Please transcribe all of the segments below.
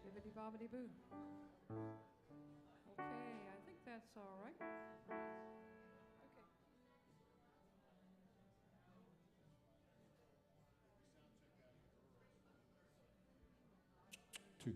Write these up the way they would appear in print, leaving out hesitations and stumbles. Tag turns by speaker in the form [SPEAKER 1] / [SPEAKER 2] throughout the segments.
[SPEAKER 1] Bibbidi-bobbidi boo. Okay, I think that's all right.
[SPEAKER 2] Two.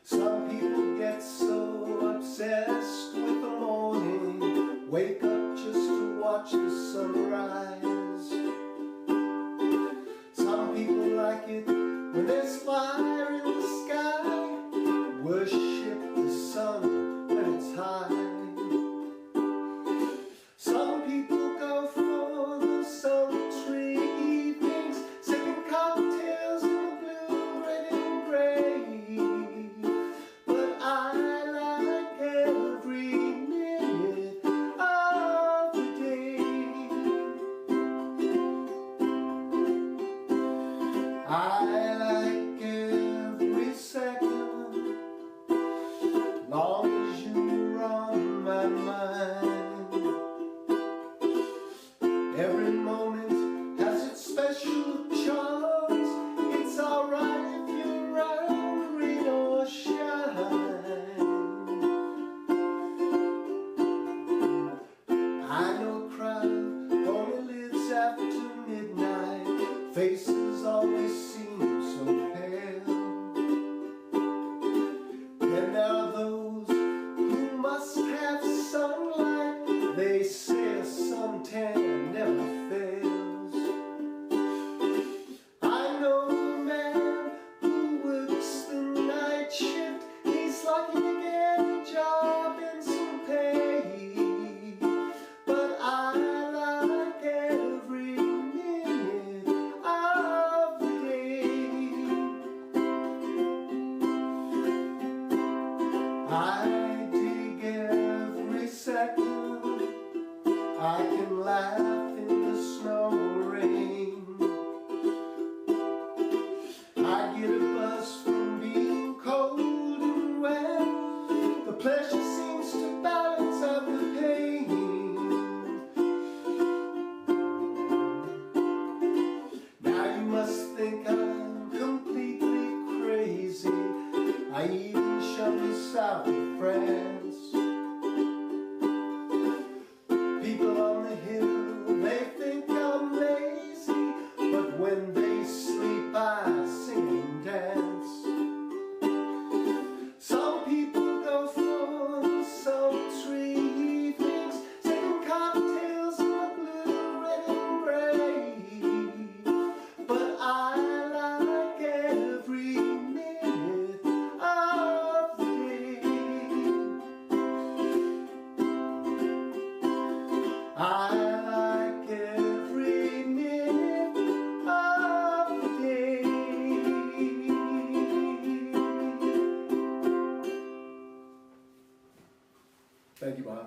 [SPEAKER 3] Some people get so obsessed with the morning, wake up just to watch the sunrise. Some people like it when there's fire in the sky, worship the sun when it's high. Some people go for the sultry evenings, sipping cocktails in the blue, red and gray. But I like every minute of the day. I like every second, long as you're on my mind. Every moment has its special charms. It's alright if you're around, rain or shine. I know a crowd only lives after midnight. Faces always seem so pale. Then there are those who must have sunlight. They say a suntan never fails. I know a man who works the night shift. He's lucky to get a job and some pay. But I like every minute of the day. I dig every second. I can laugh in the snow or rain. I get a buzz from being cold and wet. The pleasure seems to balance out the pain. Now you must think I'm completely crazy. I even shun the south of France. People on the hill, they think I'm lazy, but when they sleep I sing and dance. Some people go for the sultry evenings, sipping cocktails in the blue, red and gray. But I like every minute of the day. I like every minute of the day. Thank you, Bob.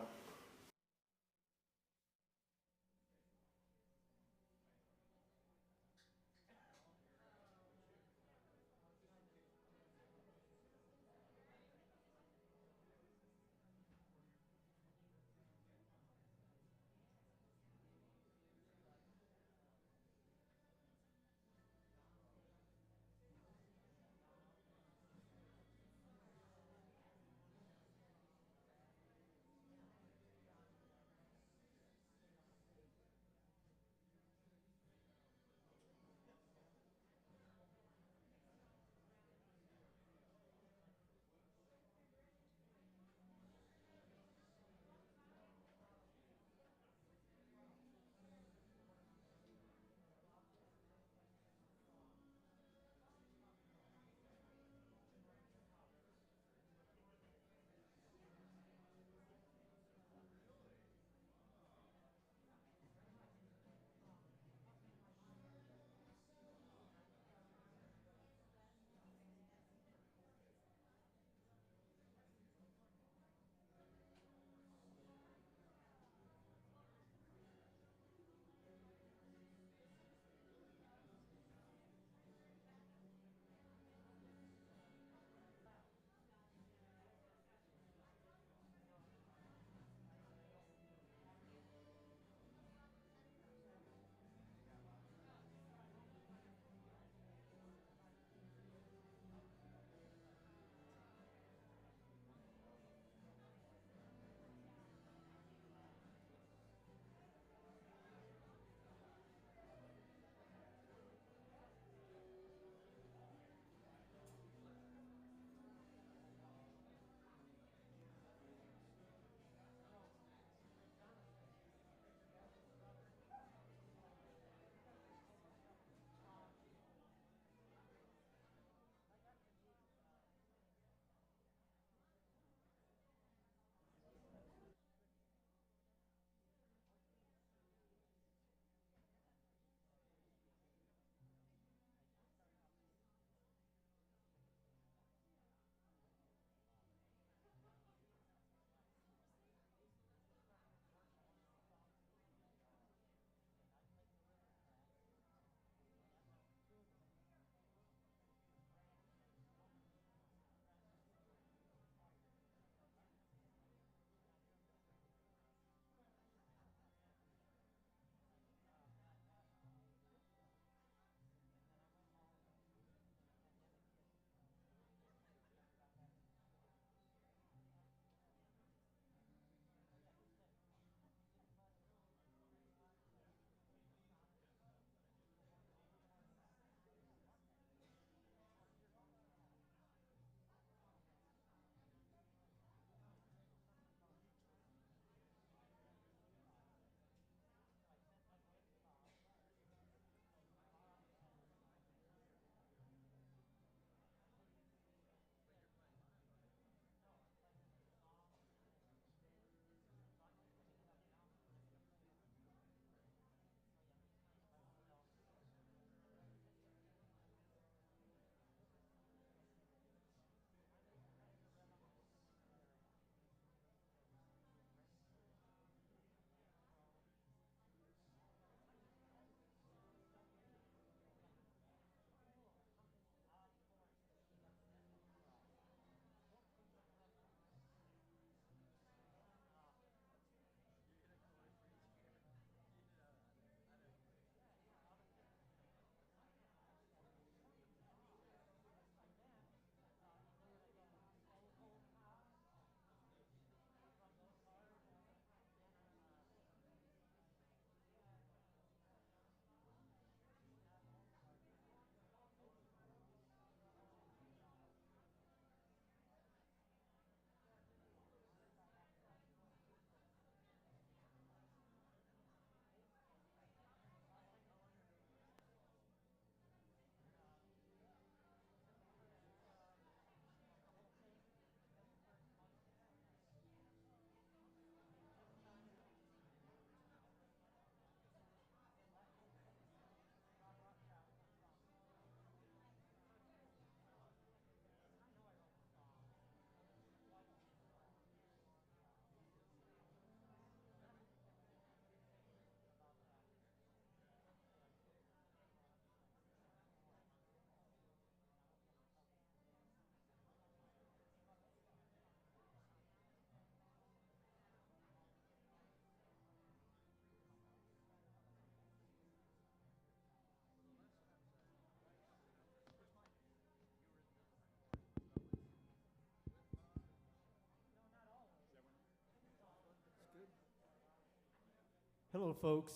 [SPEAKER 2] Hello, folks.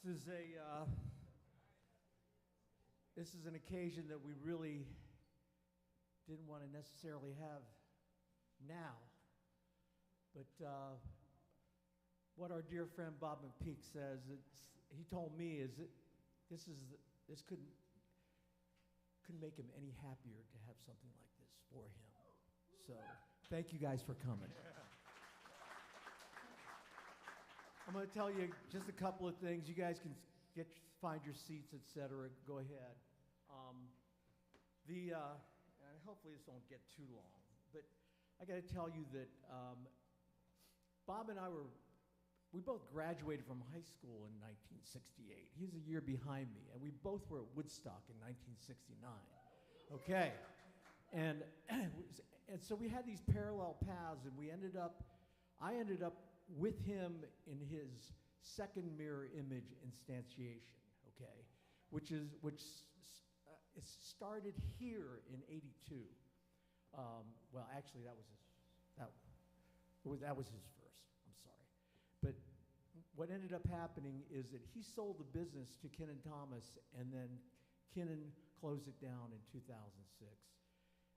[SPEAKER 2] This is an occasion that we really didn't want to necessarily have now, but what our dear friend Bob McPeek says, he told me is that this couldn't make him any happier to have something like this for him. So thank you guys for coming. I'm going to tell you just a couple of things. You guys can find your seats, etc. Go ahead. And hopefully this won't get too long, but I got to tell you that Bob and I we both graduated from high school in 1968. He's a year behind me, and we both were at Woodstock in 1969. Okay, and so we had these parallel paths, and I ended up with him in his second mirror image instantiation, okay, which it started here in '82. Well, actually, that was his first. I'm sorry, but what ended up happening is that he sold the business to Kinnan Thomas, and then Kinnan closed it down in 2006.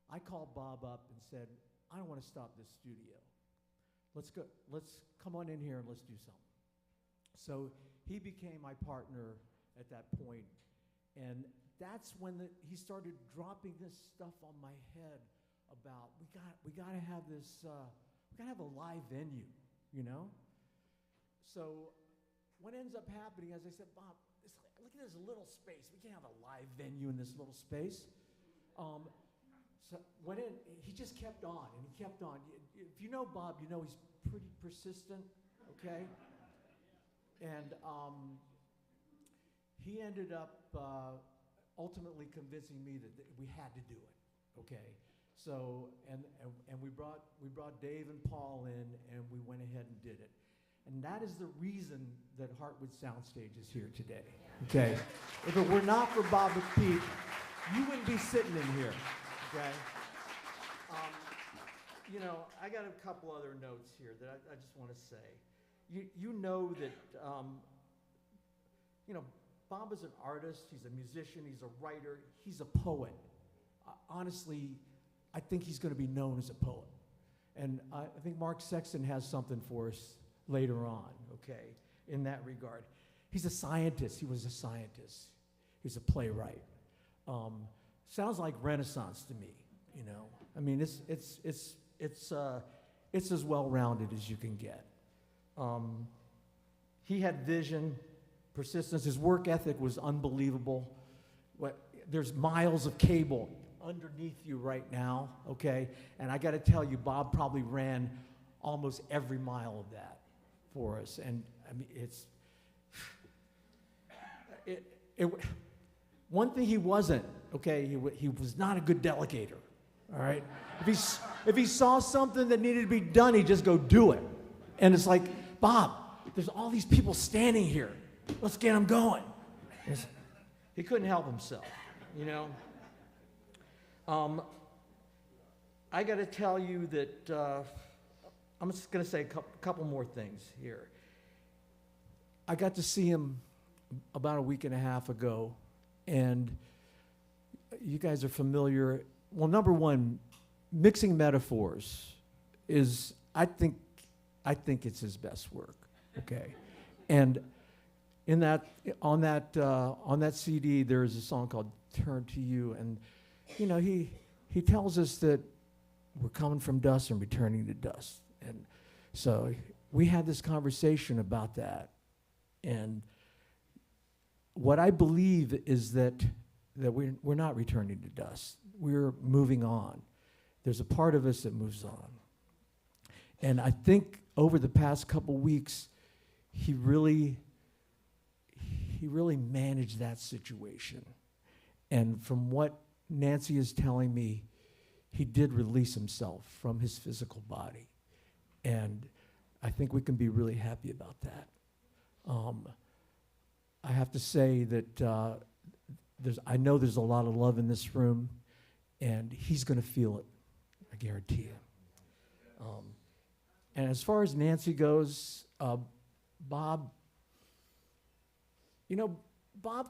[SPEAKER 2] I called Bob up and said, "I don't want to stop this studio. Let's come on in here and let's do something." So he became my partner at that point, and that's when he started dropping this stuff on my head about we got to have this we got to have a live venue, you know. So what ends up happening, as I said, Bob, look at this little space. We can't have a live venue in this little space. So he just kept on, and he kept on. If you know Bob, you know he's pretty persistent, okay? And he ended up ultimately convincing me that we had to do it, okay? So, and we brought Dave and Paul in, and we went ahead and did it. And that is the reason that Heartwood Soundstage is here today, okay? If it were not for Bob McPeek, you wouldn't be sitting in here. Okay. You know, I got a couple other notes here that I just want to say. You know that, you know, Bob is an artist, he's a musician, he's a writer, he's a poet. Honestly, I think he's going to be known as a poet. And I think Mark Sexton has something for us later on, okay, in that regard. He's a scientist, he was a scientist. He's a playwright. Sounds like Renaissance to me, you know. I mean, it's as well-rounded as you can get. He had vision, persistence. His work ethic was unbelievable. There's miles of cable underneath you right now, okay? And I got to tell you, Bob probably ran almost every mile of that for us. And I mean, one thing he wasn't, okay, he was not a good delegator, all right? If he saw something that needed to be done, he'd just go do it. And it's like, Bob, there's all these people standing here. Let's get them going. He couldn't help himself, you know? I got to tell you that I'm just going to say a couple more things here. I got to see him about a week and a half ago, and you guys are familiar. Well, number one, mixing metaphors is, I think it's his best work, okay? And on that CD, there is a song called "Turn to You," and you know, he tells us that we're coming from dust and returning to dust. And so we had this conversation about that. And what I believe is that we're not returning to dust. We're moving on. There's a part of us that moves on. And I think over the past couple weeks, he really managed that situation. And from what Nancy is telling me, he did release himself from his physical body. And I think we can be really happy about that. I have to say that I know there's a lot of love in this room, and he's going to feel it, I guarantee you. And as far as Nancy goes, Bob, Bob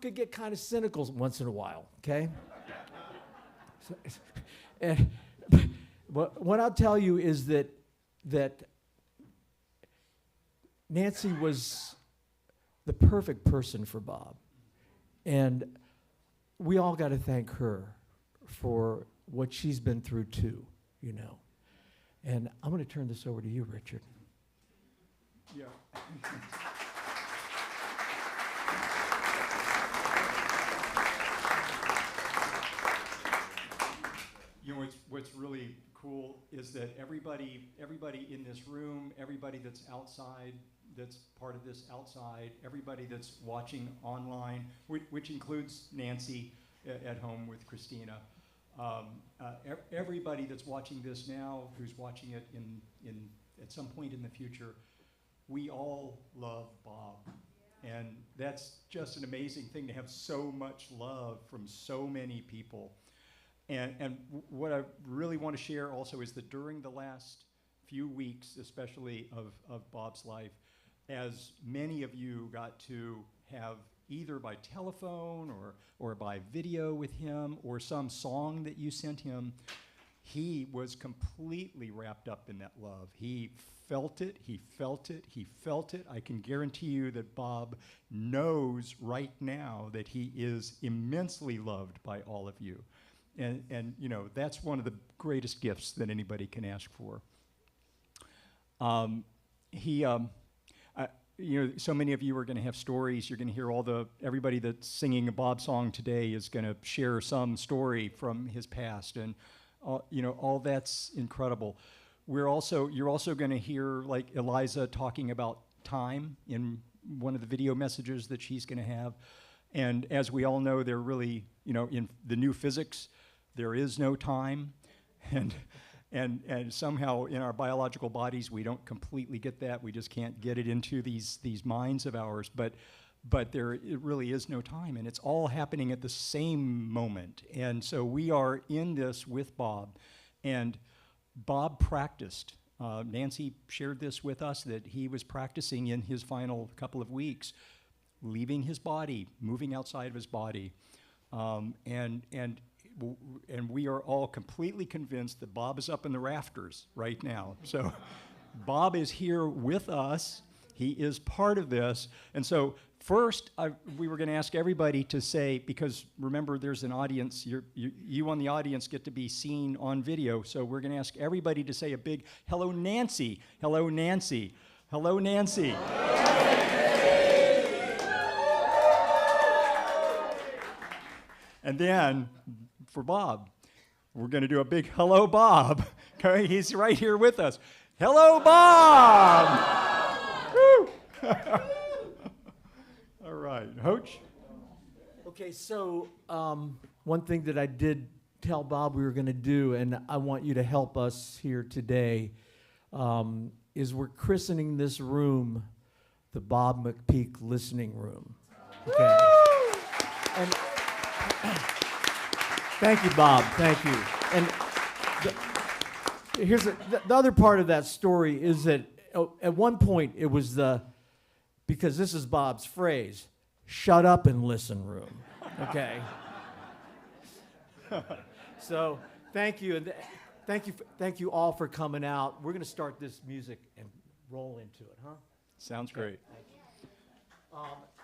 [SPEAKER 2] could get kind of cynical once in a while, okay? And what I'll tell you is that Nancy was the perfect person for Bob. And we all got to thank her for what she's been through too, And I'm going to turn this over to you, Richard.
[SPEAKER 4] Yeah. What's really cool is that everybody in this room, everybody that's outside, that's part of this outside, everybody that's watching online, which includes Nancy at home with Christina, everybody that's watching this now, who's watching it in at some point in the future, we all love Bob. And that's just an amazing thing to have so much love from so many people. And what I really want to share also is that during the last few weeks, especially of Bob's life, as many of you got to have either by telephone or by video with him or some song that you sent him, he was completely wrapped up in that love. He felt it, he felt it, he felt it. I can guarantee you that Bob knows right now that he is immensely loved by all of you. And that's one of the greatest gifts that anybody can ask for. So many of you are going to have stories. You're going to hear everybody that's singing a Bob song today is going to share some story from his past, and all that's incredible. You're also going to hear like Eliza talking about time in one of the video messages that she's going to have, and as we all know, they're really in the new physics. There is no time, and somehow in our biological bodies we don't completely get that. We just can't get it into these minds of ours. But it really is no time, and it's all happening at the same moment. And so we are in this with Bob, and Bob practiced. Nancy shared this with us, that he was practicing in his final couple of weeks, leaving his body, moving outside of his body, and we are all completely convinced that Bob is up in the rafters right now. So Bob is here with us. He is part of this. And so first, we were going to ask everybody to say, because remember, there's an audience. You on the audience get to be seen on video. So we're going to ask everybody to say a big, hello, Nancy. Hello, Nancy. Hello, Nancy. And then, for Bob, we're going to do a big hello, Bob. Okay, he's right here with us. Hello, Bob! Woo! All right, Hoch?
[SPEAKER 2] Okay, so one thing that I did tell Bob we were going to do, and I want you to help us here today, is we're christening this room the Bob McPeek Listening Room. Okay. And thank you, Bob. Thank you. And here's the other part of that story is that at one point it was because this is Bob's phrase, shut up and listen room. Okay. So thank you, and thank you all for coming out. We're going to start this music and roll into it, huh?
[SPEAKER 4] Sounds great.
[SPEAKER 2] Thank you.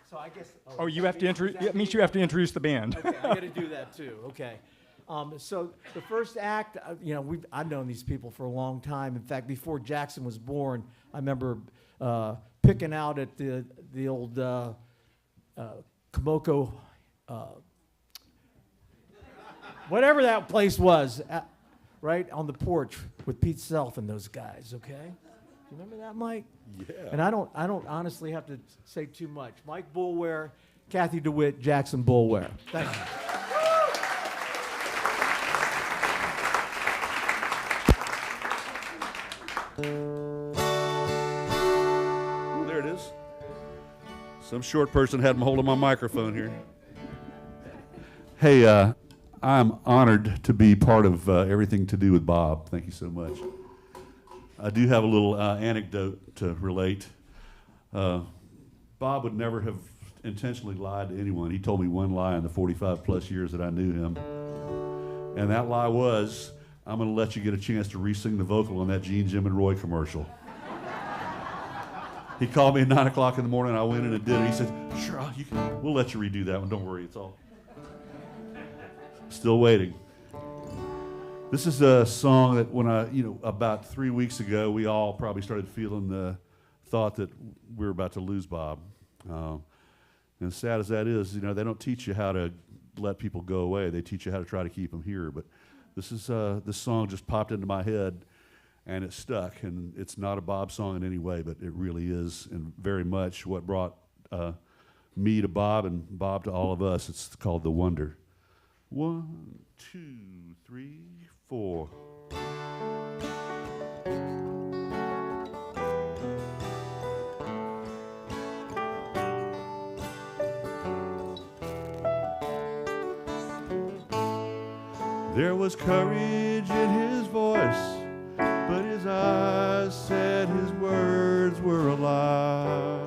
[SPEAKER 2] So I guess.
[SPEAKER 4] Oh, you have to introduce. It means you have to introduce the band.
[SPEAKER 2] Okay, I got to do that too. Okay. So the first act, I've known these people for a long time. In fact, before Jackson was born, I remember picking out at the old Komoko, whatever that place was, right on the porch with Pete Self and those guys. Okay. You remember that, Mike?
[SPEAKER 5] Yeah.
[SPEAKER 2] And I don't honestly have to say too much. Mike Boulware, Cathy DeWitt, Jackson Boulware. Thank you.
[SPEAKER 5] There it is. Some short person had him holding my microphone here. Hey, I'm honored to be part of everything to do with Bob. Thank you so much. I do have a little anecdote to relate. Bob would never have intentionally lied to anyone. He told me one lie in the 45 plus years that I knew him. And that lie was, I'm going to let you get a chance to re-sing the vocal on that Gene, Jim, and Roy commercial. He called me at 9 o'clock in the morning. I went in and did it. He said, sure, we'll let you redo that one. Don't worry, it's all. Still waiting. This is a song that when about 3 weeks ago, we all probably started feeling the thought that we were about to lose Bob. And as sad as that is, they don't teach you how to let people go away. They teach you how to try to keep them here. But this song just popped into my head, and it stuck. And it's not a Bob song in any way, but it really is, and very much what brought me to Bob and Bob to all of us. It's called The Wonder. 1, 2, 3, 4. There was courage in his voice, but his eyes said his words were a lie.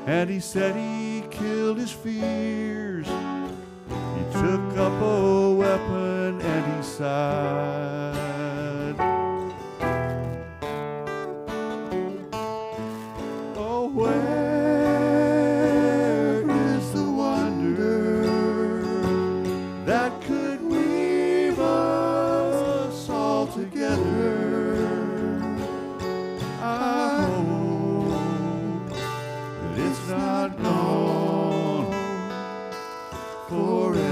[SPEAKER 5] And he said he killed his fears. He took up a weapon and he sighed. Oh, where is the wonder that could weave us all together? I hope that it's not gone forever.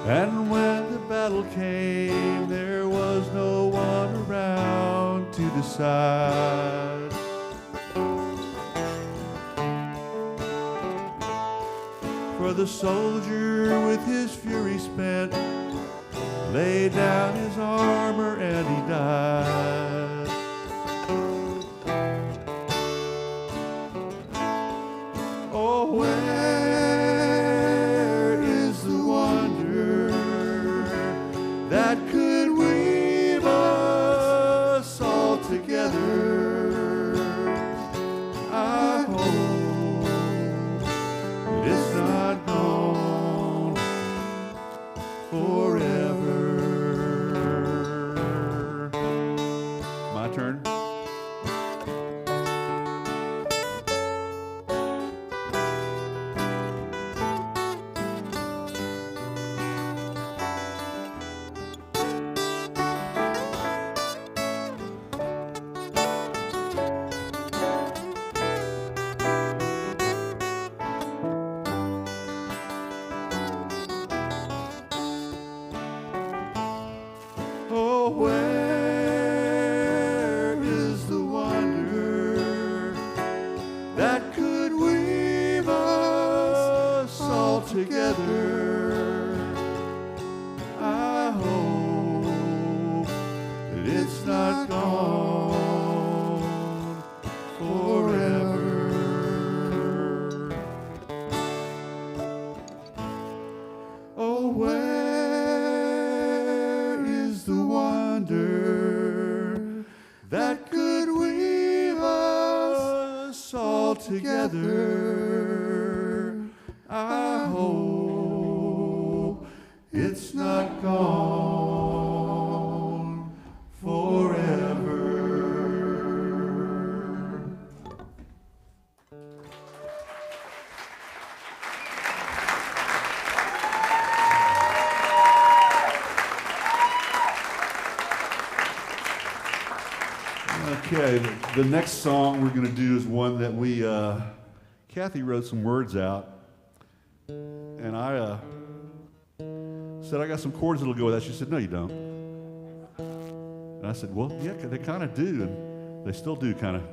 [SPEAKER 5] And when the battle came, there was no one around to decide. For the soldier with his fury spent laid down his armor and he died. Oh, where is the wonder that could weave us all together? I hope that it's not gone forever. My turn. Oh, where is the wonder that could weave us all together? I hope that it's not gone forever. Oh, where is the wonder that could weave us all together? I hope it's not gone forever. Okay, the next song we're going to do is one that we, Cathy wrote some words out, and I said, I got some chords that'll go with that. She said, no, you don't. And I said, well, yeah, they kind of do, and they still do kind of.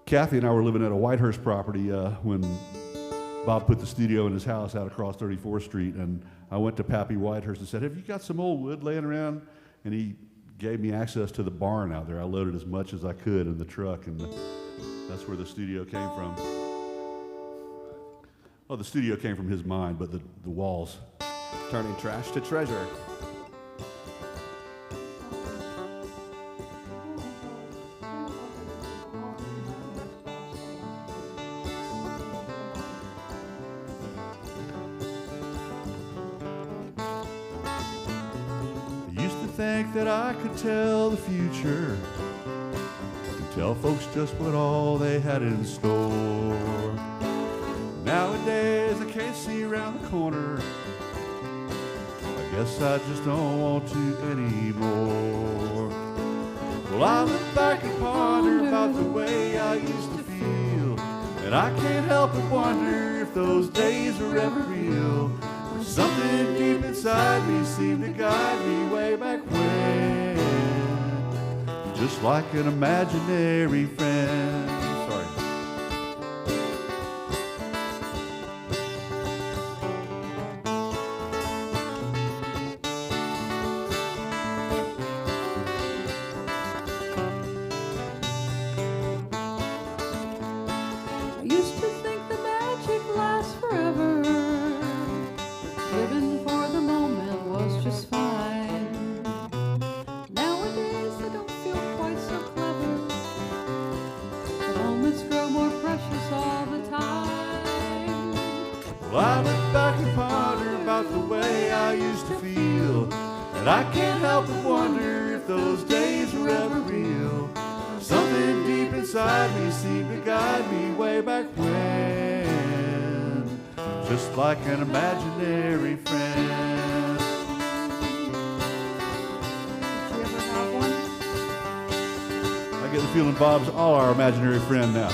[SPEAKER 5] Cathy and I were living at a Whitehurst property when Bob put the studio in his house out across 34th Street, and I went to Pappy Whitehurst and said, have you got some old wood laying around? And he gave me access to the barn out there. I loaded as much as I could in the truck, and that's where the studio came from. Oh, the studio came from his mind, but the walls.
[SPEAKER 6] Turning trash to treasure.
[SPEAKER 5] Think that I could tell the future, could tell folks just what all they had in store. Nowadays I can't see around the corner. I guess I just don't want to anymore. Well, I look back and ponder about the way I used to feel, and I can't help but wonder if those days were ever real. Something deep inside me seemed to guide me way back when, just like an imaginary friend. Sorry.
[SPEAKER 1] I used to think the magic lasts forever. Living for the moment was just fine. Nowadays I don't feel quite so clever. The moments grow more precious all the time.
[SPEAKER 5] Well, I look back and ponder about the way I used to feel, and I can't help but wonder if those days were ever real. Something deep inside me seemed to guide me way back when, just like an imaginary friend.
[SPEAKER 1] Did you ever have one?
[SPEAKER 5] I get the feeling Bob's all our imaginary friend now.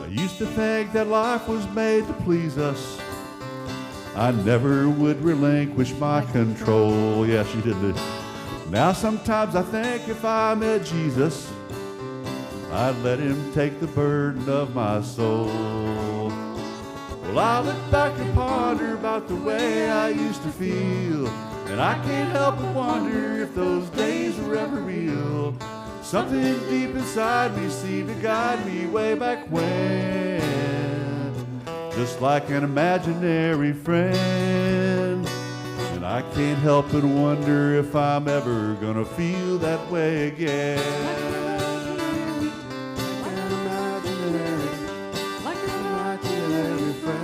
[SPEAKER 5] I used to think that life was made to please us. I never would relinquish my control. Yes, you did it. Now sometimes I think if I met Jesus, I'd let him take the burden of my soul. Well, I look back and ponder about the way I used to feel, and I can't help but wonder if those days were ever real. Something deep inside me seemed to guide me way back when, just like an imaginary friend. And I can't help but wonder if I'm ever gonna feel that way again.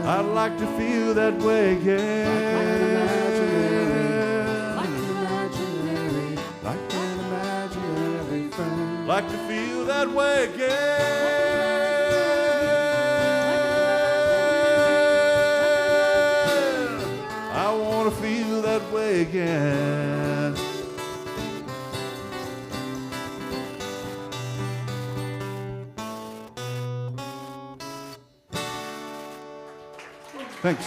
[SPEAKER 5] I'd like to feel that way again. Like an imaginary friend. Like to feel that way again. I want to feel that way again. Thanks.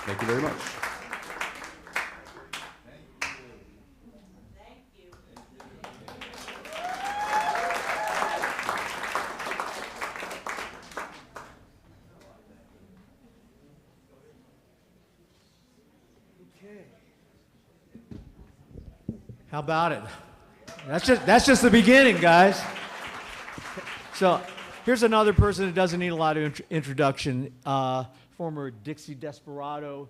[SPEAKER 6] Thank you very much.
[SPEAKER 2] How about it? That's just the beginning, guys. So here's another person that doesn't need a lot of introduction. Former Dixie Desperado.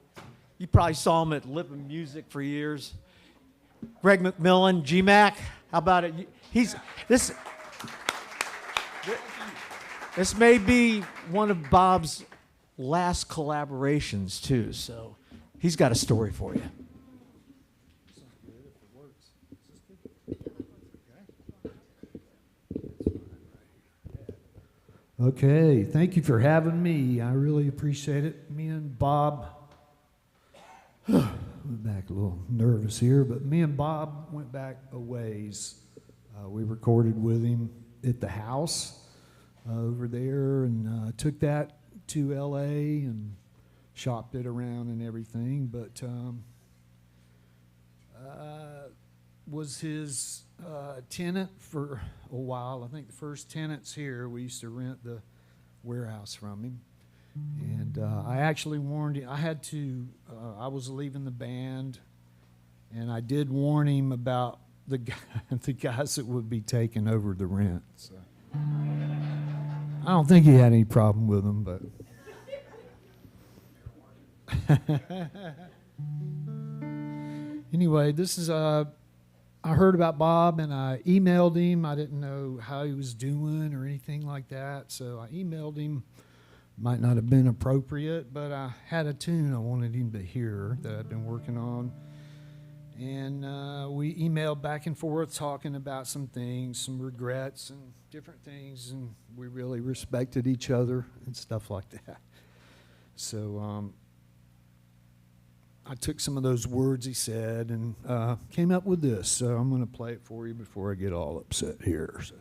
[SPEAKER 2] You probably saw him at Lip and Music for years. Gregg McMillan, G-Mac. How about it? This may be one of Bob's last collaborations too. So He's got a story for you.
[SPEAKER 7] Okay, thank you for having me. I really appreciate it. Me and Bob, I'm back a little nervous here, but me and Bob went back a ways. We recorded with him at the house over there and took that to L.A. and shopped it around and everything, but was his tenant for a while. I think the first tenants here, we used to rent the warehouse from him. And I actually warned him. I was leaving the band, and I did warn him about the guys that would be taking over the rent. So I don't think he had any problem with them, but anyway, this is I heard about Bob and I emailed him. I didn't know how he was doing or anything like that, so I emailed him. Might not have been appropriate, but I had a tune I wanted him to hear that I've been working on. And we emailed back and forth talking about some things, some regrets and different things, and we really respected each other and stuff like that. So I took some of those words he said and came up with this. So I'm going to play it for you before I get all upset here. So.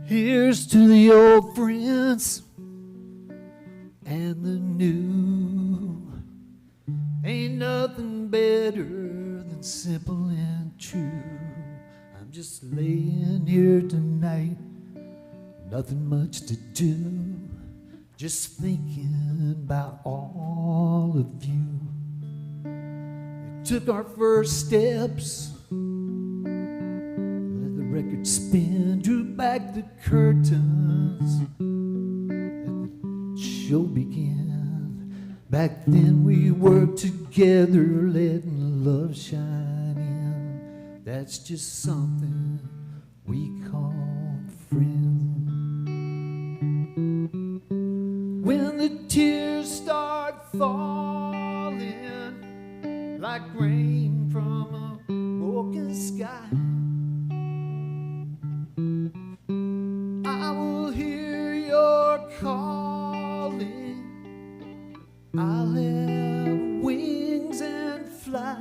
[SPEAKER 7] Here's to the old friends and the new. Ain't nothing better than simple and true. I'm just laying here tonight, nothing much to do, just thinking about all of you. We took our first steps, let the record spin, drew back the curtains, let the show begin. Back then we worked together, letting love shine in. That's just something we call friends. When the tears start falling like rain from a broken sky, I will hear your calling. I'll have wings and fly.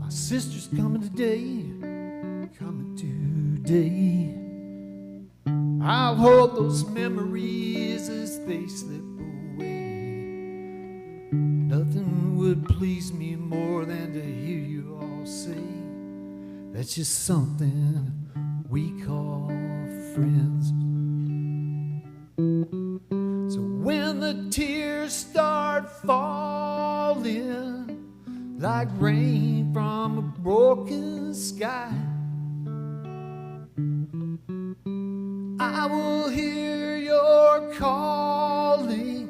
[SPEAKER 7] Sister's coming today, coming today. I'll hold those memories as they slip away. Nothing would please me more than to hear you all say, that's just something we call friends. So when the tears start falling like rain from a broken sky, I will hear your calling.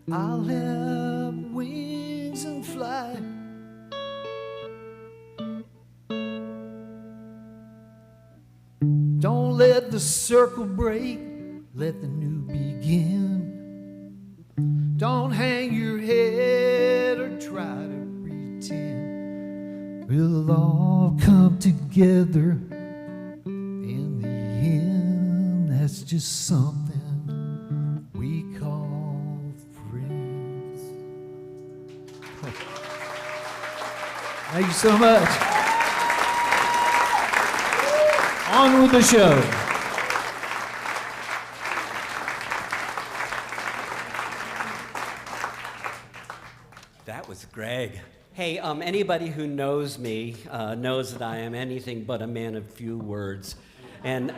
[SPEAKER 7] I'll have wings and fly. Don't let the circle break, let the new begin. Don't hang your head or try to pretend. We'll all come together in the end. That's just something we call friends. Thank you so much. On with the show.
[SPEAKER 8] Gregg. Hey, anybody who knows me knows that I am anything but a man of few words. And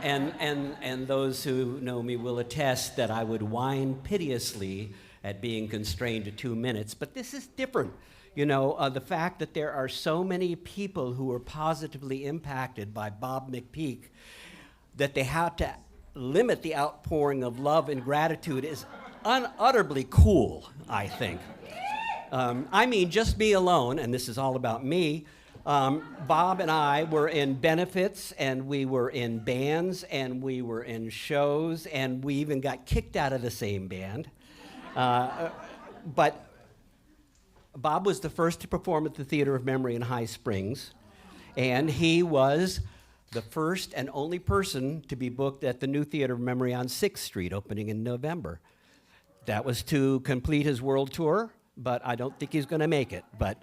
[SPEAKER 8] those who know me will attest that I would whine piteously at being constrained to 2 minutes. But this is different. You know, the fact that there are so many people who were positively impacted by Bob McPeek that they had to limit the outpouring of love and gratitude is unutterably cool, I think. I mean, just me alone, and this is all about me, Bob and I were in benefits, and we were in bands, and we were in shows, and we even got kicked out of the same band. But Bob was the first to perform at the Theater of Memory in High Springs, and he was the first and only person to be booked at the new Theater of Memory on 6th Street, opening in November. That was to complete his world tour, but I don't think he's going to make it. But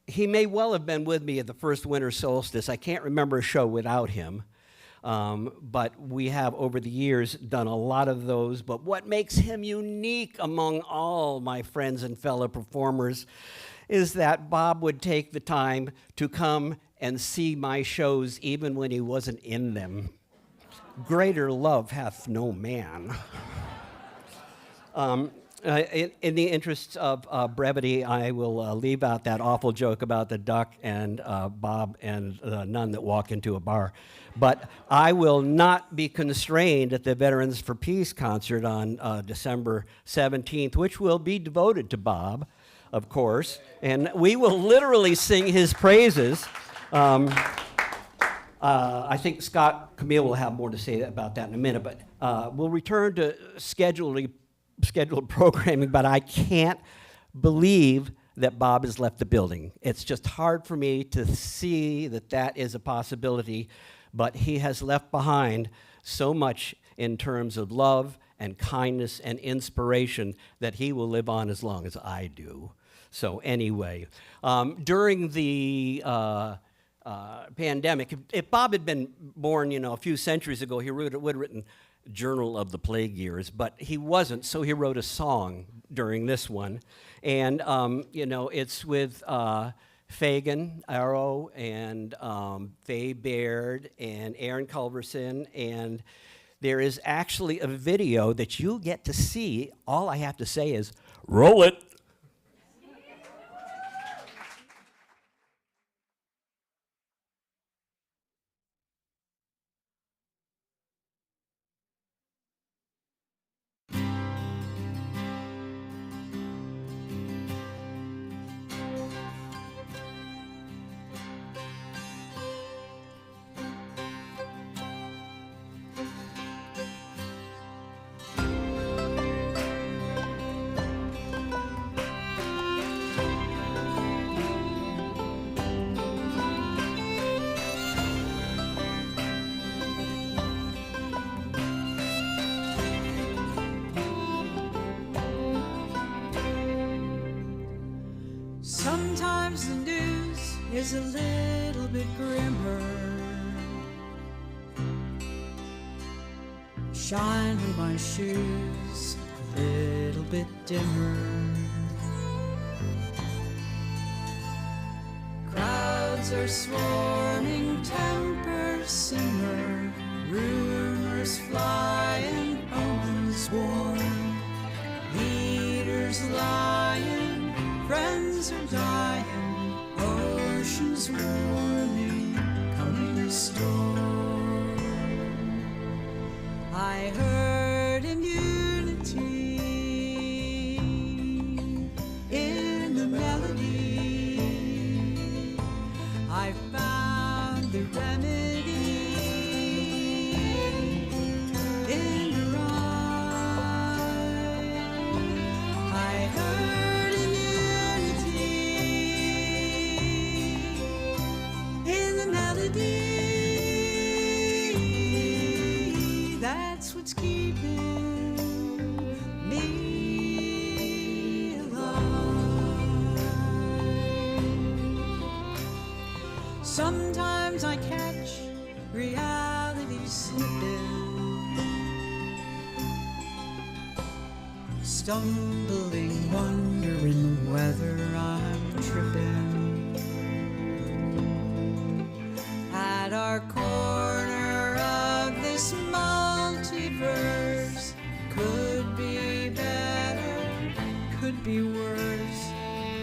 [SPEAKER 8] he may well have been with me at the first winter solstice. I can't remember a show without him. But we have, over the years, done a lot of those. But what makes him unique among all my friends and fellow performers is that Bob would take the time to come and see my shows even when he wasn't in them. Greater love hath no man. In the interests of brevity, I will leave out that awful joke about the duck and Bob and the nun that walk into a bar. But I will not be constrained at the Veterans for Peace concert on December 17th, which will be devoted to Bob, of course. And we will literally sing his praises. I think Scott Camil will have more to say about that in a minute. But we'll return to scheduled programming, but I can't believe that Bob has left the building. It's just hard for me to see that that is a possibility, but he has left behind so much in terms of love and kindness and inspiration that he will live on as long as I do. So anyway, during the pandemic, if Bob had been born, a few centuries ago, he would have written Journal of the Plague Years, but he wasn't, so he wrote a song during this one. And, it's with Fagan, Arouh, and Faye Baird, and Aaron Colverson, and there is actually a video that you'll get to see. All I have to say is, roll it.
[SPEAKER 1] Sometimes the news is a little bit grimmer. Shine through my shoes a little bit dimmer. Crowds are swarming, tempers simmer, rumors fly and omens warn. Leaders lying, friends are dying, oceans warming, coming a storm. I heard immunity in the melody. I found the remedy in the rhyme. I heard in the melody. That's what's keeping me alive. Sometimes I catch reality slipping, stumbling, wondering whether I'm tripping. At our corner of this multiverse, could be better, could be worse.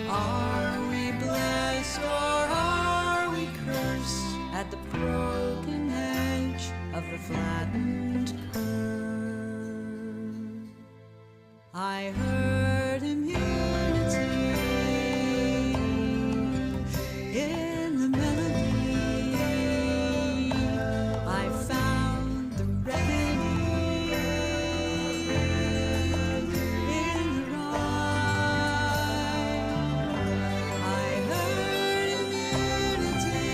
[SPEAKER 1] Are we blessed or are we cursed at the broken edge of the flattened curve? I heard immunity in the melody. I found the remedy in the rhyme. I heard immunity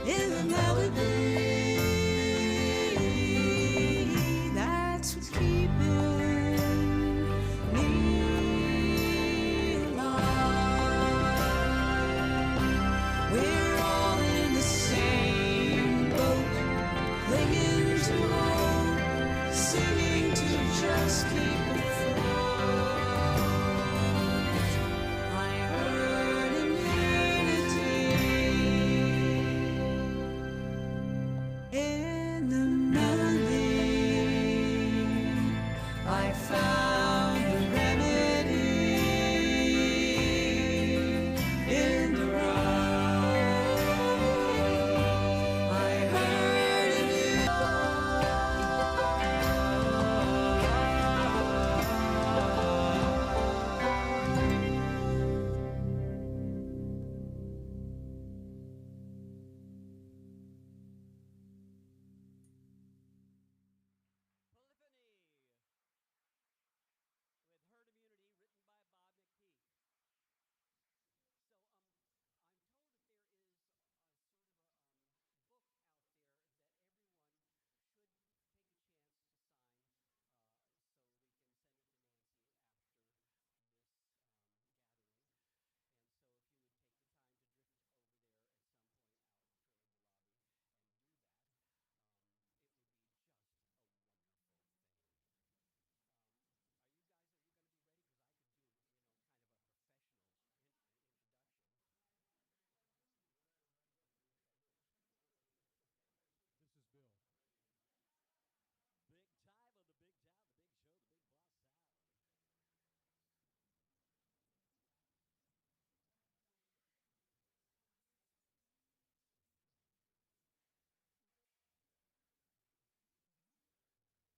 [SPEAKER 1] in the melody. That's what's keeping me alive. We're all in the same boat, clinging to hope, singing to just keep afloat. I heard immunity in the melody. I found the remedy in the rhyme. I heard immunity.
[SPEAKER 8] with Herd Immunity, written by Bob McPeek. So I'm told that there is a sort of a book out there that everyone should take a chance to sign, so we can send it to Nancy after this gathering. And so if you would take the time to drift over there at some point out toward the lobby and do that, it would be just a wonderful thing. Are you guys, are you going to be ready? Because I could do, kind of a professional introduction. This is Bill. Big time on the big town, the big show,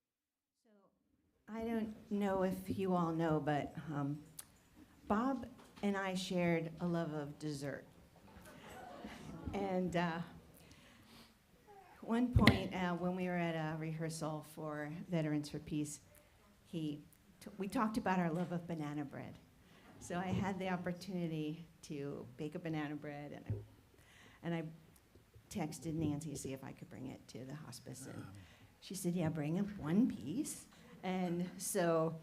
[SPEAKER 8] the big boss sound.
[SPEAKER 9] So I don't know if you all know, but Bob and I shared a love of dessert. And one point when we were at a rehearsal for Veterans for Peace, we talked about our love of banana bread. So I had the opportunity to bake a banana bread, and I texted Nancy to see if I could bring it to the hospice. And she said, yeah, bring him one piece. And so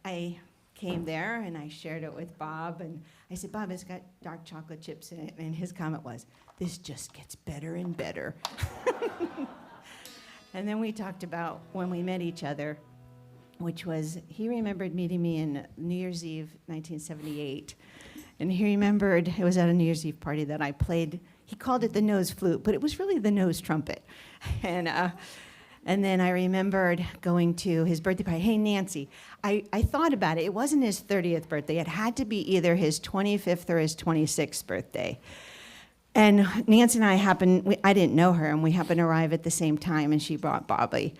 [SPEAKER 9] I came there and I shared it with Bob. And I said, Bob, it's got dark chocolate chips in it. And his comment was, this just gets better and better. And then we talked about when we met each other, which was, he remembered meeting me in New Year's Eve, 1978. And he remembered, it was at a New Year's Eve party that I played, he called it the nose flute, but it was really the nose trumpet. And then I remembered going to his birthday party. Hey, Nancy, I thought about it. It wasn't his 30th birthday. It had to be either his 25th or his 26th birthday. And Nancy and I didn't know her, and we happened to arrive at the same time, and she brought Bobby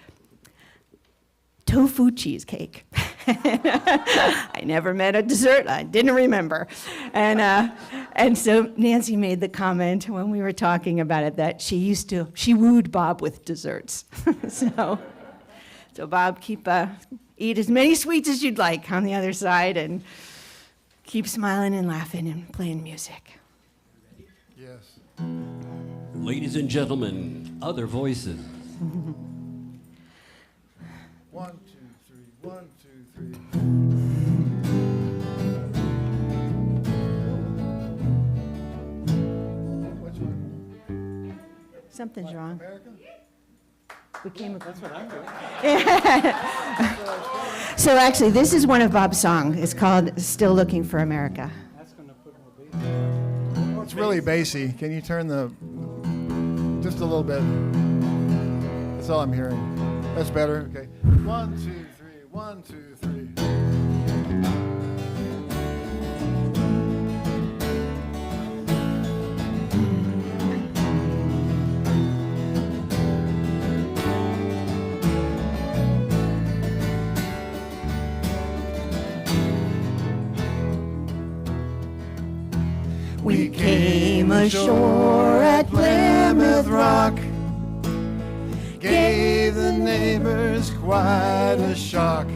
[SPEAKER 9] tofu cheesecake. I never met a dessert I didn't remember. And so Nancy made the comment when we were talking about it that she wooed Bob with desserts. So Bob, eat as many sweets as you'd like on the other side and keep smiling and laughing and playing music.
[SPEAKER 3] Yes.
[SPEAKER 8] Ladies and gentlemen, other voices.
[SPEAKER 3] 1, 2, 3, 1, 2, 3. Which one?
[SPEAKER 9] Something's wrong. We came across.
[SPEAKER 6] That's what I'm doing.
[SPEAKER 9] So actually, this is one of Bob's songs. It's called "Still Looking for America."
[SPEAKER 6] That's going to put more bass.
[SPEAKER 10] It's really bassy. Can you turn the just a little bit? That's all I'm hearing. That's better. Okay. 1, 2, 3. 1, 2, 3.
[SPEAKER 3] We came ashore at Plymouth Rock, gave the neighbors quite a shock.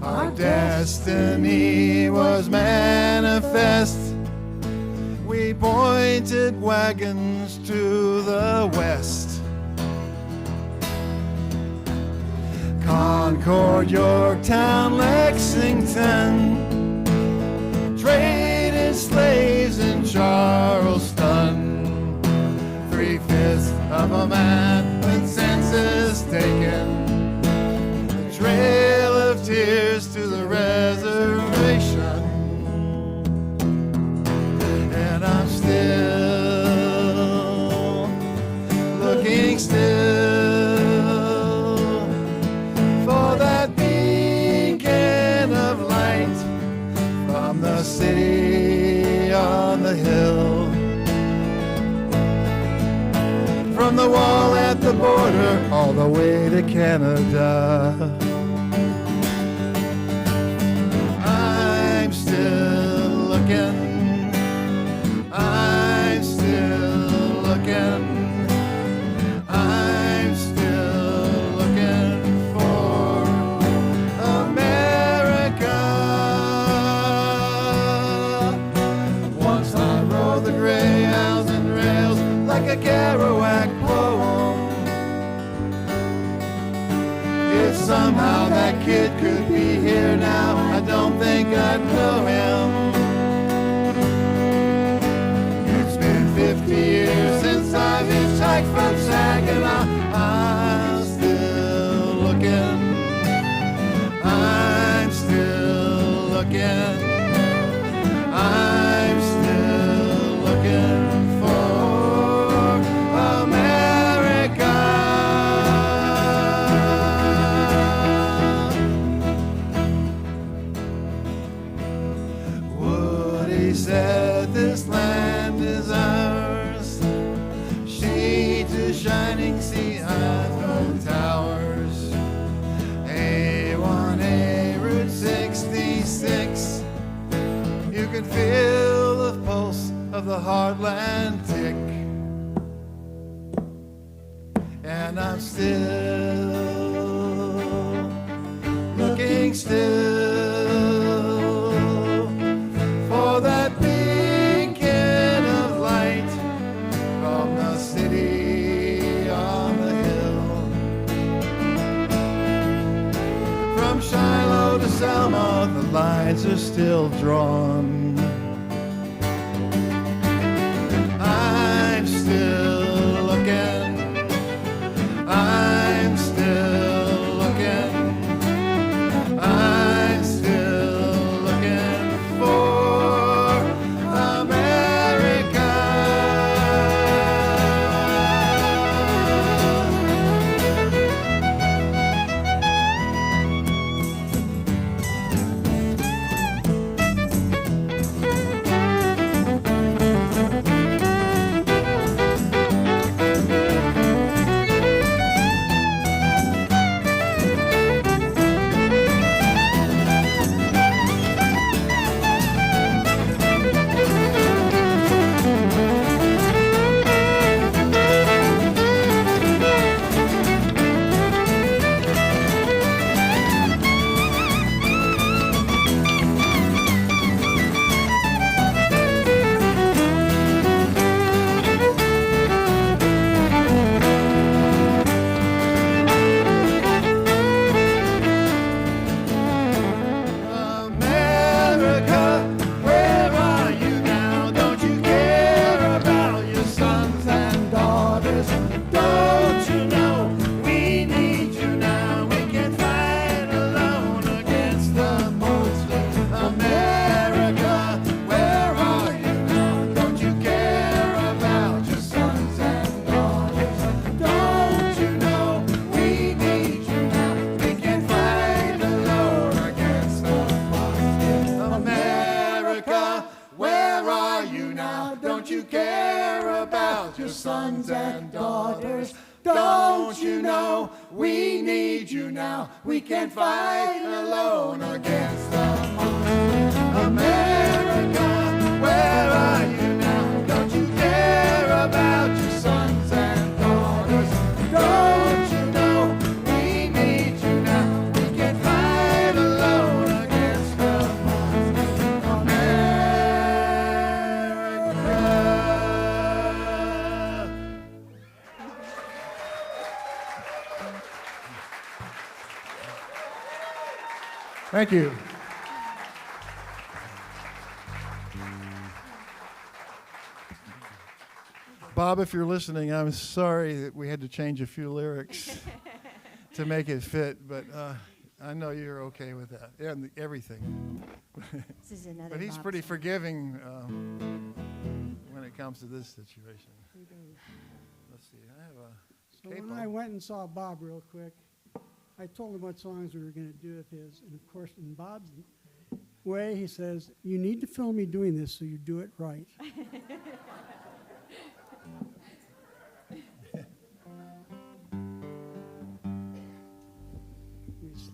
[SPEAKER 3] Our destiny was manifest. We pointed wagons to the west. Concord, Yorktown, Lexington, traded slaves in Charleston. 3/5 of a man with census taken, the trail of tears to the reservation. And I'm still looking for that beacon of light from the city on the hill, from the wall at the border all the way to Canada. I'm still looking, I'm still looking, I'm still looking for America. Once I rode the greyhounds and rails like a Kerouac poem. If somehow that kid could be here now, I don't think I'd know him. It's been 50 years since I've hitchhiked from Saginaw. I'm still looking, I'm still looking, I'm still looking for America. Woody said this land is ours, she to shining sea Eiffel Towers. A1A Route 66, you can feel the pulse of the heartland tick. And I'm still looking for that beacon of light from the city on the hill, from Shiloh to Selma the lines are still drawn. I'm still looking, I'm still looking, I'm still looking for America. sons and daughters. Don't you know we need you now? We can't fight alone against the monsters. America, where are you now? Don't you care about your sons and daughters? Don't you know we need you now? We can't fight alone against the monsters. America.
[SPEAKER 10] Thank you. Bob, if you're listening, I'm sorry that we had to change a few lyrics to make it fit, but I know you're okay with that and everything.
[SPEAKER 9] This is another
[SPEAKER 10] But he's
[SPEAKER 9] Bob
[SPEAKER 10] pretty
[SPEAKER 9] song.
[SPEAKER 10] forgiving when it comes to this situation. Let's see, I have a
[SPEAKER 6] So
[SPEAKER 10] capo.
[SPEAKER 6] when I went and saw Bob real quick, I told him what songs we were going to do of his. And of course, in Bob's way, he says, you need to film me doing this so you do it right. Good.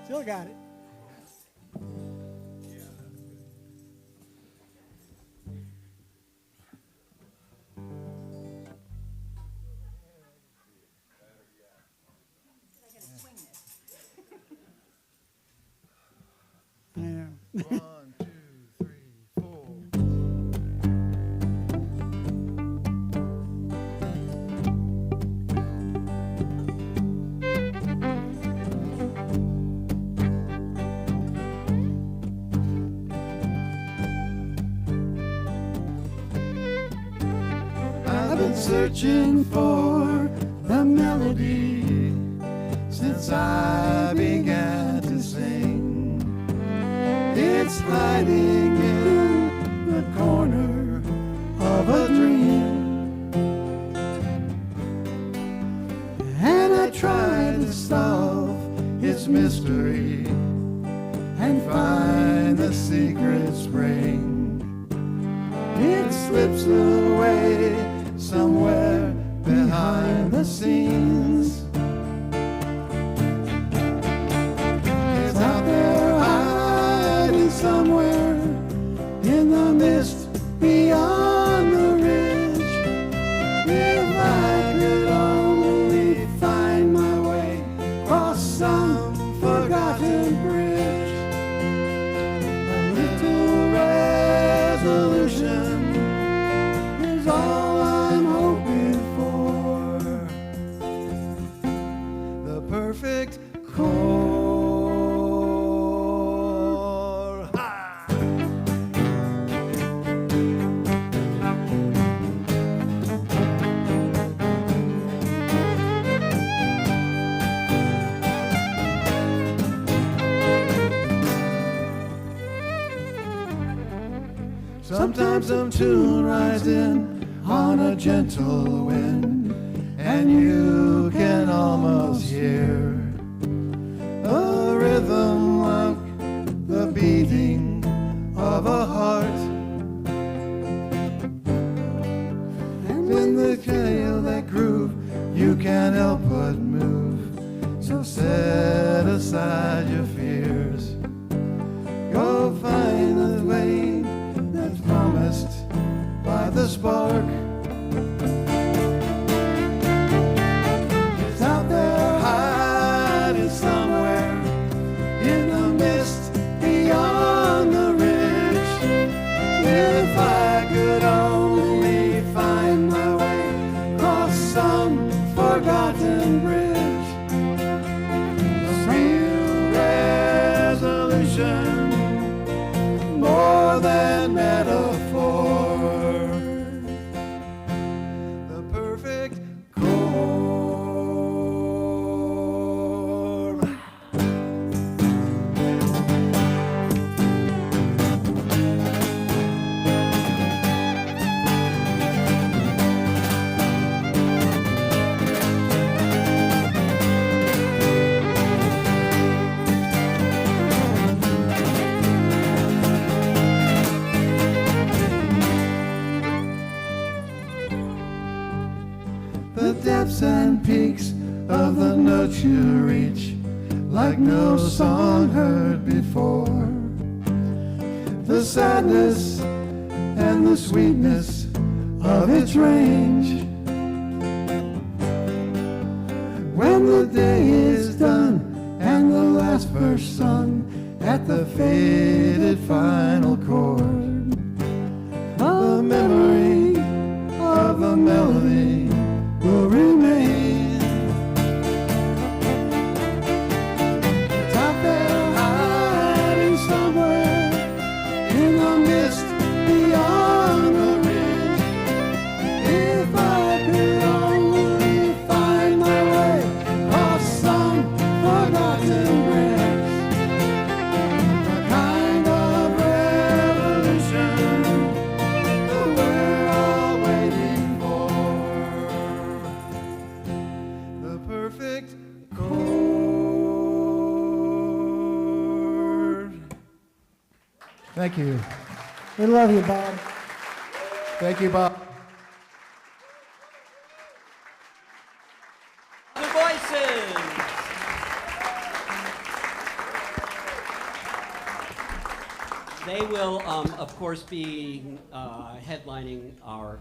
[SPEAKER 6] Still got it. I know.
[SPEAKER 10] 1, 2, 3, 4.
[SPEAKER 3] I've been searching for the melody since I began to sing. It's hiding in the corner of a dream, and I try to solve its mystery and find the secret spring. It slips away somewhere behind the scenes. It's out there hiding somewhere in the mist beyond the ridge. If I could only find my way across some forgotten bridge, a little resolution is all I'm hoping for. The perfect chord. Ha! Sometimes some tune rides in on a gentle wind, and you can almost hear a rhythm like the beating of a heart. And in the scale, that groove, you can't help but move. So set aside your fears. Go find the way that's promised by the spark. It's out there hiding somewhere in the mist beyond the ridge. If I could only find my way across some forgotten bridge, a real resolution, more than metaphor, the perfect chord. of the notes you reach, like no song heard before. The sadness and the sweetness of its range. When the day is done and the last verse sung at the faded final chord, the memory of a melody will remain. It's out there hiding somewhere in the mist beyond the ridge. If I could only find my way across some forgotten bridge, a kind of revolution that we're all waiting for. The perfect chord.
[SPEAKER 10] Thank you.
[SPEAKER 6] We love you, Bob.
[SPEAKER 10] Thank you, Bob.
[SPEAKER 8] The voices. They will, of course, be headlining our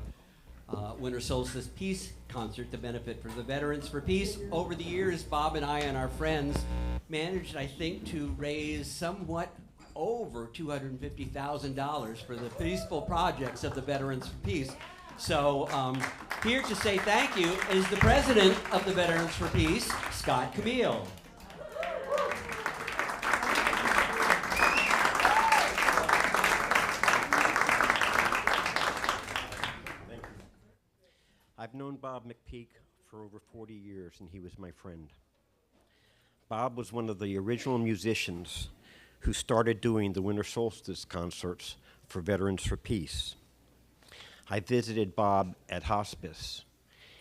[SPEAKER 8] Winter Solstice Peace Concert to benefit for the Veterans for Peace. Over the years, Bob and I and our friends managed, I think, to raise somewhat over $250,000 for the peaceful projects of the Veterans for Peace. So here to say thank you is the president of the Veterans for Peace, Scott Camil.
[SPEAKER 11] I've known Bob McPeek for over 40 years, and he was my friend. Bob was one of the original musicians who started doing the Winter Solstice concerts for Veterans for Peace. I visited Bob at hospice.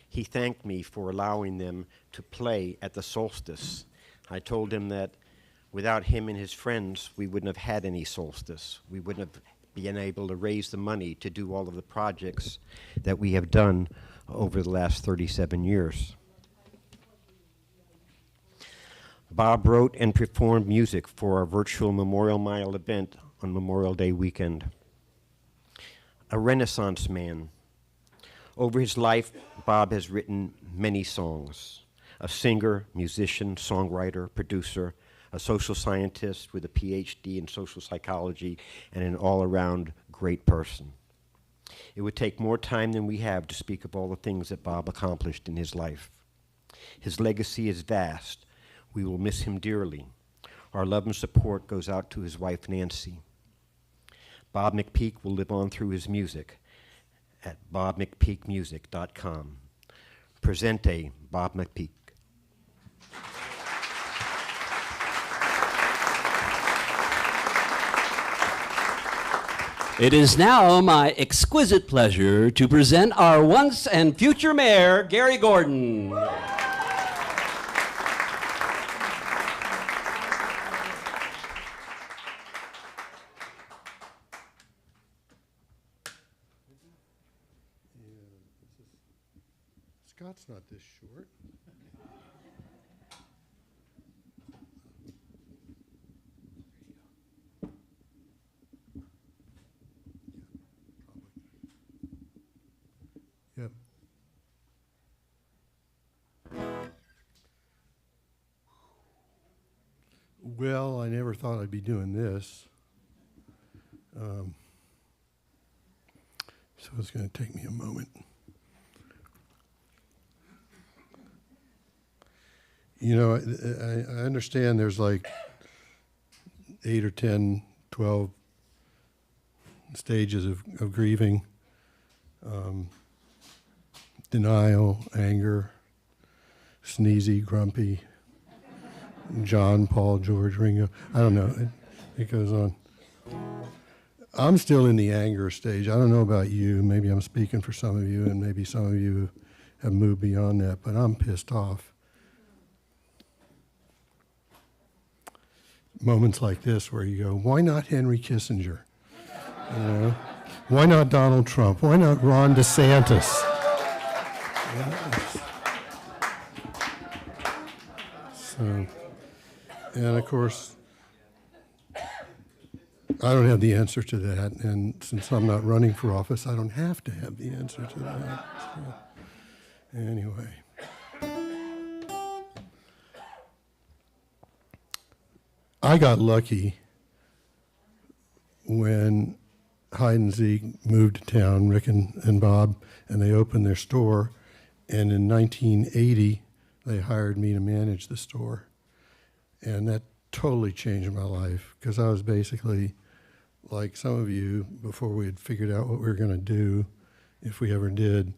[SPEAKER 11] He thanked me for allowing them to play at the solstice. I told him that without him and his friends, we wouldn't have had any solstice. We wouldn't have been able to raise the money to do all of the projects that we have done over the last 37 years. Bob wrote and performed music for our virtual Memorial Mile event on Memorial Day weekend. A Renaissance man. Over his life, Bob has written many songs. A singer, musician, songwriter, producer, a social scientist with a PhD in social psychology, and an all-around great person. It would take more time than we have to speak of all the things that Bob accomplished in his life. His legacy is vast. We will miss him dearly. Our love and support goes out to his wife, Nancy. Bob McPeek will live on through his music at bobmcpeekmusic.com. Presente, Bob McPeek.
[SPEAKER 8] It is now my exquisite pleasure to present our once and future mayor, Gary Gordon.
[SPEAKER 3] Scott's not this short. Yep. Well, I never thought I'd be doing this. So it's going to take me a moment. You know, I understand there's like 8 or 10, 12 stages of grieving. Denial, anger, sneezy, grumpy, John, Paul, George, Ringo. I don't know. It goes on. I'm still in the anger stage. I don't know about you. Maybe I'm speaking for some of you, and maybe some of you have moved beyond that, but I'm pissed off. Moments like this where you go, why not Henry Kissinger? You know? Why not Donald Trump? Why not Ron DeSantis?
[SPEAKER 12] So, and of course, I don't have the answer to that, and since I'm not running for office, I don't have to have the answer to that. So, anyway. I got lucky when Hide and Zeke moved to town, Rick and Bob, and they opened their store, and in 1980, they hired me to manage the store. And that totally changed my life, because I was basically, like some of you, before we had figured out what we were going to do, if we ever did,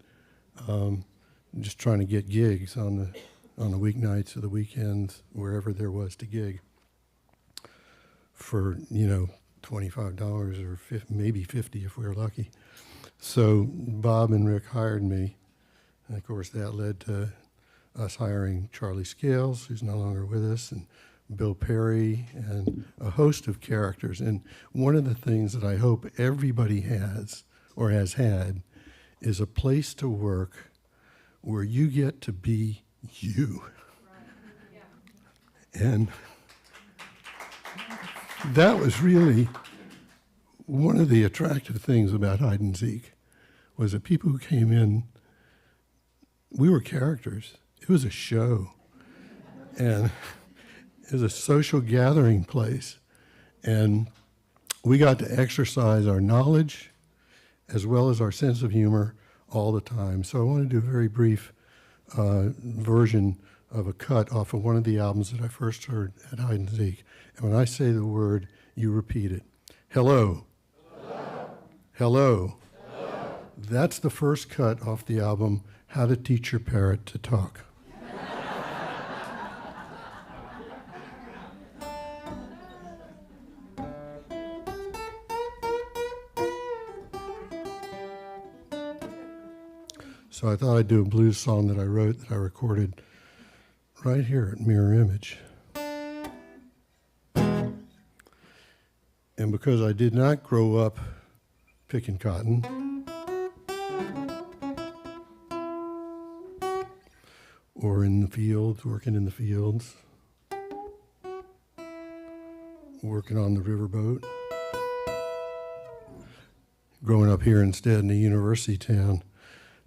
[SPEAKER 12] just trying to get gigs on the weeknights or the weekends, wherever there was to gig, for, $25 or maybe $50 if we were lucky. So Bob and Rick hired me, and of course that led to us hiring Charlie Scales, who's no longer with us, and Bill Perry, and a host of characters. And one of the things that I hope everybody has, or has had, is a place to work where you get to be you. And that was really one of the attractive things about Hide and Zeke, was that people who came in, we were characters. It was a show. And it was a social gathering place. And we got to exercise our knowledge as well as our sense of humor all the time. So I want to do a very brief version of a cut off of one of the albums that I first heard at Hide and Zeke. And when I say the word, you repeat it. Hello. Hello. Hello. That's the first cut off the album, How to Teach Your Parrot to Talk. So I thought I'd do a blues song that I wrote, that I recorded right here at Mirror Image. And because I did not grow up picking cotton, or in the fields, working in the fields, working on the riverboat, growing up here instead in a university town,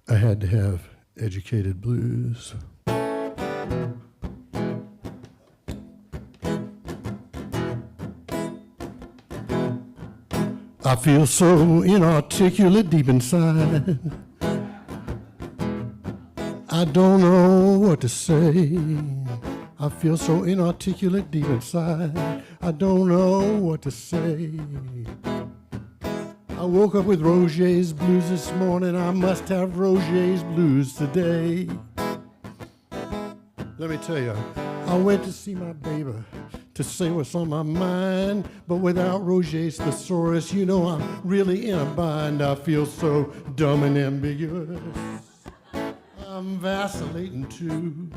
[SPEAKER 12] I had to have educated blues. I feel so inarticulate deep inside. I don't know what to say. I feel so inarticulate deep inside. I don't know what to say. I woke up with Roger's blues this morning. I must have Roger's blues today. Let me tell you, I went to see my baby to say what's on my mind, but without Roger's thesaurus, you know I'm really in a bind. I feel so dumb and ambiguous. I'm vacillating too,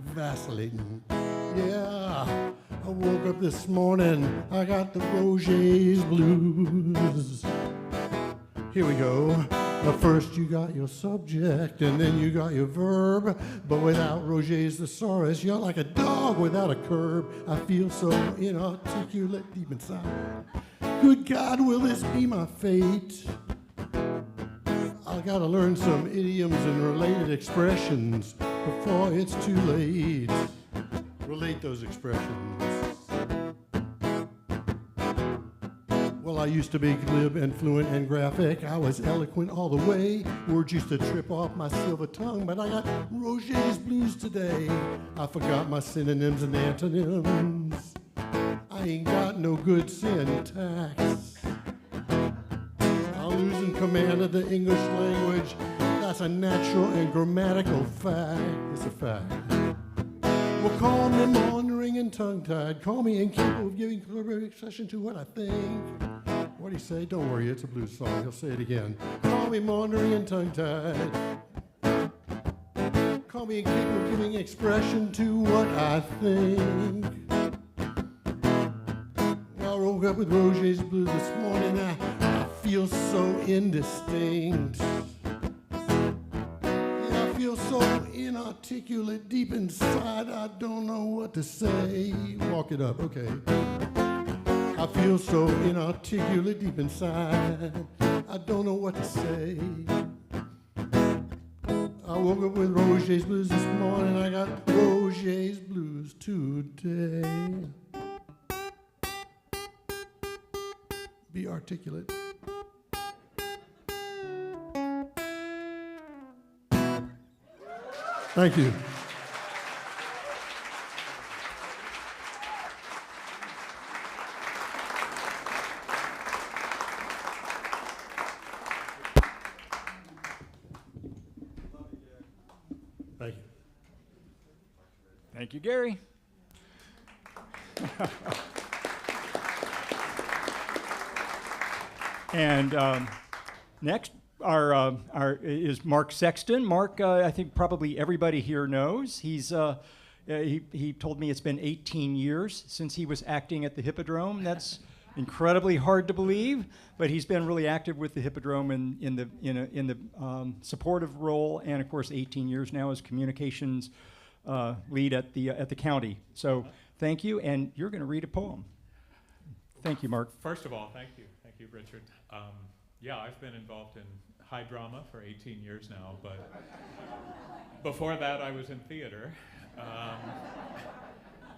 [SPEAKER 12] vacillating. Yeah, I woke up this morning, I got the Roger's blues. Here we go. First you got your subject, and then you got your verb. But without Roger's thesaurus, you're like a dog without a curb. I feel so inarticulate deep inside. Good God, will this be my fate? I gotta learn some idioms and related expressions before it's too late. Relate those expressions. Well, I used to be glib and fluent and graphic. I was eloquent all the way. Words used to trip off my silver tongue, but I got Roger's blues today. I forgot my synonyms and antonyms. I ain't got no good syntax. I'm losing command of the English language. That's a natural and grammatical fact. It's a fact. Well, call me maundering and tongue-tied. Call me incapable of giving clear expression to what I think. What do you say? Don't worry, it's a blues song. He'll say it again. Call me maundering and tongue-tied. Call me incapable of giving expression to what I think. Well, I woke up with Roger's blues this morning. I feel so indistinct. Yeah, I feel feel so inarticulate deep inside, I don't know what to say. Walk it up, okay. I feel so inarticulate deep inside, I don't know what to say. I woke up with Roger's blues this morning, I got Roger's blues today. Be articulate. Thank you. Thank you.
[SPEAKER 4] Thank you, Gary. And next is Mark Sexton. Mark, I think probably everybody here knows. He told me it's been 18 years since he was acting at the Hippodrome. That's incredibly hard to believe, but he's been really active with the Hippodrome in the supportive role, and of course 18 years now as communications lead at the county. So thank you, and you're going to read a poem. Thank you, Mark.
[SPEAKER 13] First of all, thank you, Richard. Yeah, I've been involved in high drama for 18 years now, but before that I was in theater,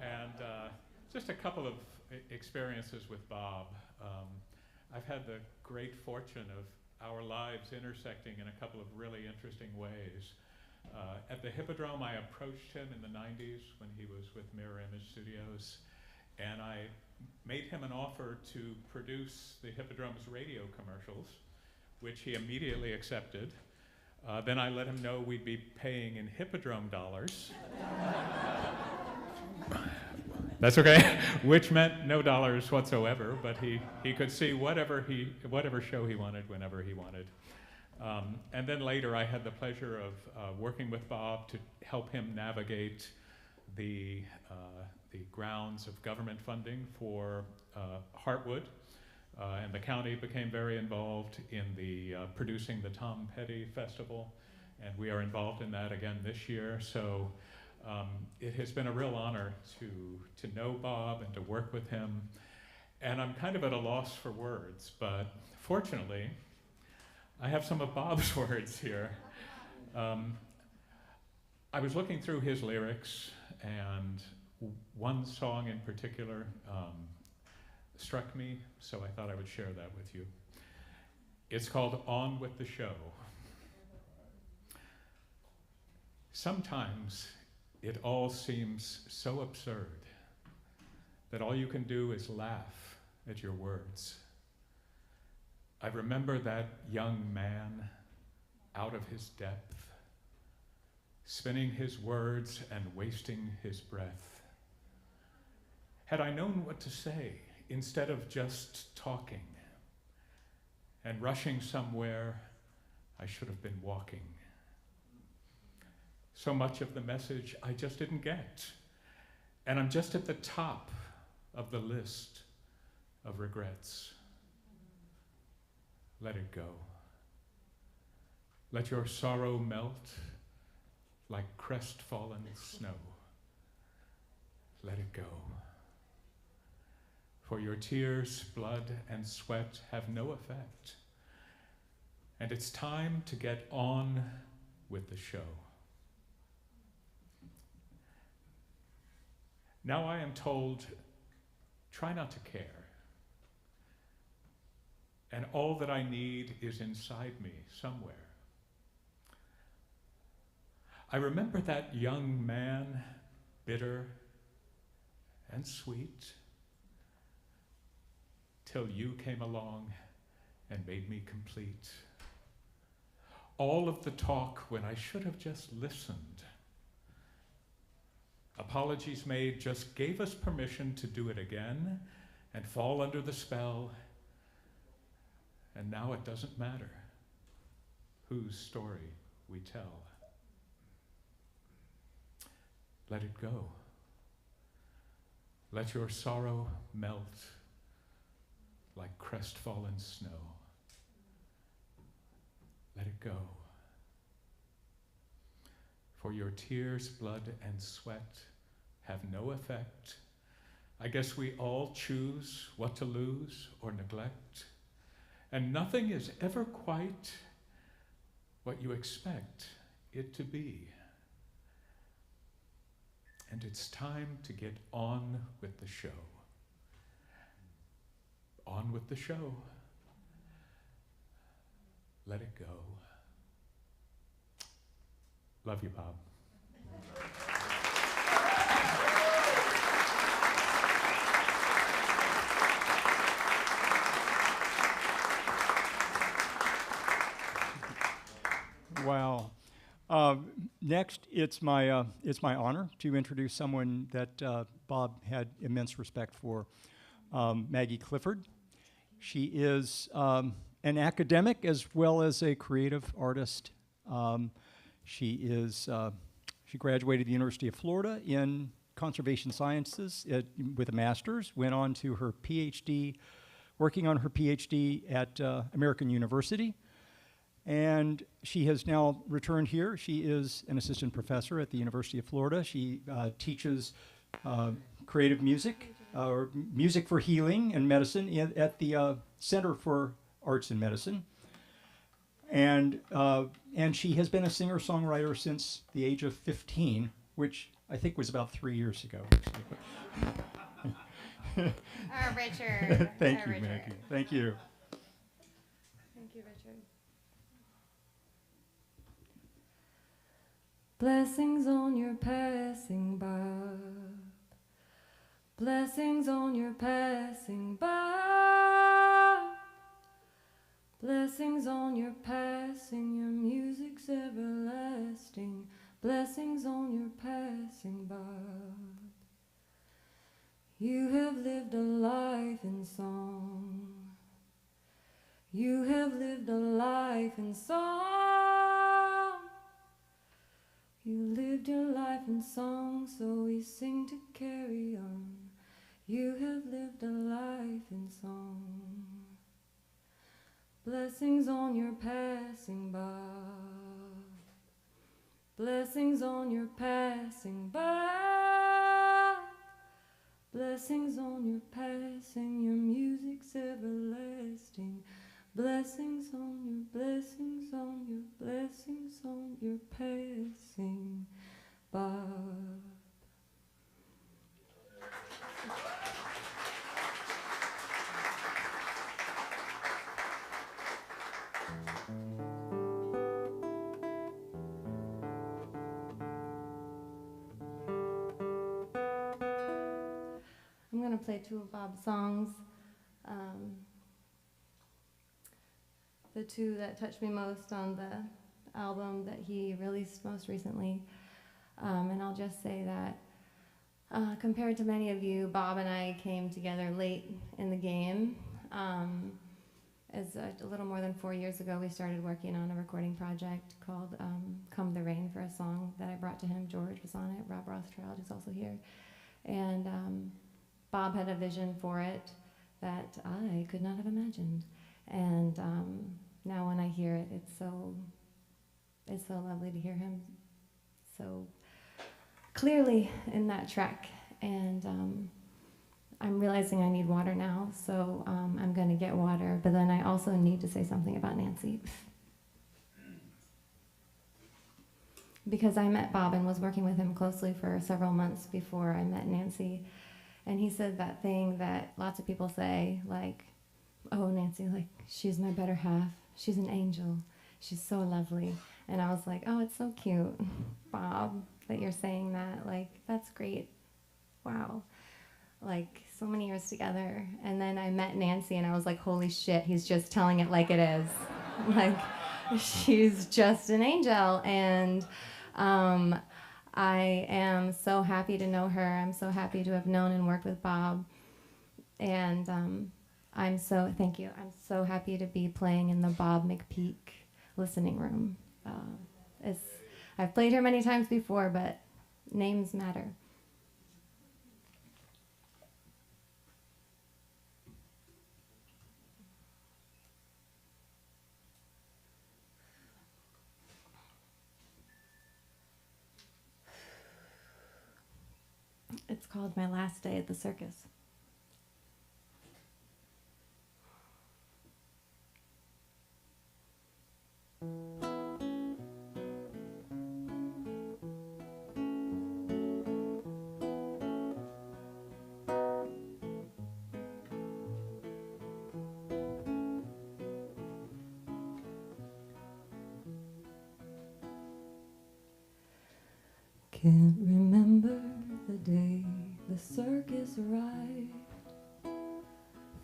[SPEAKER 13] and just a couple of experiences with Bob. I've had the great fortune of our lives intersecting in a couple of really interesting ways. At the Hippodrome, I approached him in the 90s when he was with Mirror Image Studios, and I made him an offer to produce the Hippodrome's radio commercials, which he immediately accepted. Then I let him know we'd be paying in Hippodrome dollars. That's okay, which meant no dollars whatsoever, but he could see whatever show he wanted whenever he wanted. And then later I had the pleasure of working with Bob to help him navigate the grounds of government funding for Heartwood, and the county became very involved in the producing the Tom Petty Festival, and we are involved in that again this year. So it has been a real honor to know Bob and to work with him, and I'm kind of at a loss for words, but fortunately I have some of Bob's words here. I was looking through his lyrics, and one song in particular struck me, so I thought I would share that with you. It's called On With the Show. Sometimes it all seems so absurd that all you can do is laugh at your words. I remember that young man out of his depth, spinning his words and wasting his breath. Had I known what to say instead of just talking and rushing somewhere I should have been walking. So much of the message I just didn't get, and I'm just at the top of the list of regrets. Let it go. Let your sorrow melt like crestfallen snow. Let it go. For your tears, blood, and sweat have no effect, and it's time to get on with the show. Now I am told, try not to care. And all that I need is inside me somewhere. I remember that young man, bitter and sweet, till you came along and made me complete. All of the talk when I should have just listened. Apologies made just gave us permission to do it again and fall under the spell. And now it doesn't matter whose story we tell. Let it go. Let your sorrow melt like crestfallen snow. Let it go. for your tears, blood, and sweat have no effect. I guess we all choose what to lose or neglect, and nothing is ever quite what you expect it to be. And it's time to get on with the show. On with the show. Let it go. Love you, Bob.
[SPEAKER 4] Wow. Next, it's my honor to introduce someone that Bob had immense respect for, Maggie Clifford. She is an academic as well as a creative artist. She graduated the University of Florida in conservation sciences with a master's, went on to her PhD, working on her PhD at American University. And she has now returned here. She is an assistant professor at the University of Florida. She teaches creative music, or music for healing and medicine at the Center for Arts and Medicine. And she has been a singer-songwriter since the age of 15, which I think was about 3 years ago.
[SPEAKER 14] Richard.
[SPEAKER 4] Thank you, Maggie. Thank you.
[SPEAKER 14] Thank you, Richard.
[SPEAKER 1] Blessings on your passing, Bob. Blessings on your passing, Bob. Blessings on your passing, your music's everlasting. Blessings on your passing, Bob. You have lived a life in song. You have lived a life in song. You lived your life in song, so we sing to carry on. You have lived a life in song. Blessings on your passing, Bob. Blessings on your passing, Bob. Blessings on your passing, your music's everlasting. Blessings on your, blessings on your, blessings on your passing, Bob. I'm going to play two of Bob's songs. The two that touched me most on the album that he released most recently. And I'll just say that compared to many of you, Bob and I came together late in the game. As a little more than 4 years ago, we started working on a recording project called Come the Rain, for a song that I brought to him. George was on it, Rob Rothschild, who's also here. And Bob had a vision for it that I could not have imagined. And now when I hear it, it's so lovely to hear him so clearly in that track. And I'm realizing I need water now, so I'm going to get water. But then I also need to say something about Nancy. Because I met Bob and was working with him closely for several months before I met Nancy. And he said that thing that lots of people say, like, oh, Nancy, like, she's my better half. She's an angel. She's so lovely. And I was like, oh, it's so cute, Bob, that you're saying that. Like, that's great. Wow. Like, so many years together. And then I met Nancy, and I was like, holy shit, he's just telling it like it is. Like, she's just an angel. And I am so happy to know her. I'm so happy to have known and worked with Bob. And thank you. I'm so happy to be playing in the Bob McPeek listening room. I've played here many times before, but names matter.
[SPEAKER 14] It's called My Last Day at the Circus. Can't remember the day the circus arrived.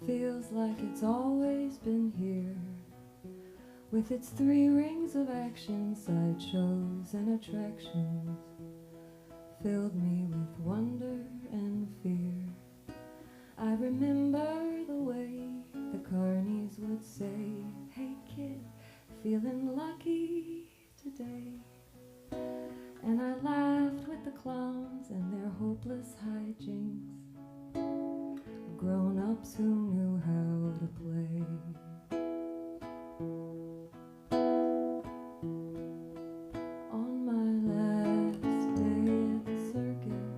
[SPEAKER 14] Feels like it's always been here, with its 3 rings of action, sideshows and attractions, filled me with wonder and fear. I remember the way the carnies would say, "Hey kid, feeling lucky today?" And I laughed with the clowns and their hopeless hijinks, grown-ups who knew how to play. On my last day at the circus,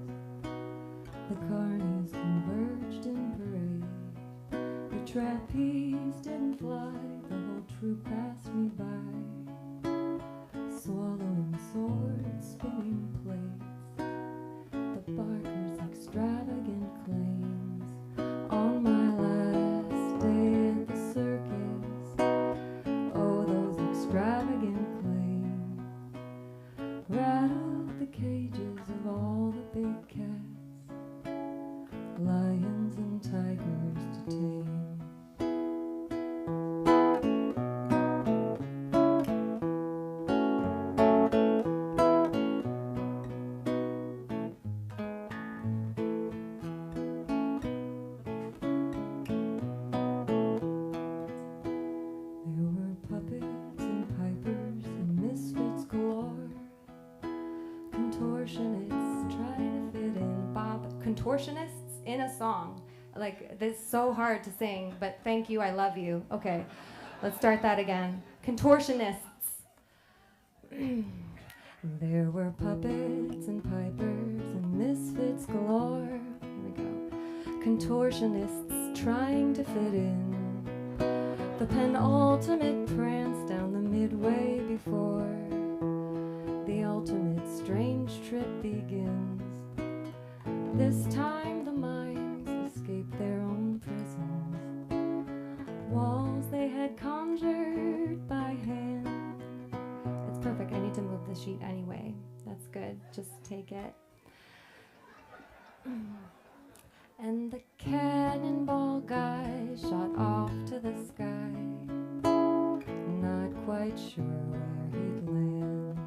[SPEAKER 14] the carnies converged in parade. The trapeze didn't fly, the whole troupe passed me by, swallowing swords, spinning plates, the barkers' extravagant claims. On my last day at the circus, oh, those extravagant claims rattled the cages of all the big cats, lions and tigers to tame. Contortionists in a song. Like, this is so hard to sing, but thank you, I love you. Okay, let's start that again. Contortionists. There were puppets and pipers and misfits galore. Here we go. Contortionists trying to fit in. The penultimate prance down the midway before the ultimate strange trip begins. This time the mimes escaped their own prisons, walls they had conjured by hand. It's perfect, I need to move the sheet anyway. That's good, just take it. And the cannonball guy shot off to the sky, not quite sure where he'd land.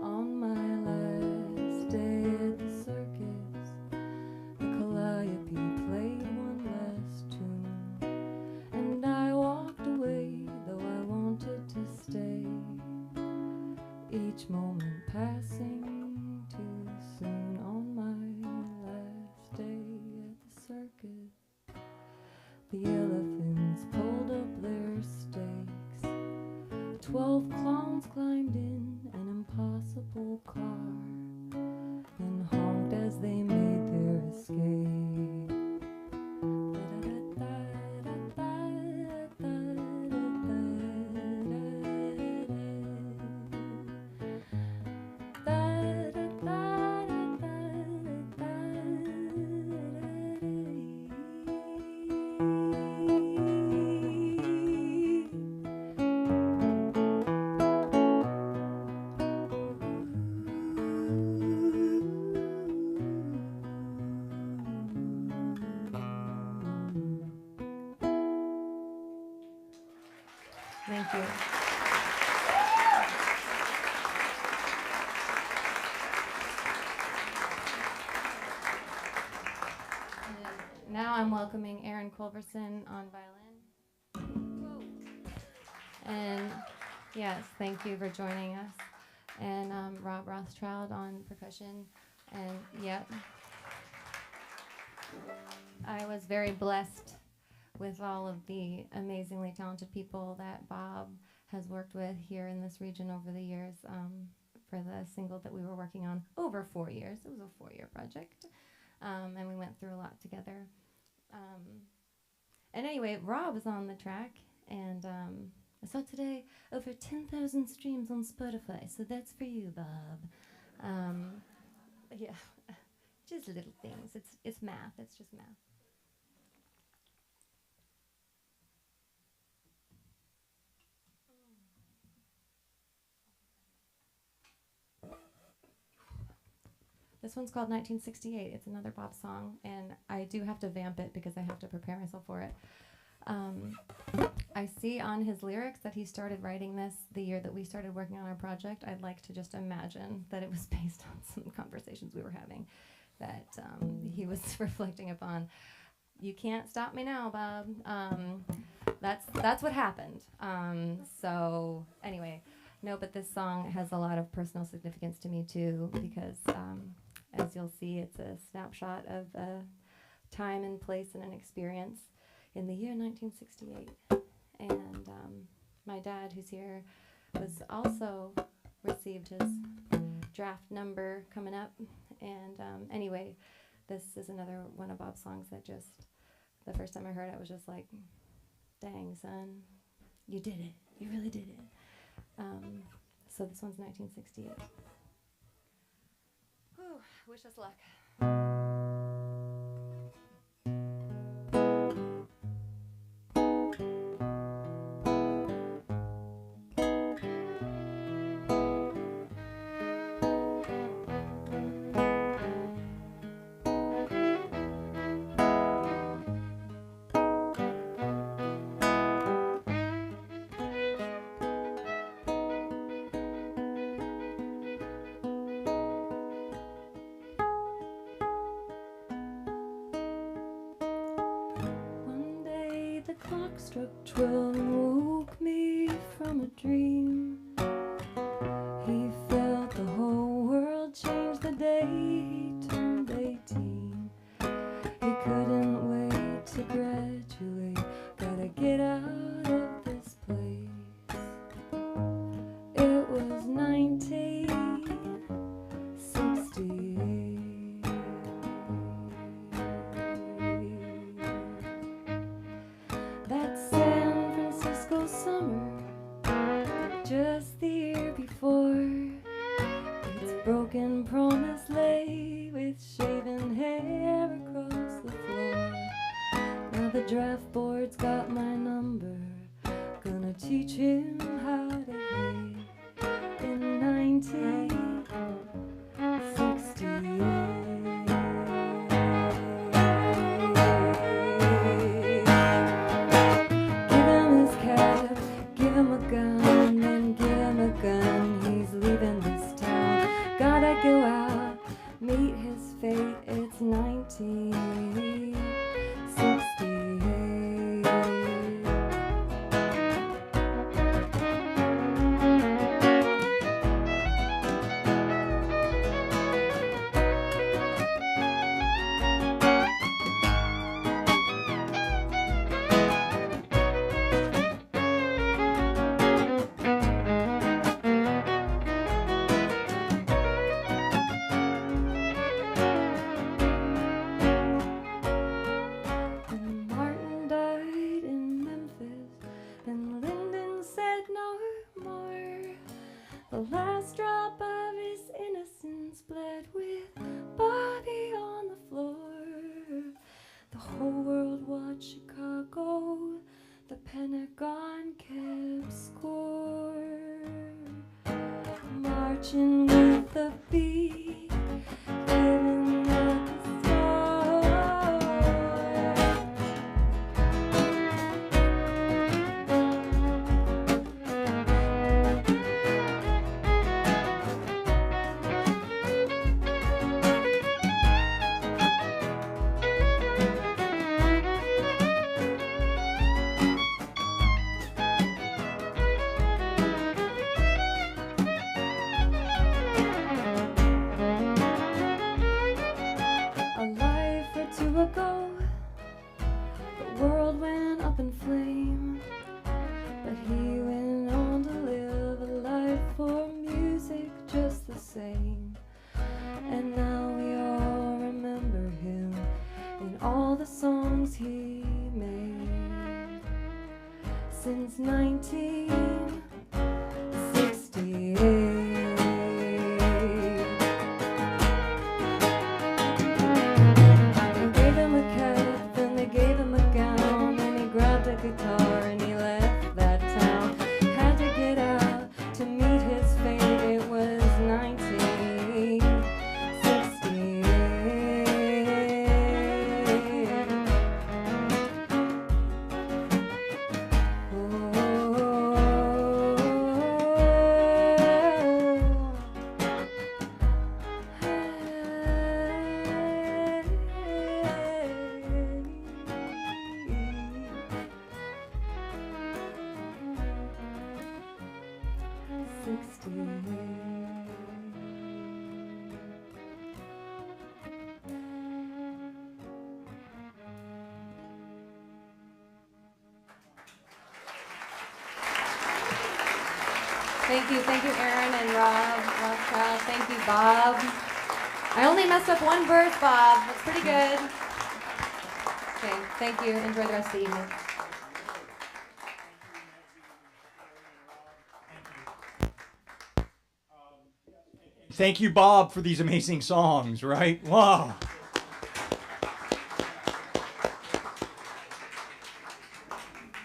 [SPEAKER 14] On my last day at the circus, Calliope played one last tune, and I walked away, though I wanted to stay. Each moment passing too soon. On my last day at the circus, the elephants pulled up their stakes. 12 clowns climbed in an impossible car and honked as they made their escape. Thank you. And now I'm welcoming Aaron Colverson on violin. And yes, thank you for joining us. And Rob Rothschild on percussion. And yep. I was very blessed with all of the amazingly talented people that Bob has worked with here in this region over the years for the single that we were working on over 4 years. It was a 4-year project. and we went through a lot together. And anyway, Rob was on the track, and I saw today over 10,000 streams on Spotify, so that's for you, Bob. Yeah, just little things. It's math. It's just math. This one's called 1968. It's another Bob song, and I do have to vamp it because I have to prepare myself for it. I see on his lyrics that he started writing this the year that we started working on our project. I'd like to just imagine that it was based on some conversations we were having that he was reflecting upon. You can't stop me now, Bob. That's what happened. So anyway, no, but this song has a lot of personal significance to me too, because as you'll see, it's a snapshot of a time and place and an experience in the year 1968. And my dad, who's here, was also received his draft number coming up. And anyway, this is another one of Bob's songs that just, the first time I heard it, I was just like, dang, son, you did it. You really did it. So this one's 1968. Whew, wish us luck. Struck 12 and woke me from a dream. He felt the whole world change the day he turned 18. He couldn't wait to graduate. Gotta get out of this place. It was 1968. That San Francisco summer, just the year before, its broken promise lay with shaven hair across the floor. Now the draft board's got my number, gonna teach him how to hate in 1968. Give him a gun, then give him a gun. He's leaving this town. Gotta go out, meet his fate. It's 1968. The last drop of his innocence bled with Bobby on the floor. The whole world watched Chicago. The Pentagon kept score. Marching with the beat, giving up the since 1968. They gave him a cap and they gave him a gown, and he grabbed a guitar and he left that town. Had to get out to meet his fate. It was 1968. Thank you, Aaron and Rothschild. Thank you, Bob. I only messed up one verse, Bob. That's pretty good. Okay, thank you. Enjoy the rest of the evening.
[SPEAKER 4] Thank you, Bob, for these amazing songs, right? Wow.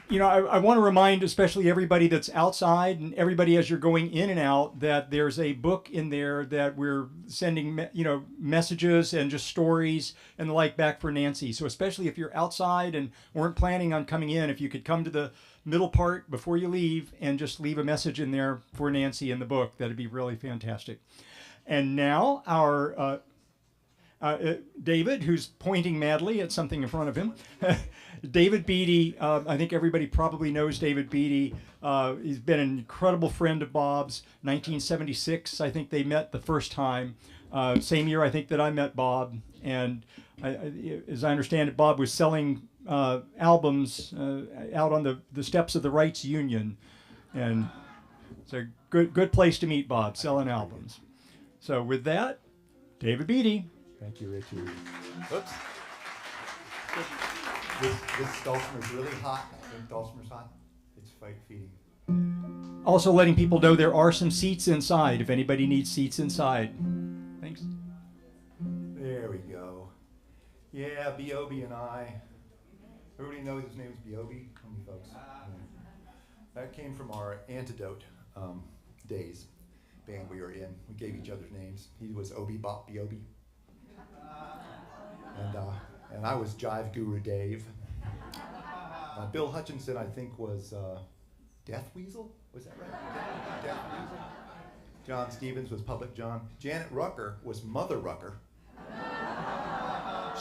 [SPEAKER 4] You know, I want to remind especially everybody that's outside and everybody as you're going in and out that there's a book in there that we're sending, messages and just stories and the like back for Nancy. So especially if you're outside and weren't planning on coming in, if you could come to the middle part before you leave and just leave a message in there for Nancy in the book, that'd be really fantastic. And now our David, who's pointing madly at something in front of him. David Beede, I think everybody probably knows David Beede. He's been an incredible friend of Bob's. 1976, I think they met the first time. Same year, I think, that I met Bob. And as I understand it, Bob was selling albums out on the steps of the Rights Union. And it's a good place to meet Bob, selling albums. So with that, David Beede.
[SPEAKER 15] Thank you, Richie. Oops. This dulcimer's really hot. I think dulcimer's hot. It's fight feeding.
[SPEAKER 4] Also letting people know there are some seats inside if anybody needs seats inside. Thanks.
[SPEAKER 15] There we go. Yeah, B.O.B. and I. Everybody knows his name's B.O.B.? How many folks? That came from our Antidote days band we were in. We gave each other's names. He was Obi Bop B.O.B. And I was Jive Guru Dave. Bill Hutchinson, I think, was Death Weasel? Was that right? Death Weasel? John Stevens was Public John. Janet Rucker was Mother Rucker.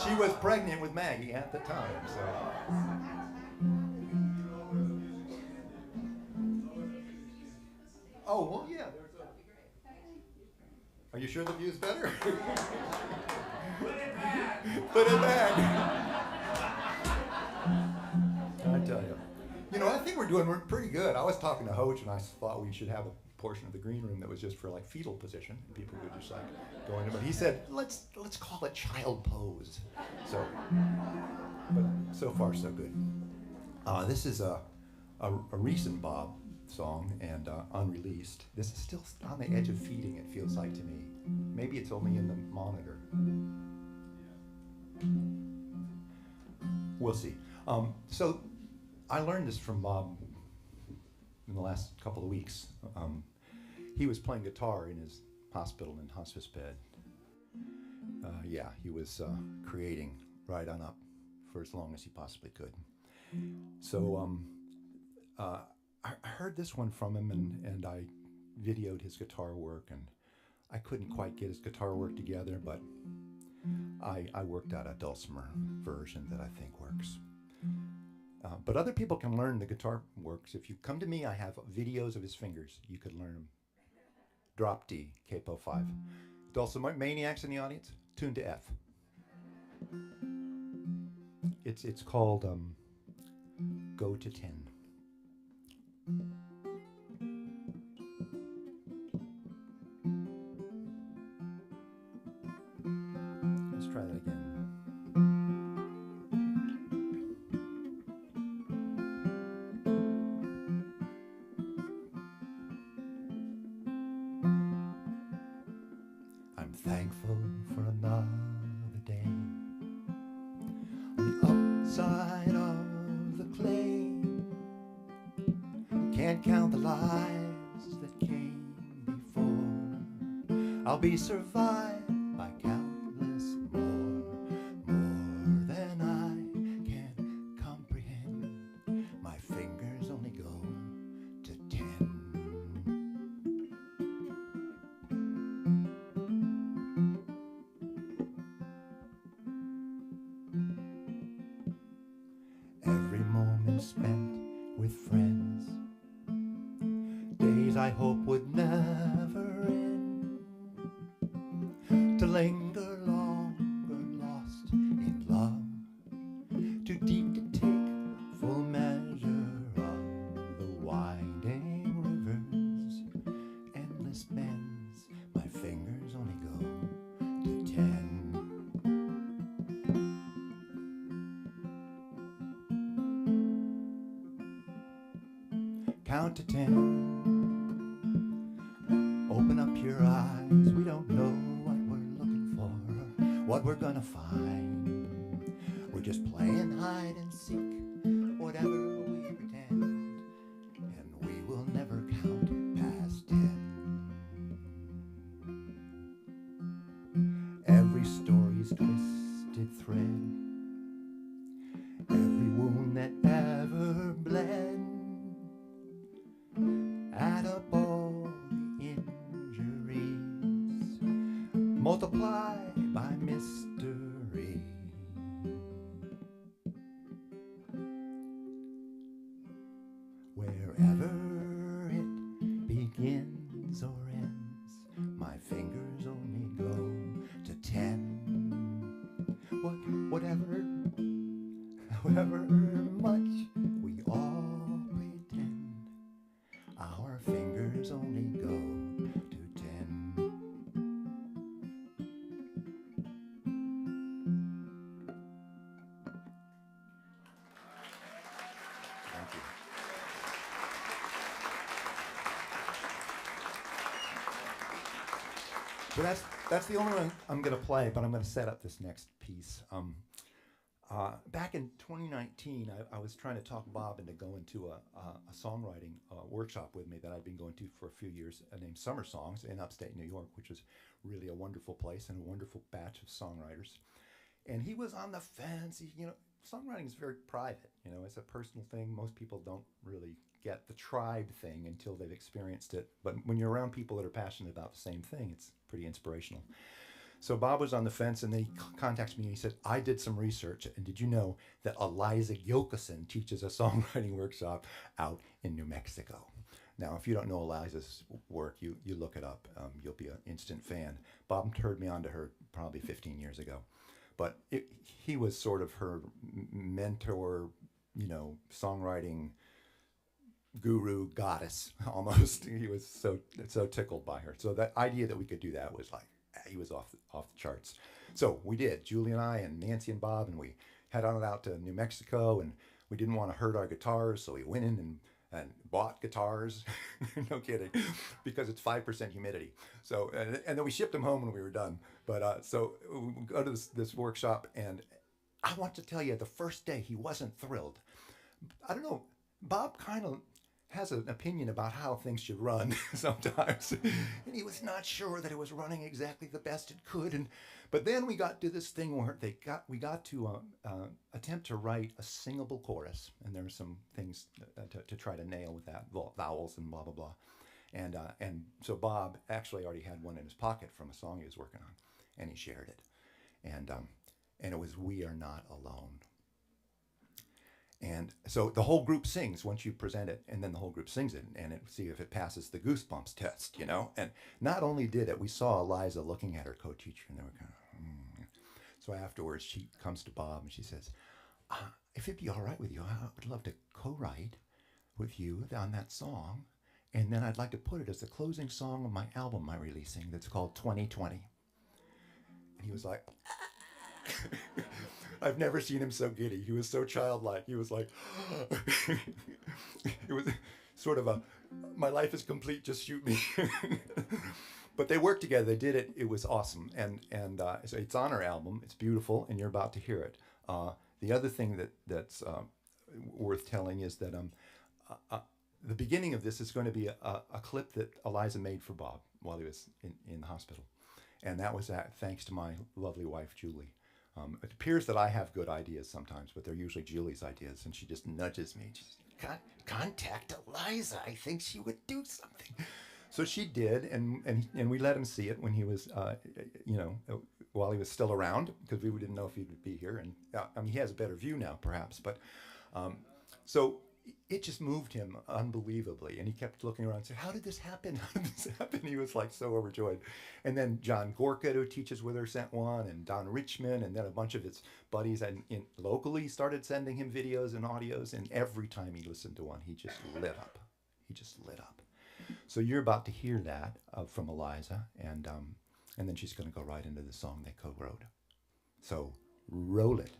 [SPEAKER 15] She was pregnant with Maggie at the time, so. Oh, well, yeah, there's a... Are you sure the view's better? Put it back. Put it back. I tell you. I think we're doing pretty good. I was talking to Hoch, and I thought we should have a portion of the green room that was just for like fetal position, and people could just like go into. But he said, let's call it child pose. So, but so far so good. This is a recent Bob song and unreleased. This is still on the edge of feeding. It feels like to me. Maybe it's only in the monitor. We'll see. So I learned this from Bob in the last couple of weeks. He was playing guitar in his hospital and hospice bed. He was creating right on up for as long as he possibly could. So I heard this one from him, and I videoed his guitar work, and I couldn't quite get his guitar work together, but I worked out a dulcimer version that I think works. But other people can learn the guitar works. If you come to me, I have videos of his fingers. You could learn them. Drop D, capo 5. Dulcimer maniacs in the audience, tune to F. It's called Go to 10. Let's try that again. I'm thankful for another day. On the upside of the clay, can't count the lives that came before. I'll be survived by countless more than I can comprehend. My fingers only go to 10. Every moment spent with friends, days I hope would never end, to linger longer lost in love, too deep to take full measure of the winding rivers, endless bends, my fingers only go to 10. Count to 10. Open up your eyes. We don't know what we're looking for, what we're gonna find. We're just playing hide and seek, whatever we pretend, and we will never count past 10. Every story's twisted thread, every wound that ever bled, add up all the injuries, multiply by mystery. Wherever it begins or ends, my fingers only go to 10. However much we all pretend, our fingers only go to 10. Thank you. So that's the only one I'm going to play, but I'm going to set up this next piece. Back in 2019, I was trying to talk Bob into going to a songwriting workshop with me that I'd been going to for a few years, named Summer Songs in upstate New York, which is really a wonderful place and a wonderful batch of songwriters. And he was on the fence. Songwriting is very private. It's a personal thing. Most people don't really get the tribe thing until they've experienced it. But when you're around people that are passionate about the same thing, it's pretty inspirational. So Bob was on the fence, and then he contacted me and he said, I did some research, and did you know that Eliza Gilkyson teaches a songwriting workshop out in New Mexico? Now, if you don't know Eliza's work, you look it up. You'll be an instant fan. Bob turned me on to her probably 15 years ago. But he was sort of her mentor, songwriting guru, goddess, almost. He was so tickled by her. So that idea that we could do that was like, he was off the charts. So we did, Julie and I and Nancy and Bob, and we head on out to New Mexico, and we didn't want to hurt our guitars, so we went in and bought guitars. No kidding, because it's 5% humidity. So, and then we shipped them home when we were done. But so we go to this workshop, and I want to tell you, the first day he wasn't thrilled. I don't know, Bob kind of has an opinion about how things should run sometimes, and he was not sure that it was running exactly the best it could. But then we got to this thing where we got to attempt to write a singable chorus, and there were some things to try to nail with that, vowels and blah blah blah. And so Bob actually already had one in his pocket from a song he was working on, and he shared it, and it was "We Are Not Alone." And so the whole group sings once you present it, and then the whole group sings it, and see if it passes the goosebumps test, And not only did it, we saw Eliza looking at her co-teacher, and they were kind of, So afterwards, she comes to Bob, and she says, if it'd be all right with you, I would love to co-write with you on that song, and then I'd like to put it as the closing song of my album I'm releasing that's called 2020. And he was like, I've never seen him so giddy. He was so childlike. He was like, it was sort of my life is complete, just shoot me. But they worked together. They did it. It was awesome. And so it's on our album. It's beautiful, and you're about to hear it. The other thing that's worth telling is that the beginning of this is going to be a clip that Eliza made for Bob while he was in the hospital. And that was thanks to my lovely wife, Julie. It appears that I have good ideas sometimes, but they're usually Julie's ideas, and she just nudges me. She says, contact Eliza. I think she would do something. So she did, and we let him see it when he was, while he was still around, because we didn't know if he would be here. And I mean, he has a better view now, perhaps. But so it just moved him unbelievably, and he kept looking around and saying, "How did this happen? How did this happen?" He was like so overjoyed. And then John Gorka, who teaches with her, sent one, and Don Richmond, and then a bunch of his buddies locally started sending him videos and audios. And every time he listened to one, he just lit up. He just lit up. So you're about to hear that from Eliza, and then she's going to go right into the song they co-wrote. So roll it.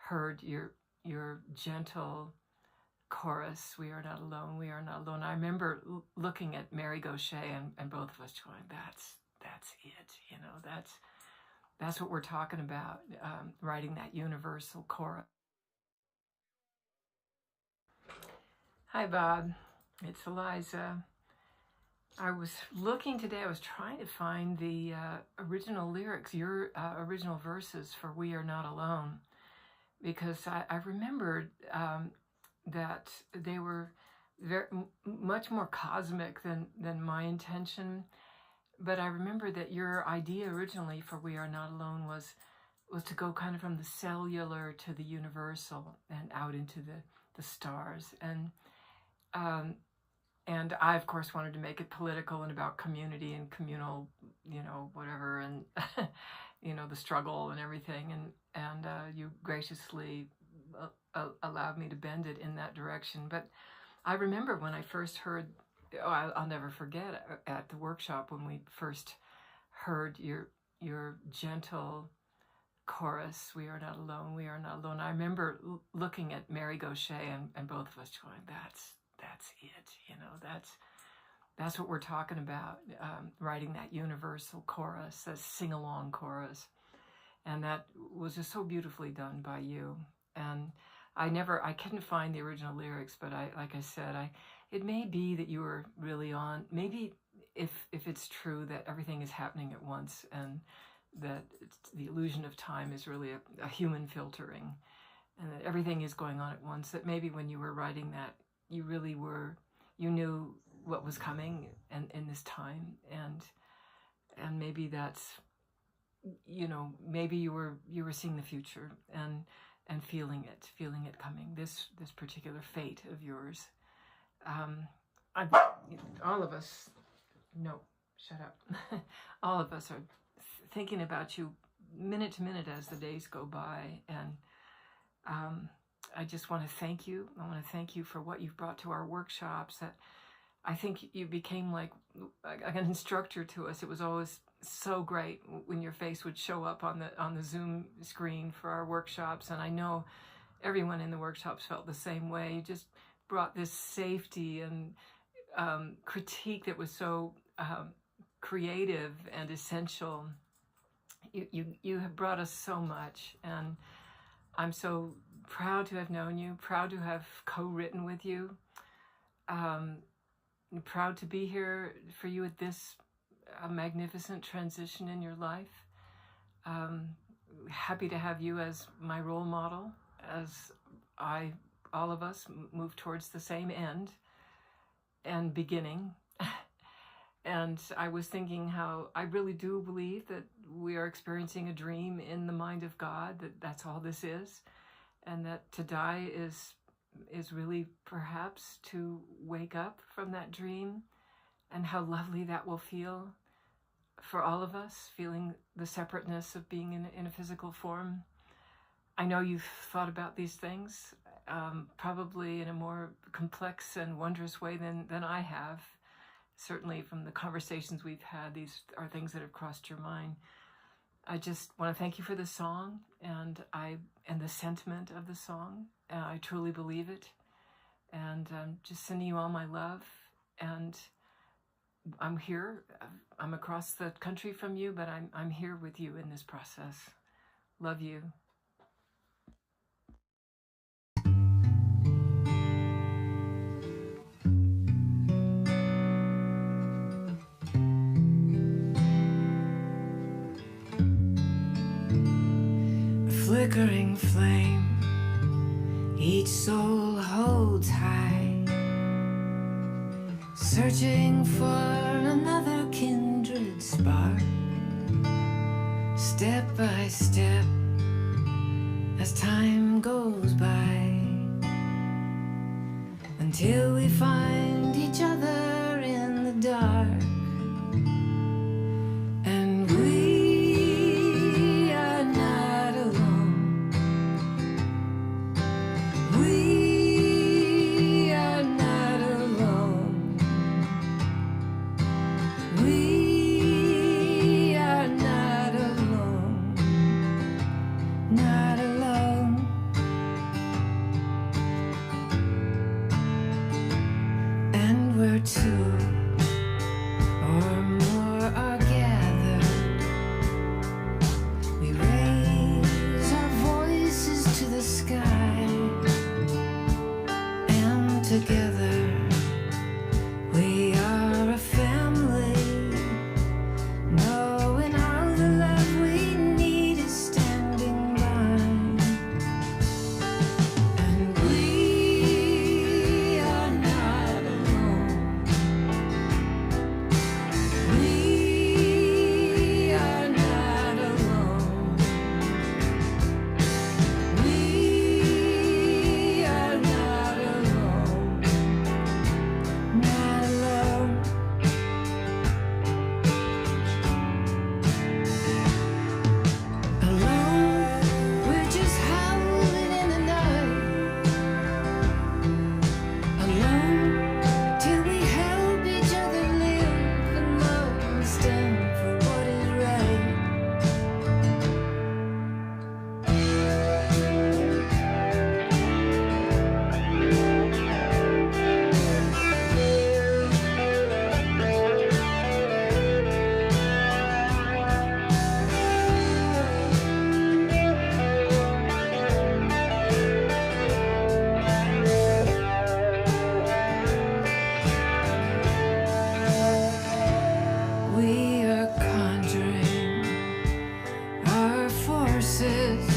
[SPEAKER 16] Heard your gentle chorus, "We are not alone, we are not alone." I remember looking at Mary Gaucher and both of us going, that's it, that's what we're talking about, writing that universal chorus. Hi, Bob. It's Eliza. I was looking today, I was trying to find the original lyrics, your original verses for "We Are Not Alone," because I remembered that they were much more cosmic than my intention. But I remember that your idea originally for "We Are Not Alone" was to go kind of from the cellular to the universal and out into the stars. And I, of course, wanted to make it political and about community and communal, whatever, and, the struggle and everything. And you graciously allowed me to bend it in that direction. But I remember when I first heard, I'll never forget, at the workshop when we first heard your gentle chorus, "We are not alone, we are not alone." I remember looking at Mary Gaucher and both of us going, that's it, that's what we're talking about, writing that universal chorus, that sing-along chorus. And that was just so beautifully done by you. And I couldn't find the original lyrics, but like I said, it may be that you were really on, maybe if it's true that everything is happening at once and that the illusion of time is really a human filtering and that everything is going on at once, that maybe when you were writing that, you really you knew what was coming and in this time, and maybe that's, maybe you were seeing the future and feeling it coming, this particular fate of yours. All of us, no, shut up. All of us are thinking about you minute to minute as the days go by, and I just want to thank you. I want to thank you for what you've brought to our workshops. That I think you became like an instructor to us. It was always so great when your face would show up on the Zoom screen for our workshops, and I know everyone in the workshops felt the same way. You just brought this safety and critique that was so creative and essential. You have brought us so much, and I'm so proud to have known you, proud to have co-written with you. proud to be here for you at this magnificent transition in your life. Happy to have you as my role model as all of us move towards the same end and beginning. And I was thinking how I really do believe that we are experiencing a dream in the mind of God, that's all this is, and that to die is really perhaps to wake up from that dream, and how lovely that will feel for all of us, feeling the separateness of being in a physical form. I know you've thought about these things, probably in a more complex and wondrous way than I have. Certainly from the conversations we've had, these are things that have crossed your mind. I just want to thank you for the song and the sentiment of the song. I truly believe it. And just sending you all my love. And I'm here. I'm across the country from you, but I'm here with you in this process. Love you.
[SPEAKER 17] Flickering flame, each soul holds high, searching for another kindred spark. Step by step, as time goes by, until we find each other in the dark. And we are not alone. We are not alone. We are not alone. Not alone. And we're two or more are gathered. We raise our voices to the sky, and together we are a family, knowing all the love we need is standing by. And we are not alone. We are not alone. We are not alone. Not alone. Alone, we're just howling in the night. Alone, till we help each other live and love and stand for what is right. We are conjuring our forces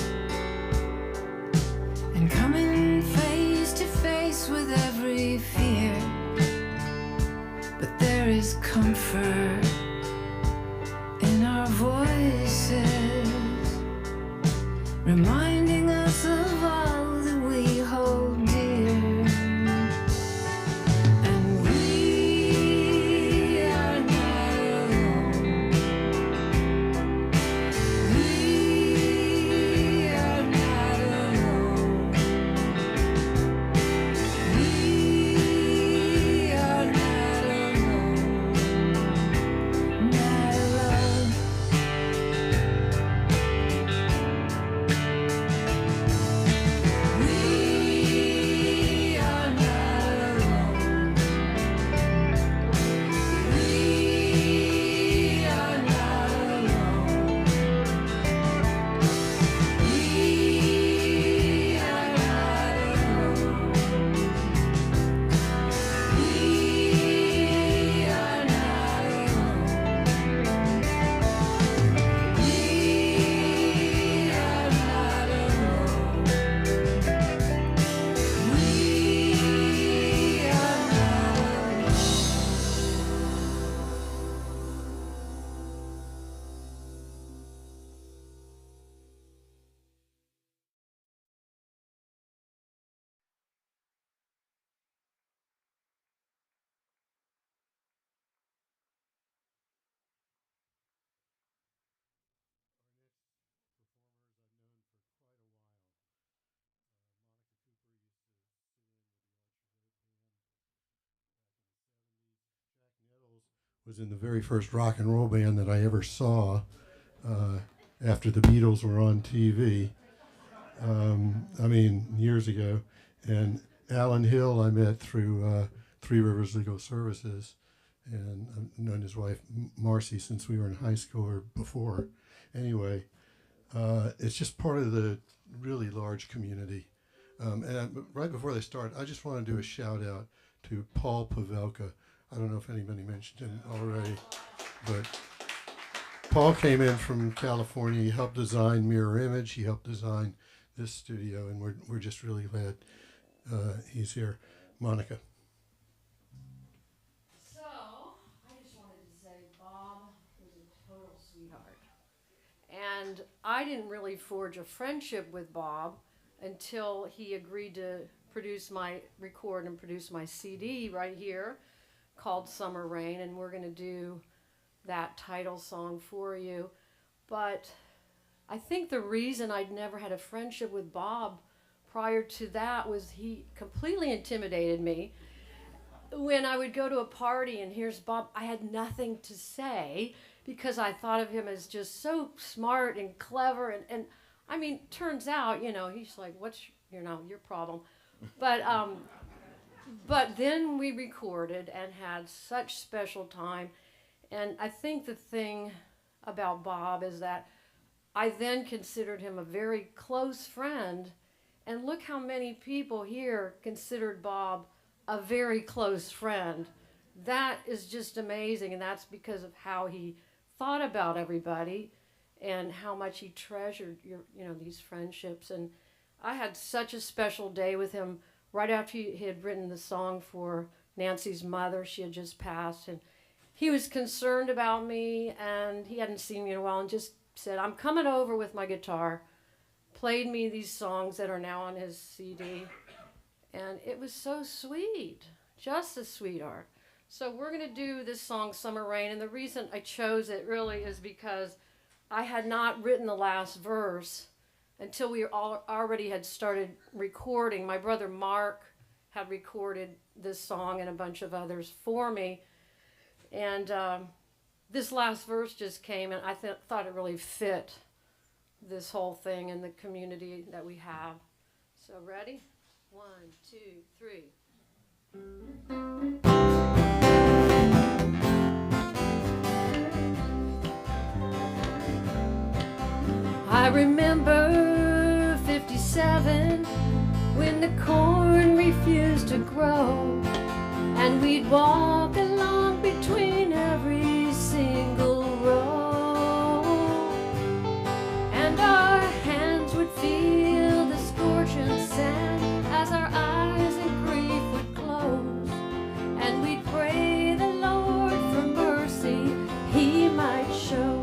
[SPEAKER 17] and coming face to face with every fear. But there is comfort in our voices, reminding us of all that we hold dear. And we are not alone. We are not alone. We are not alone.
[SPEAKER 12] was in the very first rock and roll band that I ever saw after the Beatles were on TV. I mean, years ago. And Alan Hill I met through Three Rivers Legal Services, and I've known his wife Marcy since we were in high school or before. Anyway, it's just part of the really large community. Right before they start, I just want to do a shout out to Paul Pavelka. I don't know if anybody mentioned him already, but Paul came in from California. He helped design Mirror Image. He helped design this studio, and we're just really glad he's here. Monica.
[SPEAKER 18] So, I just wanted to say Bob was a total sweetheart. And I didn't really forge a friendship with Bob until he agreed to record and produce my CD right here called Summer Rain, and we're going to do that title song for you. But I think the reason I'd never had a friendship with Bob prior to that was he completely intimidated me. When I would go to a party and here's Bob, I had nothing to say because I thought of him as just so smart and clever. And I mean, turns out, he's like, what's, your problem? But then we recorded and had such special time. And I think the thing about Bob is that I then considered him a very close friend. And look how many people here considered Bob a very close friend. That is just amazing. And that's because of how he thought about everybody and how much he treasured these friendships. And I had such a special day with him right after he had written the song for Nancy's mother. She had just passed, and he was concerned about me, and he hadn't seen me in a while, and just said, I'm coming over with my guitar, played me these songs that are now on his CD, and it was so sweet, just a sweetheart. So we're going to do this song, Summer Rain, and the reason I chose it really is because I had not written the last verse until we already had started recording. My brother Mark had recorded this song and a bunch of others for me. And this last verse just came, and I thought it really fit this whole thing and the community that we have. So ready? 1, 2, 3. I remember 57 when the corn refused to grow, and we'd walk along between every single row, and our hands would feel the scorching sand as our eyes in grief would close, and we'd pray the Lord for mercy he might show.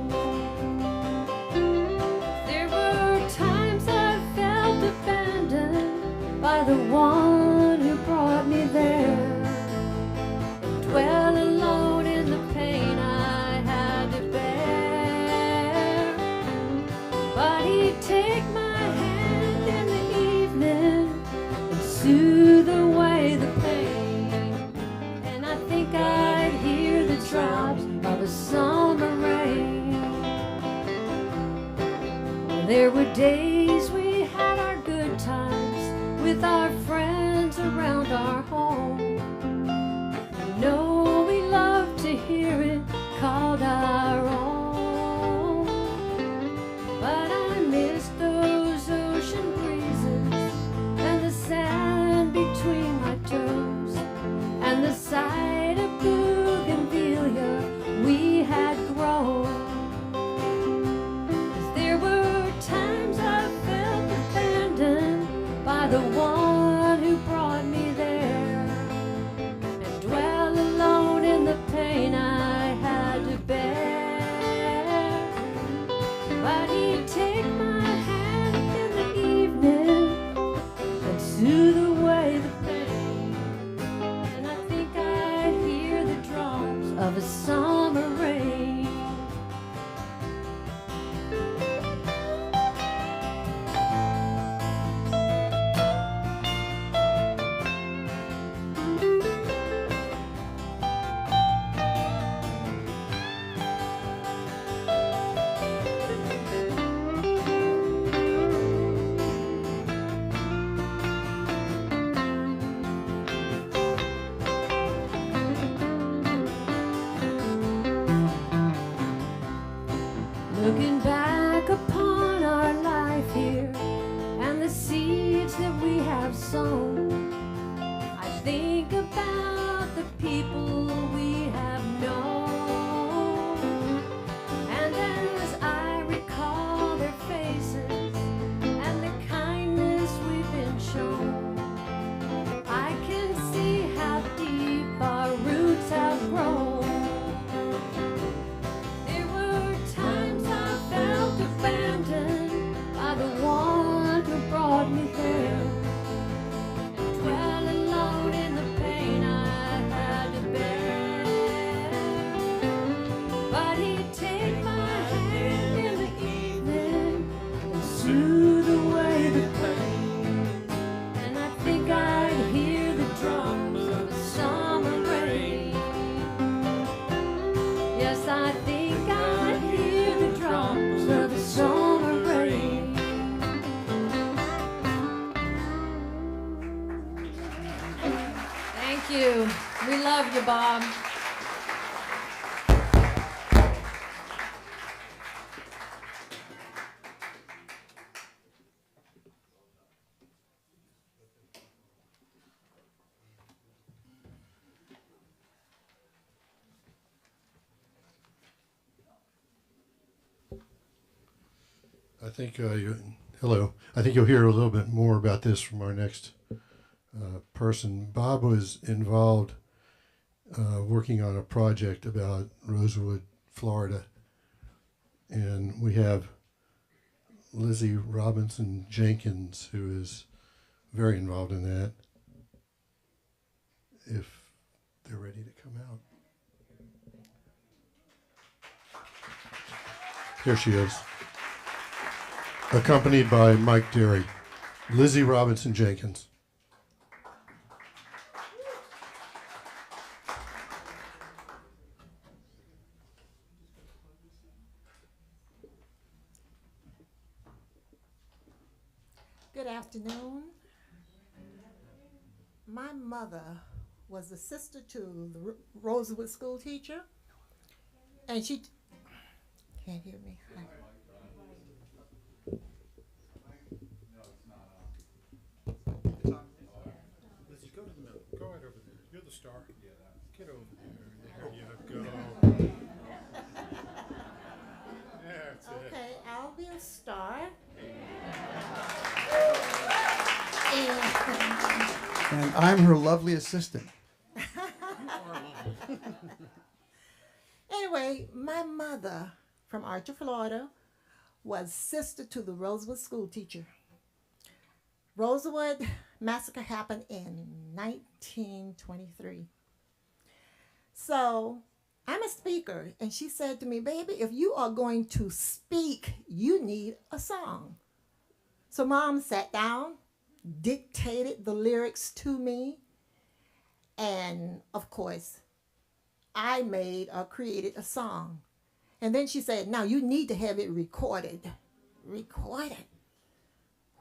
[SPEAKER 18] By the one who brought me there,
[SPEAKER 17] think about the people we have known, and as I recall their faces and the kindness we've been shown, I can see how deep our roots have grown. There were times I felt abandoned by the one who brought me there, and dwell alone in the pain I had to bear. But he'd take my hand in the evening and soothe away the pain, and I think I'd hear the drums of the summer rain. Yes, I think I'd hear the drums of the summer rain.
[SPEAKER 18] Thank you. We love you, Bob.
[SPEAKER 12] I think hello. I think you'll hear a little bit more about this from our next person. Bob was involved working on a project about Rosewood, Florida, and we have Lizzie Robinson Jenkins, who is very involved in that. If they're ready to come out. Here she is, accompanied by Mike Derry. Lizzie Robinson Jenkins.
[SPEAKER 19] Good afternoon. My mother was the sister to the Rosewood school teacher, and she can't hear me.
[SPEAKER 12] Lizzie, go to the middle. Go right over there. You're the star. Get over there. There you go. That's it.
[SPEAKER 19] Okay, I'll be a star.
[SPEAKER 20] And I'm her lovely assistant.
[SPEAKER 19] Anyway, my mother from Archer, Florida, was sister to the Rosewood school teacher. Rosewood massacre happened in 1923. So I'm a speaker, and she said to me, baby, if you are going to speak, you need a song. So Mom sat down, dictated the lyrics to me, and of course, I made or created a song. And then she said, now you need to have it recorded. Recorded?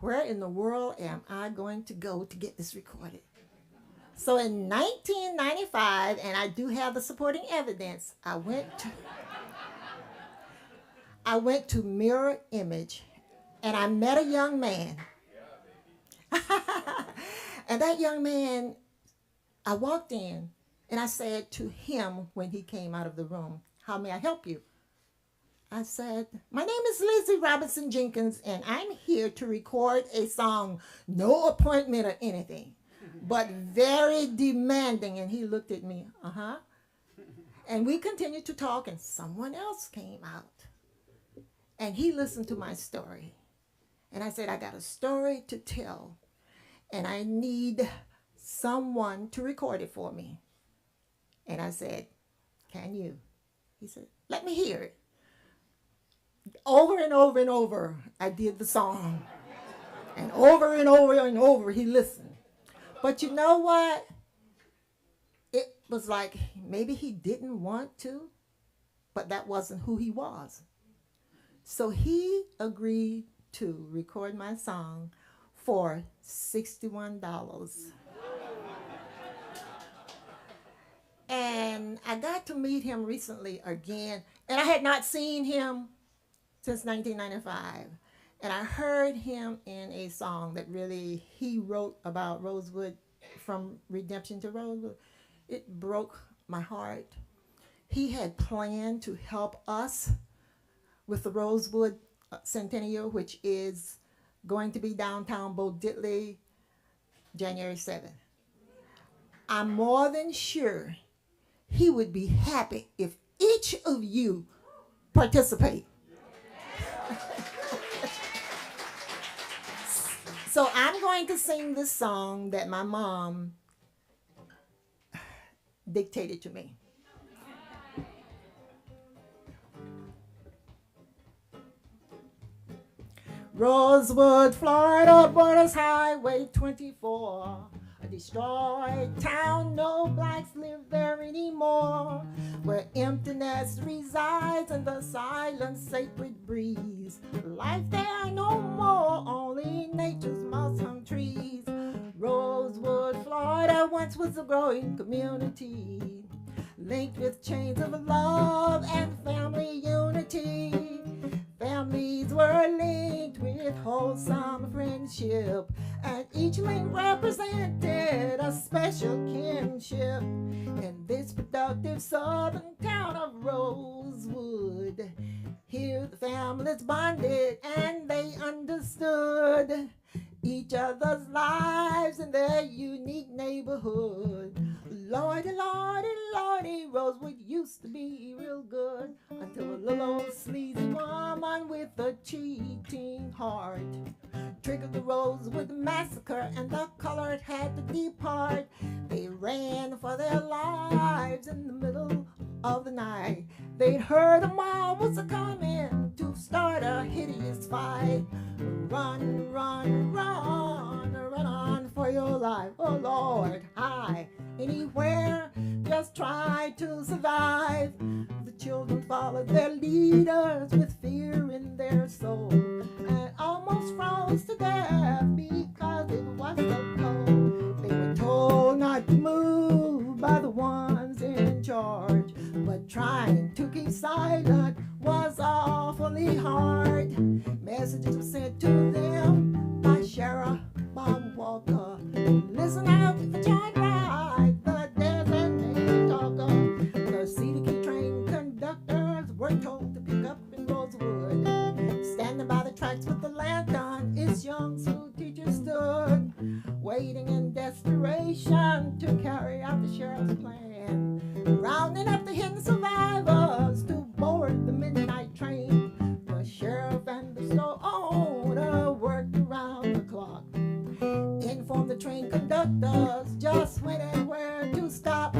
[SPEAKER 19] Where in the world am I going to go to get this recorded? So in 1995, and I do have the supporting evidence, I went to Mirror Image, and I met a young man. And that young man, I walked in, and I said to him when he came out of the room, how may I help you? I said, my name is Lizzie Robinson Jenkins, and I'm here to record a song. No appointment or anything, but very demanding. And he looked at me, And we continued to talk, and someone else came out. And he listened to my story. And I said, I got a story to tell, and I need someone to record it for me. And I said, can you? He said, let me hear it. Over and over and over, I did the song. And over and over, he listened. But you know what? It was like maybe he didn't want to, but that wasn't who he was. So he agreed to record my song for $61. And I got to meet him recently again, and I had not seen him since 1995. And I heard him in a song that really he wrote about Rosewood, from Redemption to Rosewood. It broke my heart. He had planned to help us with the Rosewood Centennial, which is going to be downtown Bo Diddley, January 7th. I'm more than sure he would be happy if each of you participate. So I'm going to sing this song that my mom dictated to me. Rosewood, Florida, borders Highway 24. A destroyed town, no blacks live there anymore. Where emptiness resides and the silent sacred breeze. Life there no more, only nature's moss-hung trees. Rosewood, Florida, once was a growing community, linked with chains of love and family unity. Families were linked with wholesome friendship, and each link represented a special kinship. In this productive southern town of Rosewood, here the families bonded and they understood each other's lives in their unique neighborhood. Lordy, Lordy, Lordy, Rosewood used to be real good until a little old sleazy woman with a cheating heart triggered the Rosewood massacre, and the colored had to depart. They ran for their lives in the middle of the night. They'd heard a mob was a-coming to start a hideous fight. Run, run, run, run on for your life. Oh Lord, hide anywhere, just try to survive. The children followed their leaders with fear in their soul, and almost froze to death because it was so cold. They were told not to move by the ones in charge, but trying to keep silent was awfully hard. Messages were sent to them by Sheriff Bob Walker. Listen out for John Wright, the designated talker. The CDK train conductors were told to pick up in Rosewood. Standing by the tracks with the lantern, its young school teacher stood, waiting in desperation to carry out the sheriff's plan, rounding up the hidden survivors to board the midnight train. The sheriff and the store owner worked around the clock, informed the train conductors just when and where to stop,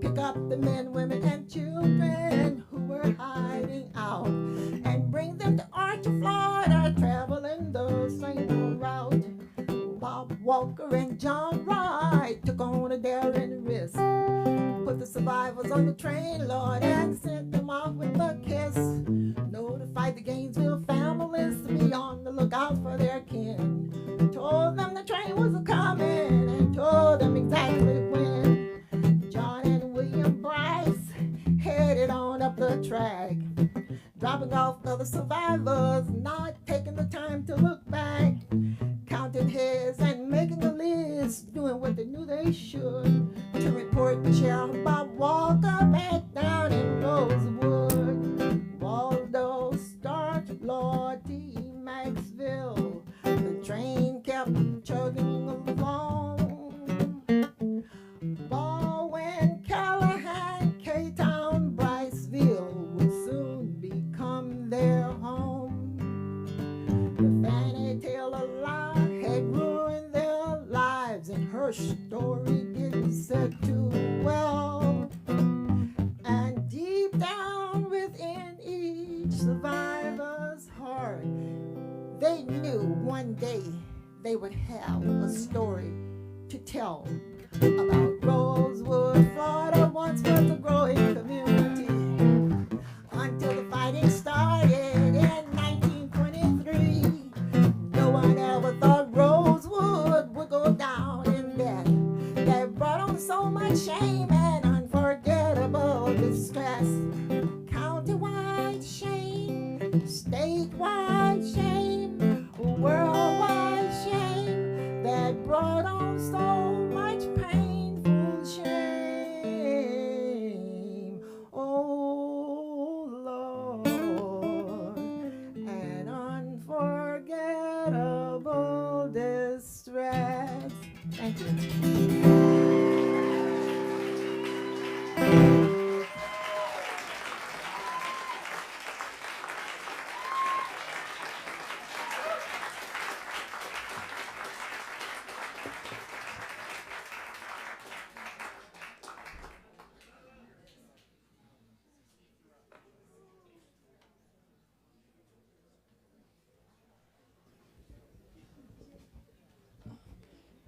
[SPEAKER 19] pick up the men, women, and children who were hiding out, and bring them to Archer, Florida, traveling the same old route. Bob Walker and John Wright took on a daring risk, put the survivors on the train, Lord, and sent them off with a kiss. Notified the Gainesville families to be on the lookout for their kin. Told them the train was a-coming and told them exactly when. John and William Bryce headed on up the track, dropping off other survivors, not taking the time to look back, counting heads and making a list, doing what they knew they should, to report the Sheriff Bob Walker back down in Rosewood. Waldo, Stark, Lord T. Maxville, the train kept chugging along. Baldwin, Callahan, K-Town, Bryceville would soon become their home. The Fanny Taylor lie had ruined their lives, and her story didn't set too well. And deep down within each survivor's heart, they knew one day they would have a story to tell about Rosewood, Florida, once was a growing community, until the fighting started in 1923. No one ever thought Rosewood would go down in death. That brought on so much shame and unforgettable distress. Countywide shame, statewide shame, worldwide shame, that brought on so much pain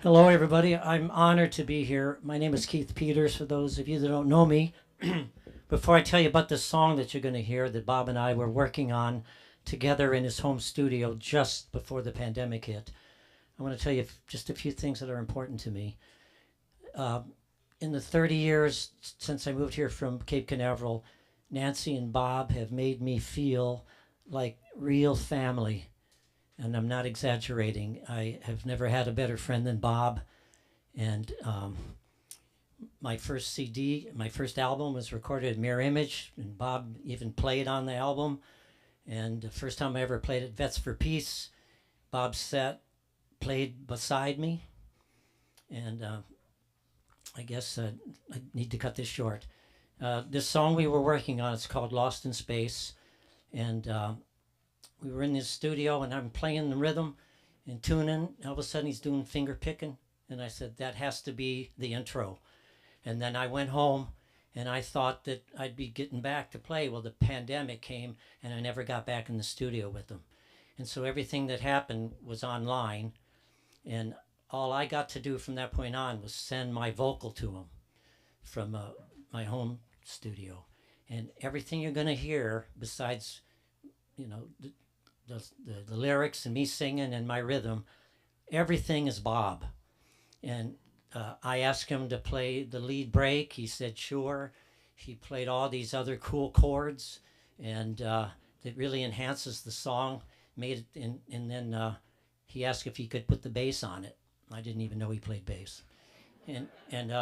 [SPEAKER 21] Hello, everybody. I'm honored to be here. My name is Keith Peters, for those of you that don't know me. Before I tell you about this song that you're going to hear that Bob and I were working on together in his home studio just before the pandemic hit, I want to tell you just a few things that are important to me. In the 30 years since I moved here from Cape Canaveral, Nancy and Bob have made me feel like real family. And I'm not exaggerating. I have never had a better friend than Bob. And my first CD, my first album was recorded at Mirror Image, and Bob even played on the album. And the first time I ever played at Vets for Peace, Bob played beside me. And I guess I need to cut this short. This song we were working on, it's called Lost in Space. And we were in his studio, and I'm playing the rhythm and tuning. All of a sudden, he's doing finger picking. And I said, that has to be the intro. And then I went home, and I thought that I'd be getting back to play. Well, the pandemic came, and I never got back in the studio with him. And so everything that happened was online. And all I got to do from that point on was send my vocal to him from my home studio. And everything you're going to hear, besides, you know, the lyrics and me singing and my rhythm, everything is Bob. And I asked him to play the lead break. He said sure. He played all these other cool chords, and it really enhances the song. Made it, and then he asked if he could put the bass on it. I didn't even know he played bass. And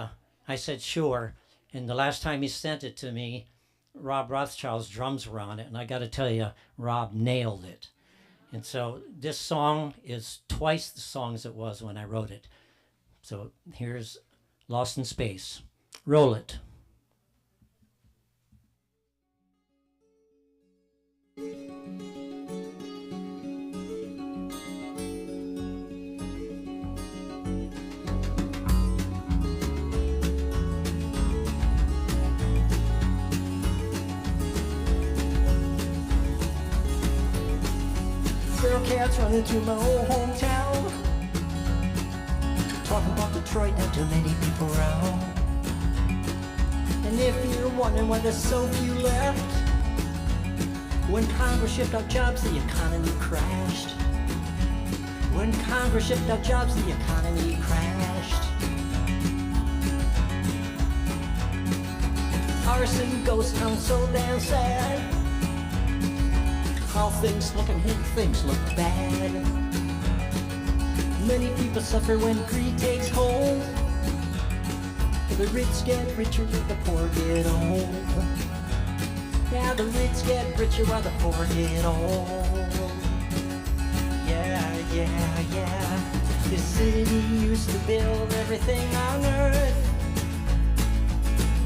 [SPEAKER 21] I said sure. And the last time he sent it to me, Rob Rothschild's drums were on it, and I got to tell you, Rob nailed it. And so this song is twice the song as it was when I wrote it. So here's Lost in Space. Roll it.
[SPEAKER 22] Feral cats running through my old hometown, talking about Detroit, not too many people around. And if you're wondering why there's so few left, when Congress shipped out jobs, the economy crashed. When Congress shipped out jobs, the economy crashed. Arson, ghost town, so damn sad. All things look and hit, things look bad. Many people suffer when greed takes hold. The rich get richer, the poor get old. Yeah, the rich get richer while the poor get old. Yeah, yeah, yeah. This city used to build everything on earth.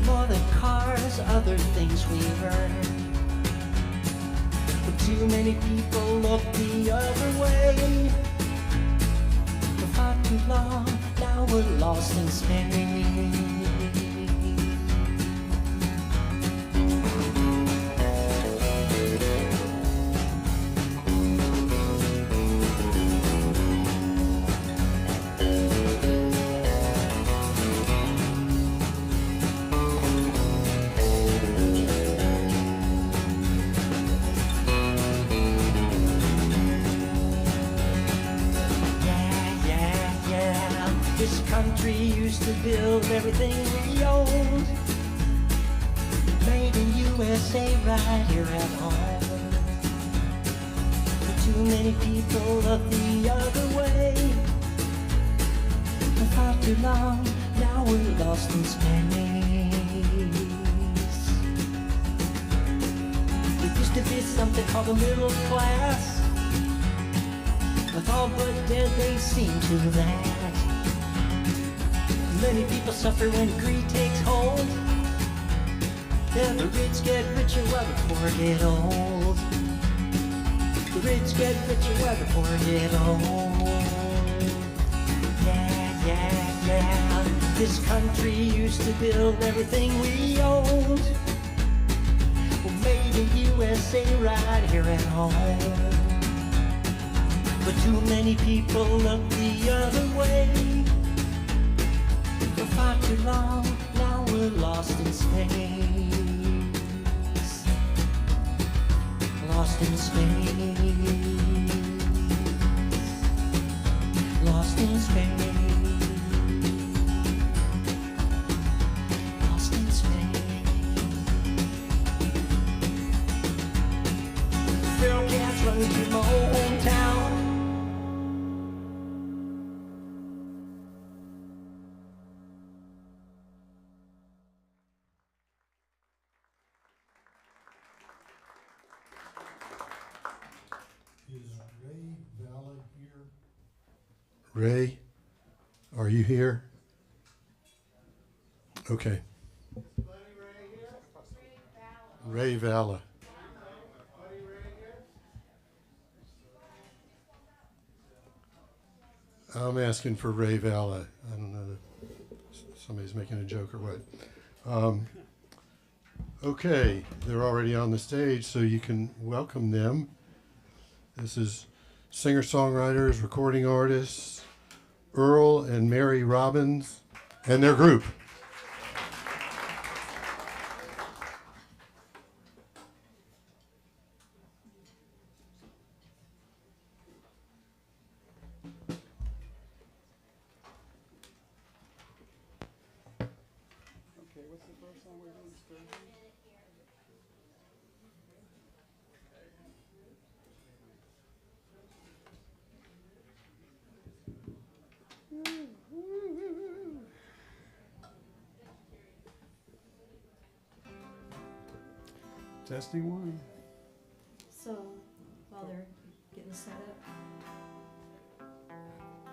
[SPEAKER 22] More than cars, other things we've earned. But too many people look the other way. For far too long, now we're lost in space. Used to build everything we owned, made in USA right here at home. But too many people look the other way. For far too long, now we're lost in space. There used to be something called the middle class, with all but dead they seem to that. Many people suffer when greed takes hold. Yeah, the rich get richer while the poor get old. The rich get richer while the poor get old. Yeah, yeah, yeah. This country used to build everything we owned. Well, made in USA right here at home. But too many people look the other way. far too long, now we're lost in space. Lost in space. Lost in space. Lost in space. Feral cats run through my hometown.
[SPEAKER 12] Ray, are you here? Okay. Ray Valla. I'm asking for Ray Valla. I don't know if somebody's making a joke or what. Okay, they're already on the stage, so you can welcome them. This is singer-songwriters, recording artists, Earl and Mary Robbins, and their group.
[SPEAKER 2] Okay, what's the first song we're doing? Testing one.
[SPEAKER 5] So, while they're getting set up,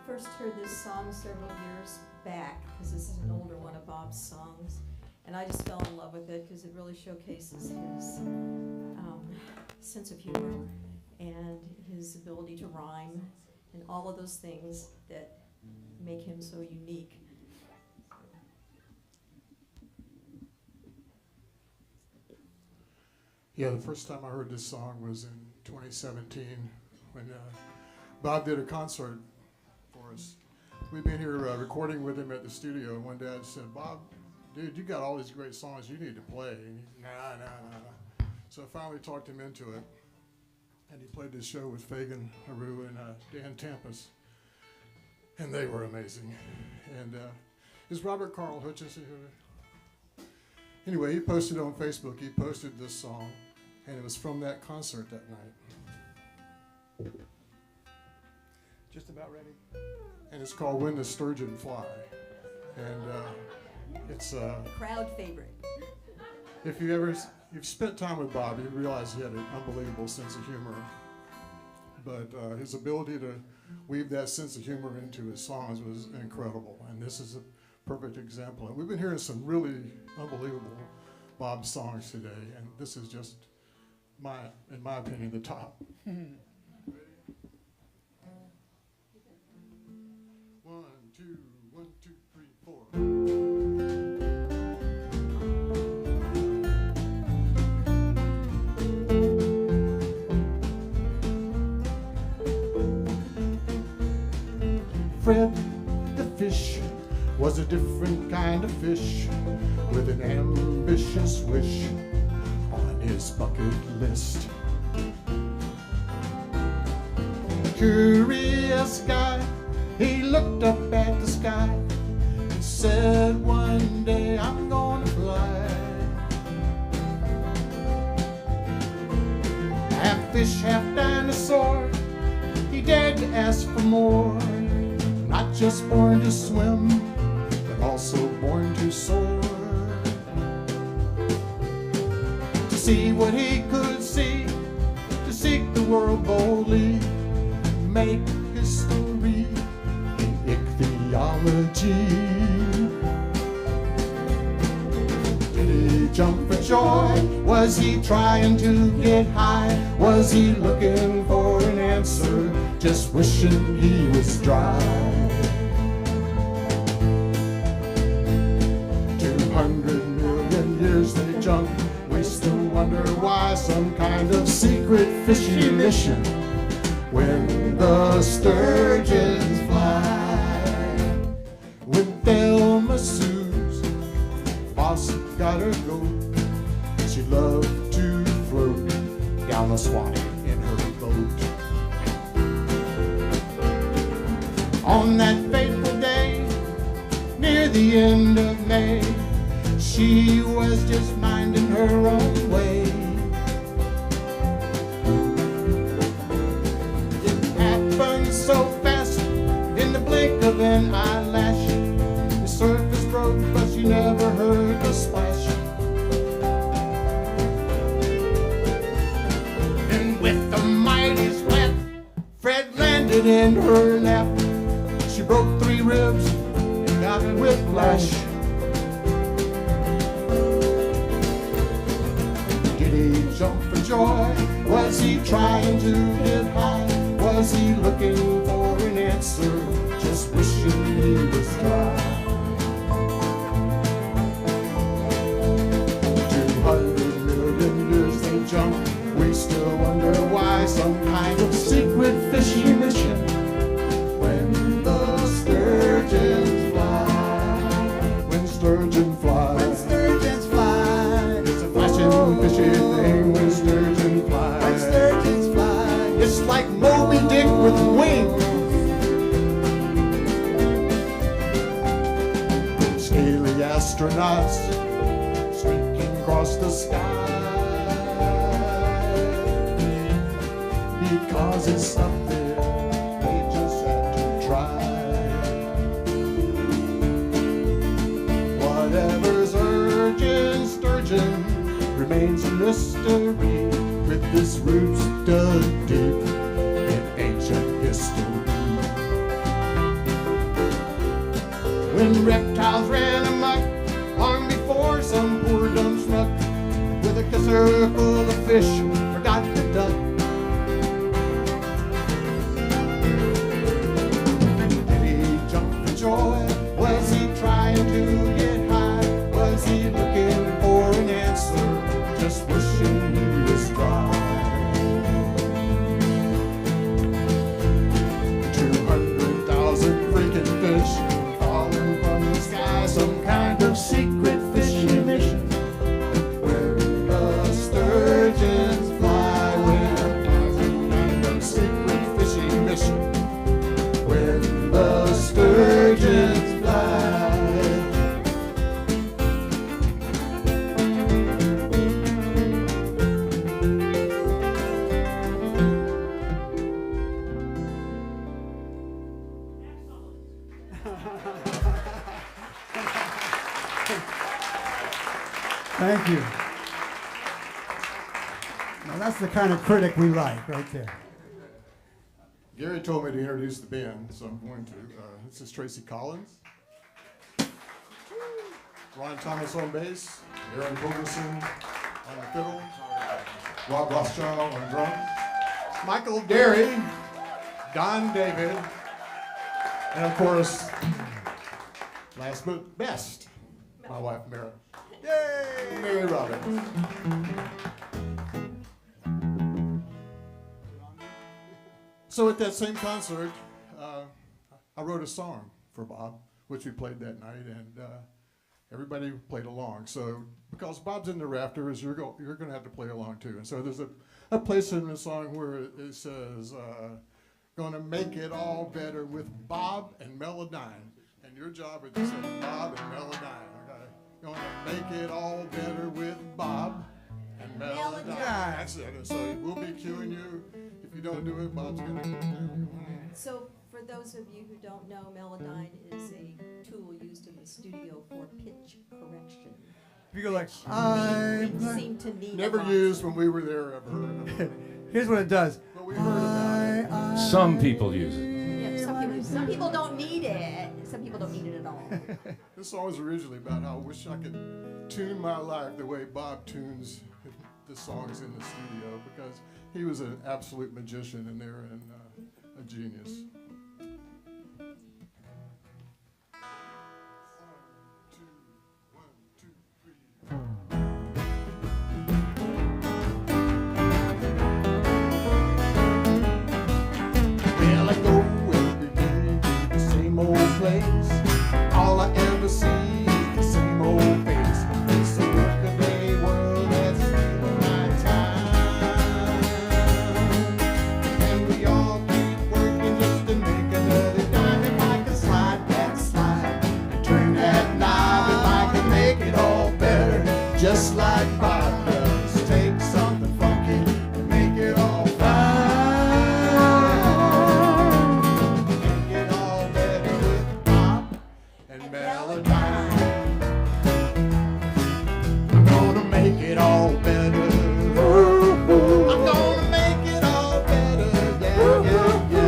[SPEAKER 5] first heard this song several years back, because this is an older one of Bob's songs, and I just fell in love with it because it really showcases his sense of humor and his ability to rhyme and all of those things that make him so unique.
[SPEAKER 2] Yeah, the first time I heard this song was in 2017 when Bob did a concert for us. We've been here recording with him at the studio, and one day I said, Bob, dude, you got all these great songs you need to play. And he, nah. So I finally talked him into it, and he played this show with Fagan, Arouh, and Dan Tampas, and they were amazing. And is Robert Carl Hutchinson here? Anyway, he posted on Facebook, he posted this song, and it was from that concert that night. Just about ready. And it's called When the Sturgeon Fly. And it's a
[SPEAKER 5] crowd favorite.
[SPEAKER 2] If you've spent time with Bob, you realize he had an unbelievable sense of humor. But his ability to weave that sense of humor into his songs was incredible. And this is a perfect example. And we've been hearing some really unbelievable Bob songs today, and this is just in my opinion, the top. 1, 2, 1, 2, 3, 4. Fred the fish was a different kind of fish with an ambitious wish on his bucket list. Curious guy, he looked up at the sky and said, one day I'm gonna fly. Half fish, half dinosaur, he dared to ask for more. Not just born to swim, but also born to soar. To see what he could see, to seek the world boldly, make history in ichthyology. Did he jump for joy? Was he trying to get high? Was he looking for an answer, just wishing he was dry? 200 million years they jump, we still wonder why. Some kind of secret fishy mission when the sturgeons fly. With Thelma Sue
[SPEAKER 12] boss got her goat. She loved to float down the Swanee in her boat. On that fateful day, near the end of May, she was just minding her own way. It happened so fast, in the blink of an eyelash. The surface broke, but she never heard the splash. And with a mighty splat, Fred landed in her lap. She broke 3 ribs and got whiplash. Did he jump for joy? Was he trying to get high? Was he looking for an answer? Just wishing he was dry. 200 million years they jumped. We still wonder why. Some kind of secret fishing mission. When the sturgeons fly. When sturgeons fly. When sturgeons fly. It's a flashing fishy thing when sturgeons fly. When sturgeons fly. It's like Moby Dick with wings. Scaly astronauts streaking across the sky. Because it's up there, they just had to try. Whatever's urgent sturgeon remains a mystery, with this roots dug deep in ancient history. When reptiles ran amok long before, some poor dumb schmuck with a kisser full of fish forgot to duck. Was he trying to get high? Was he looking for an answer? Just wishing he was dry. 200,000 freaking fish falling from the sky. Some kind of secret fishing mission. When the sturgeons fly. Some kind of secret fishing mission. When the sturgeons fly.
[SPEAKER 6] Thank you. Now that's the kind of critic we like right there.
[SPEAKER 2] Gary told me to introduce the band, so I'm going to. This is Tracy Collins, Ron Thomas on bass, Aaron Colverson on the fiddle, Rob Rothschild on drums, Michael Derry, Don David, and of course, last but best, my wife Mary. Yay! Mary Robbins. So at that same concert, I wrote a song for Bob, which we played that night, and everybody played along. So because Bob's in the rafters, you're going to have to play along too. And so there's a place in the song where it says, "Gonna make it all better with Bob and Melodyne." And your job is to say Bob and Melodyne. Okay? Gonna make it all better with Bob and Melodyne. That's it. And so we'll be cueing you. If you don't do it, Bob's going to do it.
[SPEAKER 5] So for those of you who don't know, Melodyne is a tool used in the studio for pitch correction.
[SPEAKER 6] You go like,
[SPEAKER 5] we seem to need
[SPEAKER 2] never used when we were there ever.
[SPEAKER 6] Here's what it does.
[SPEAKER 2] But we heard about it.
[SPEAKER 7] Some people use it.
[SPEAKER 5] Yeah, some people don't need it. Some people don't need it at all.
[SPEAKER 2] This song was originally about how I wish I could tune my life the way Bob tunes the songs in the studio, because he was an absolute magician in there and a genius. Well, I go every day to the same old place. All I ever see is the same old face.
[SPEAKER 3] just like Bob does. Take something funky and make it all fine. Make it all better with Bob and Melodyne. I'm gonna make it all better. I'm gonna make it all better. Yeah, yeah, yeah.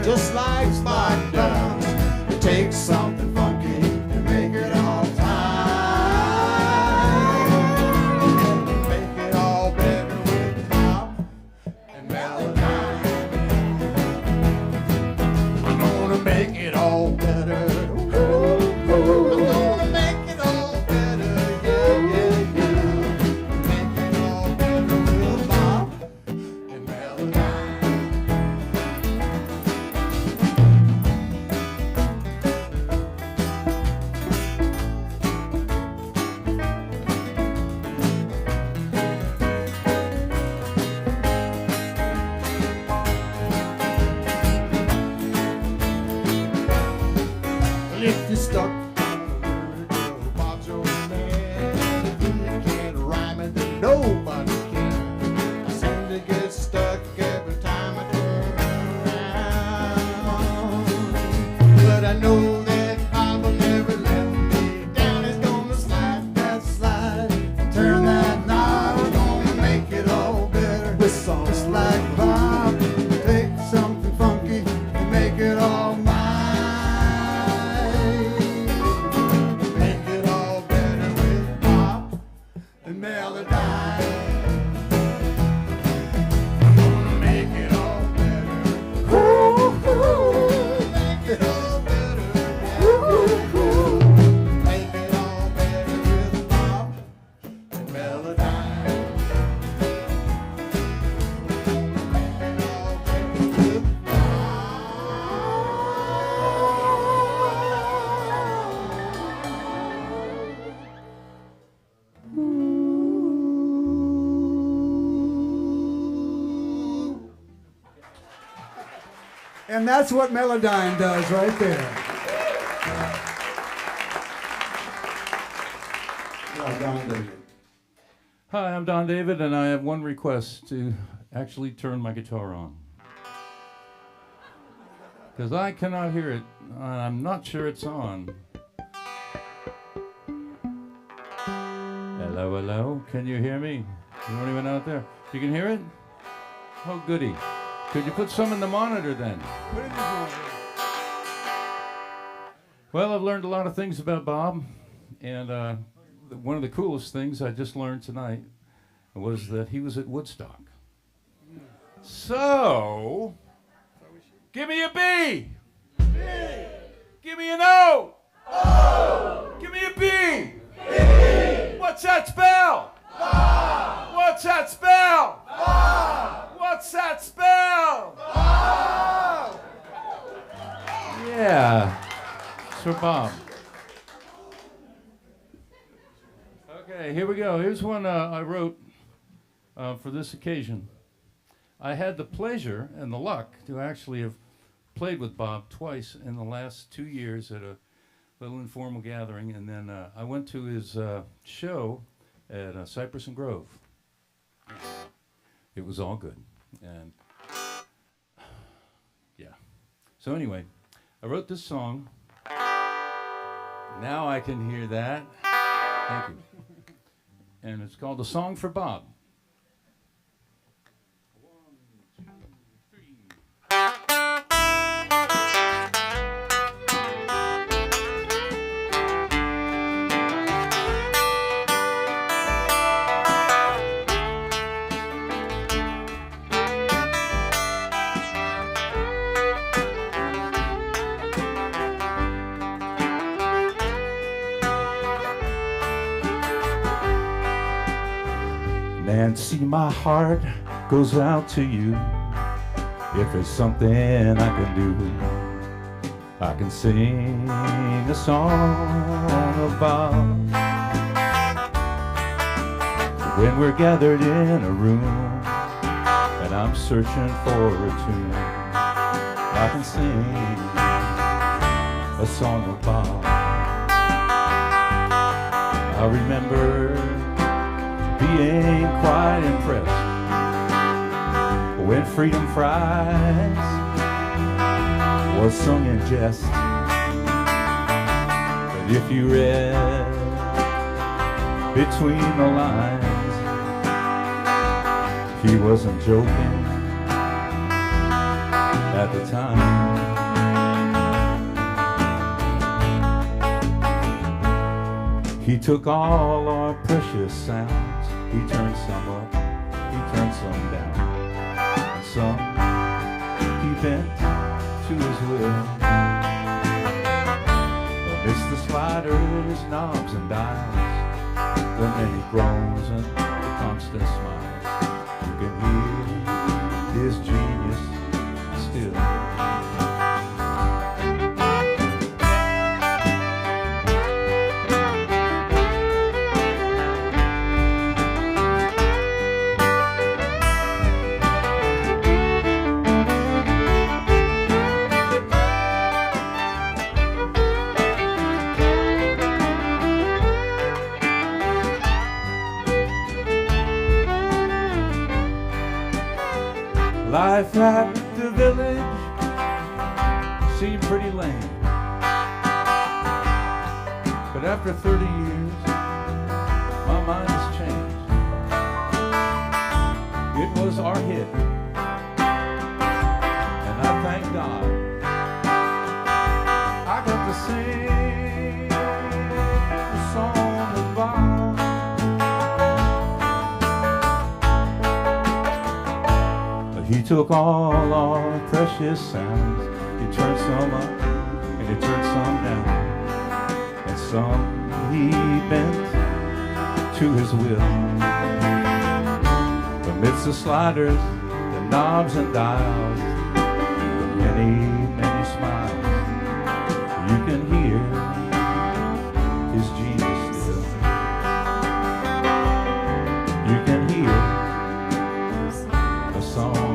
[SPEAKER 3] Just like Spot does. It takes something funky to make it all fine. Make it all better with Bob and Melodyne. I'm gonna make it all better. I'm gonna make it all better. Yeah, yeah, yeah. Make it all better with Bob and Melodyne. If you're stuck on a word, Bob's your man. If you can't rhyme it, then nobody can. I seem to get stuck every time I turn around. But I know that Bob will never let me down. He's gonna slide that slide, turn that knob. We're gonna make it all better with songs like Bob. Take something funky and make it all mine.
[SPEAKER 7] And that's what Melodyne does right there.
[SPEAKER 9] Hi, I'm Don David, and I have one request to actually turn my guitar on. Because I cannot hear it. I'm not sure it's on. Hello, hello. Can you hear me? Is there anyone out there? You can hear it? Oh, goody. Could you put some in the monitor then?
[SPEAKER 7] Put it in the monitor.
[SPEAKER 9] Well, I've learned a lot of things about Bob, and one of the coolest things I just learned tonight was that he was at Woodstock. So, give me a B. B. Give me an O. O. Give me a B. B. What's that spell? Bob. What's that spell? Bob. What's that spell? Bob. Yeah, Sir Bob. Okay, here we go. Here's one I wrote for this occasion. I had the pleasure and the luck to actually have played with Bob twice in the last 2 years at a little informal gathering, and then I went to his show at Cypress and Grove. It was all good, and yeah. So anyway, I wrote this song. Now I can hear that. Thank you. And it's called A Song for Bob.
[SPEAKER 10] Nancy, my heart goes out to you. If there's something I can do, I can sing a song about when we're gathered in a room and I'm searching for a tune. I can sing a song about. I remember being quite impressed when Freedom Fries was sung in jest. But if you read between the lines, he wasn't joking at the time. He took all our precious sounds, he turned some up, he turned some down, and some he bent to his will. Amidst the sliders, knobs and dials, the many groans and the constant smiles, you can hear his genius still. Life at the village seemed pretty lame, but after 30 years, my mind has changed. It was our hit, and I thank God I got to sing a song about. He took all our precious sounds, he turned some up and he turned some down, and some he bent to his will. Amidst the sliders, the knobs and dials, the many, many smiles, you can hear his genius still. You can hear a song.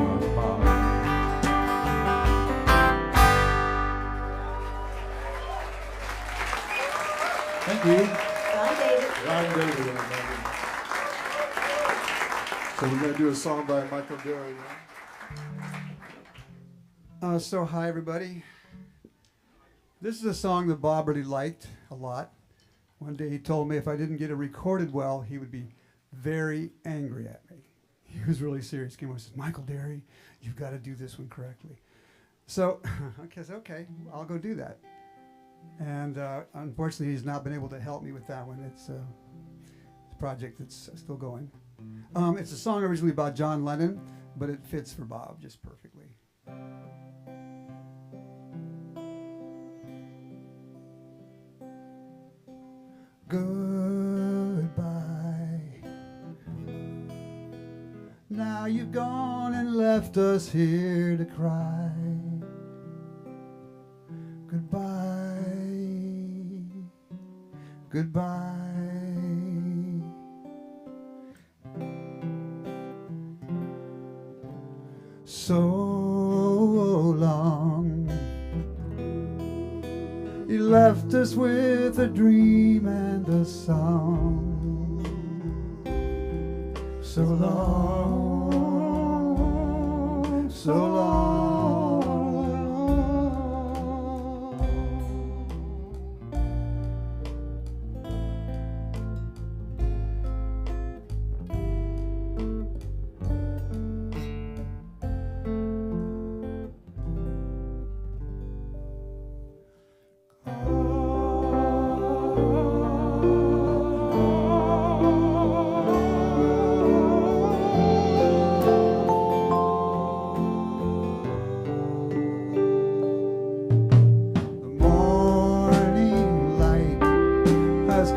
[SPEAKER 7] Thank you.
[SPEAKER 19] Bye, David.
[SPEAKER 2] Ron David. So we're going to do a song by Michael Derry.
[SPEAKER 7] So hi, everybody. This is a song that Bob really liked a lot. One day he told me if I didn't get it recorded well, he would be very angry at me. He was really serious. He came over and said, Michael Derry, you've got to do this one correctly. So I said, okay, I'll go do that. And unfortunately, he's not been able to help me with that one. It's a project that's still going. It's a song originally about John Lennon, but it fits for Bob just perfectly. Goodbye. Now you've gone and left us here to cry. Goodbye. Goodbye. So long. You left us with a dream and a song. So long, so long.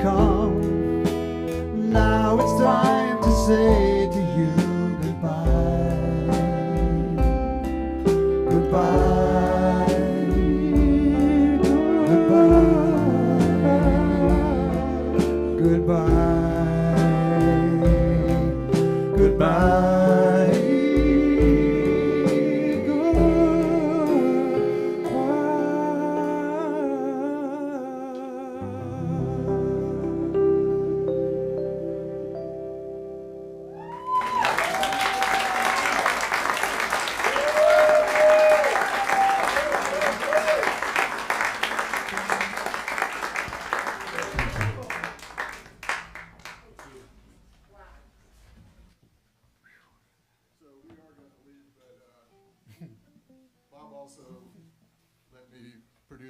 [SPEAKER 7] Come, now it's time to say to you goodbye, goodbye, goodbye, goodbye, goodbye.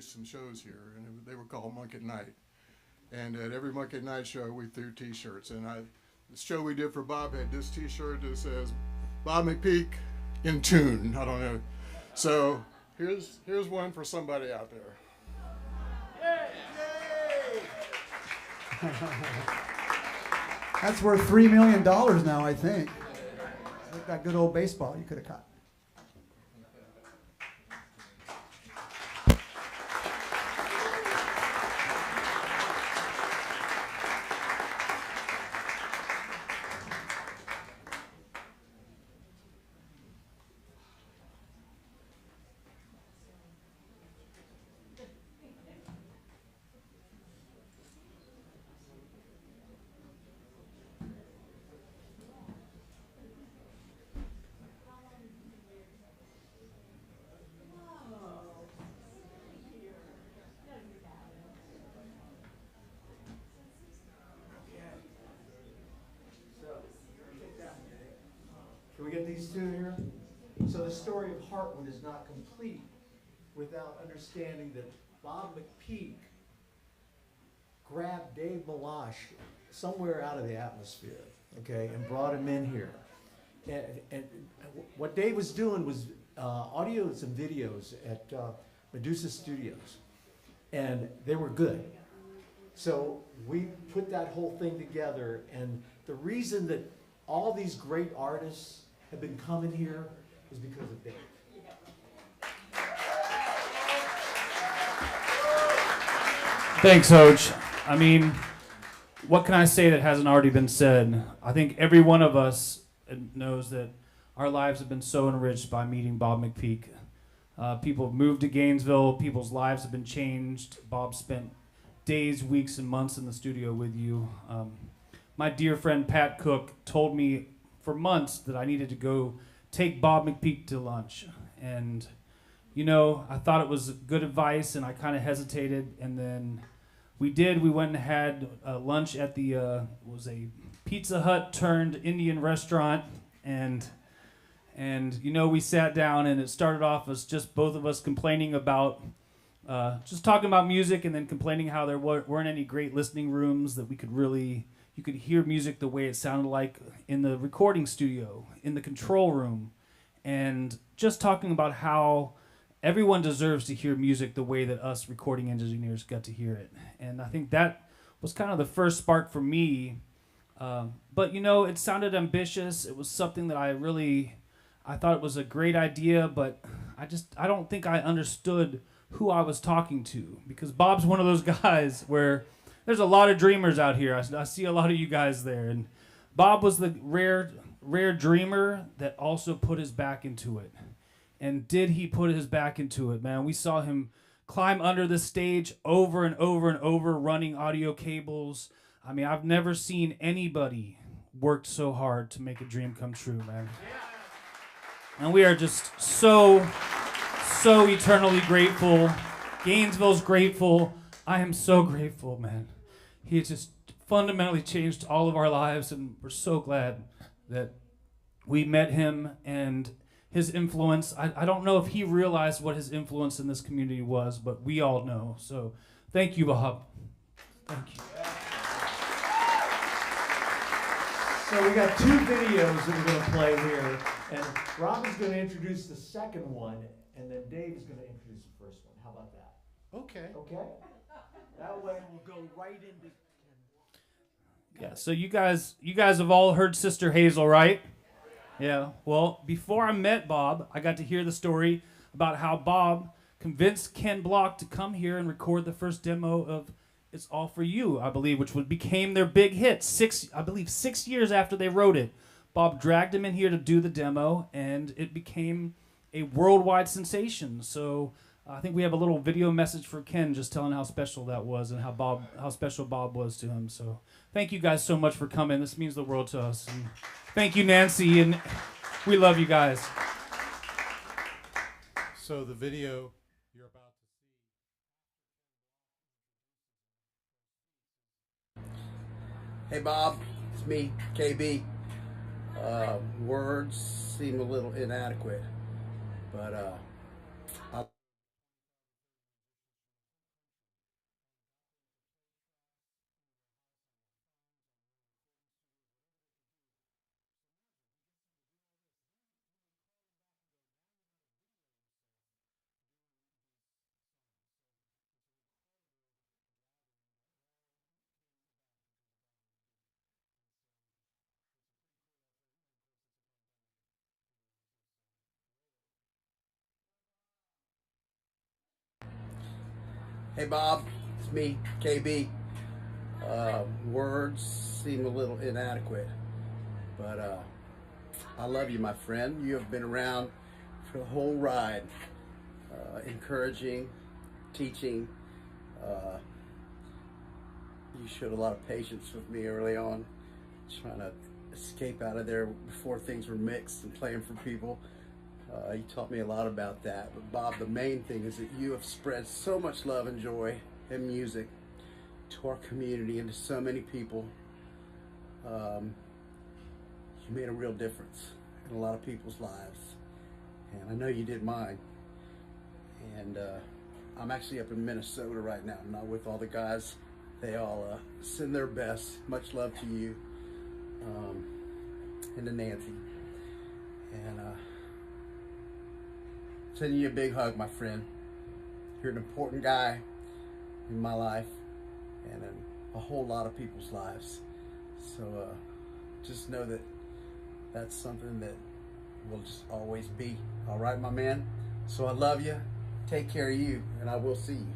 [SPEAKER 2] Some shows here, and they were called Monk at Night. And at every Monk at Night show, we threw T-shirts. And the show we did for Bob had this T-shirt that says Bob McPeek in tune. I don't know. So here's one for somebody out there.
[SPEAKER 7] That's worth $3 million now, I think. That good old baseball you could have caught.
[SPEAKER 8] Can we get these two here? So the story of Heartwood is not complete without understanding that Bob McPeek grabbed Dave Melosh somewhere out of the atmosphere, okay, and brought him in here. And what Dave was doing was audios and videos at Medusa Studios, and they were good. So we put that whole thing together, and the reason that all these great artists have been coming here is because of Dave.
[SPEAKER 11] Thanks, Hoch. I mean, what can I say that hasn't already been said? I think every one of us knows that our lives have been so enriched by meeting Bob McPeek. People have moved to Gainesville. People's lives have been changed. Bob spent days, weeks, and months in the studio with you. My dear friend Pat Cook told me for months that I needed to go take Bob McPeek to lunch. And, you know, I thought it was good advice, and I kind of hesitated. And then we did. We went and had lunch at the, was a Pizza Hut turned Indian restaurant. And you know, we sat down, and it started off as just both of us complaining about, just talking about music, and then complaining how there weren't any great listening rooms that we could really, you could hear music the way it sounded like in the recording studio, in the control room, and just talking about how everyone deserves to hear music the way that us recording engineers got to hear it. And I think that was kind of the first spark for me. But, you know, it sounded ambitious. It was something that I thought it was a great idea, but I don't think I understood who I was talking to, because Bob's one of those guys where there's a lot of dreamers out here. I see a lot of you guys there, and Bob was the rare dreamer that also put his back into it. And did he put his back into it, man? We saw him climb under the stage over and over and over, running audio cables. I mean, I've never seen anybody work so hard to make a dream come true, man. And we are just so eternally grateful. Gainesville's grateful. I am so grateful, man. He has just fundamentally changed all of our lives, and we're so glad that we met him and his influence. I don't know if he realized what his influence in this community was, but we all know. So thank you, Bob. Thank you.
[SPEAKER 8] So we got two videos that we're going to play here, and Robin's going to introduce the second one, and then Dave is going to introduce the first one. How about that?
[SPEAKER 12] Okay.
[SPEAKER 8] Okay? That way we'll go right into...
[SPEAKER 11] Yeah, so you guys have all heard Sister Hazel, right? Yeah. Well, before I met Bob, I got to hear the story about how Bob convinced Ken Block to come here and record the first demo of It's All For You, I believe, which became their big hit. 6 years after they wrote it. Bob dragged him in here to do the demo, and it became a worldwide sensation. So I think we have a little video message for Ken just telling how special that was and how special Bob was to him. So thank you guys so much for coming. This means the world to us. And thank you, Nancy, and we love you guys.
[SPEAKER 12] So the video you're about to see.
[SPEAKER 1] Hey Bob, it's me, KB. Words seem a little inadequate, but Hey Bob, it's me, KB. Words seem a little inadequate, but I love you, my friend. You have been around for the whole ride, encouraging, teaching. You showed a lot of patience with me early on, trying to escape out of there before things were mixed and playing for people. You taught me a lot about that. But Bob, the main thing is that you have spread so much love and joy and music to our community and to so many people. You made a real difference in a lot of people's lives. And I know you did mine. And I'm actually up in Minnesota right now. I'm not with all the guys. They all send their best. Much love to you and to Nancy. And sending you a big hug, my friend. You're an important guy in my life and in a whole lot of people's lives. So just know that that's something that will just always be. All right, my man? So I love you. Take care of you, and I will see you.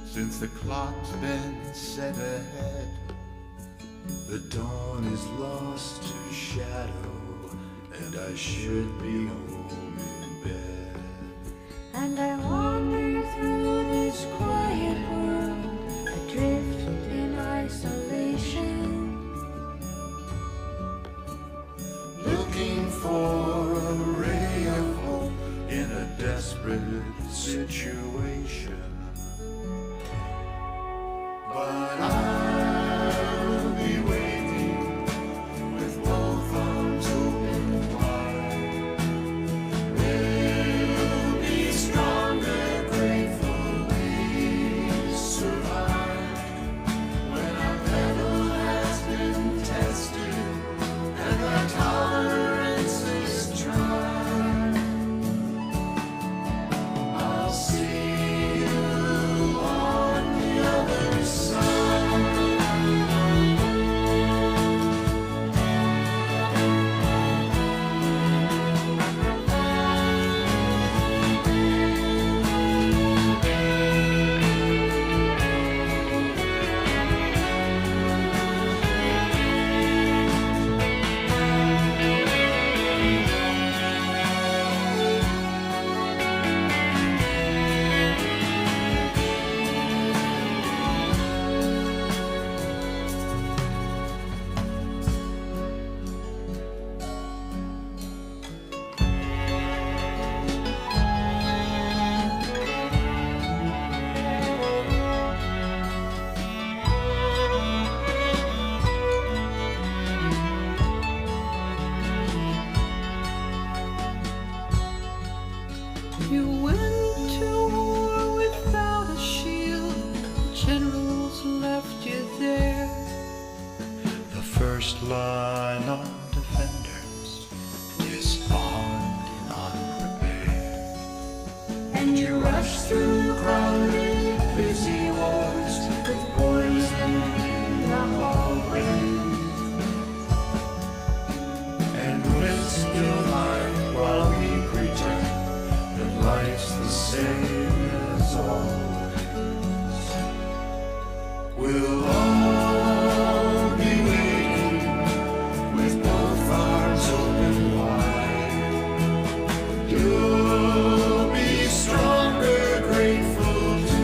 [SPEAKER 13] Since the clock's been set ahead, the dawn is lost to shadow, and I should be home in bed.
[SPEAKER 17] And I wander through this quiet world, adrift in isolation,
[SPEAKER 13] looking for a ray of hope in a desperate situation. But I'll be waiting with both arms open wide. We'll be stronger, grateful we survived. When our metal has been tested and our tolerance is tried. Did you rush through crowded, busy wards with poison in the hallways? And risk your life while we pretend that life's the same as always. We'll all be waiting with both arms open wide. You'll be stronger, grateful to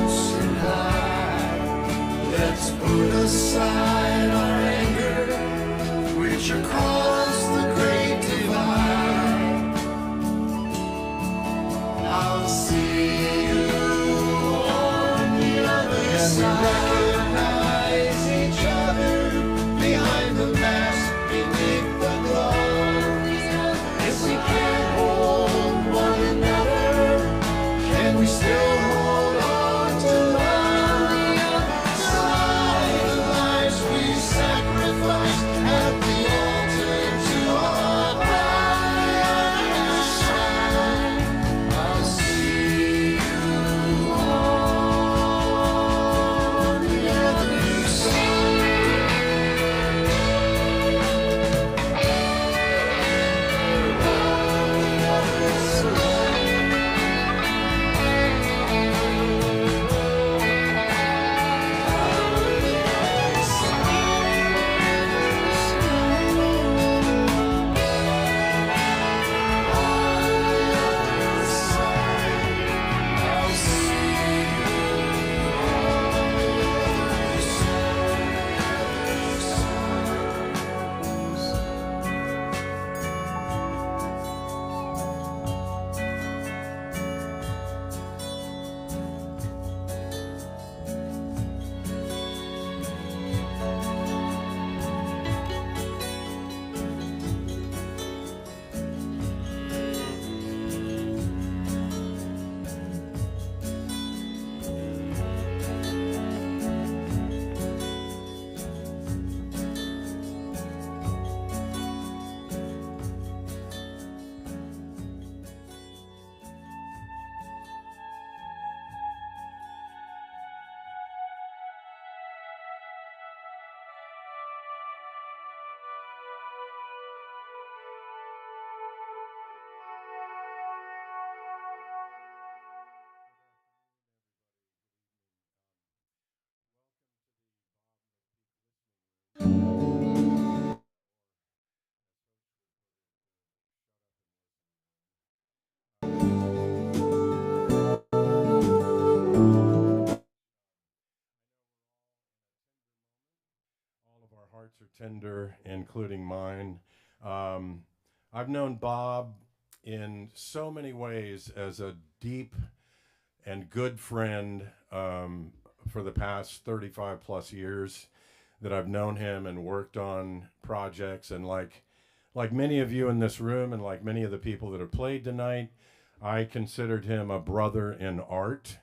[SPEAKER 13] survive. Let's put aside our anger, which across the great divide. I'll see you on the other side. Recognize each other behind the mask, beneath the glove. If we can't hold one another, can we still hold on to love? The other side of lives we sacrifice at the altar to our pride. The other side, I'll see you on the other side.
[SPEAKER 4] Hearts are tender, including mine. I've known Bob in so many ways as a deep and good friend for the past 35 plus years that I've known him and worked on projects. And like many of you in this room and like many of the people that have played tonight, I considered him a brother in art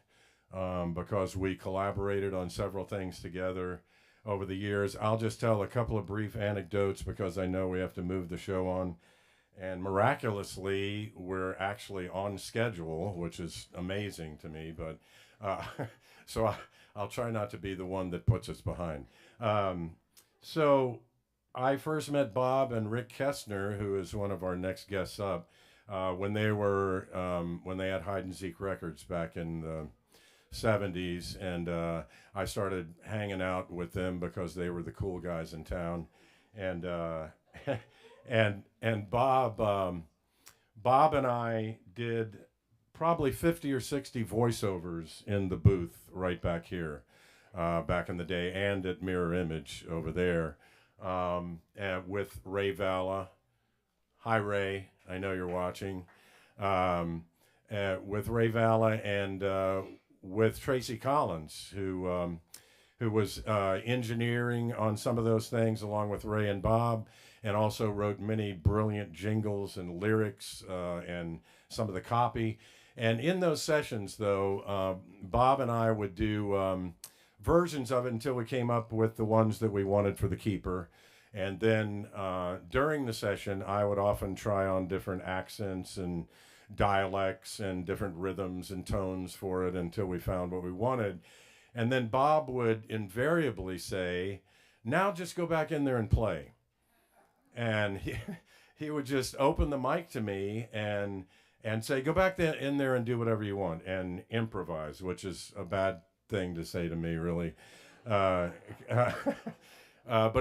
[SPEAKER 4] because we collaborated on several things together over the years. I'll just tell a couple of brief anecdotes because I know we have to move the show on. And miraculously, we're actually on schedule, which is amazing to me. But so I'll try not to be the one that puts us behind. So I first met Bob and Rick Kestner, who is one of our next guests up, when they had Hide and Seek Records back in the 70s, and I started hanging out with them because they were the cool guys in town, and Bob and I did probably 50 or 60 voiceovers in the booth right back here, back in the day, and at Mirror Image over there, and with Ray Valla. Hi Ray, I know you're watching. With Ray Valla and with Tracy Collins, who was engineering on some of those things along with Ray and Bob, and also wrote many brilliant jingles and lyrics and some of the copy. And in those sessions, though, Bob and I would do versions of it until we came up with the ones that we wanted for the keeper. And then during the session, I would often try on different accents and dialects and different rhythms and tones for it until we found what we wanted. And then Bob would invariably say, now just go back in there and play. And he would just open the mic to me and say, go back in there and do whatever you want and improvise, which is a bad thing to say to me, really. But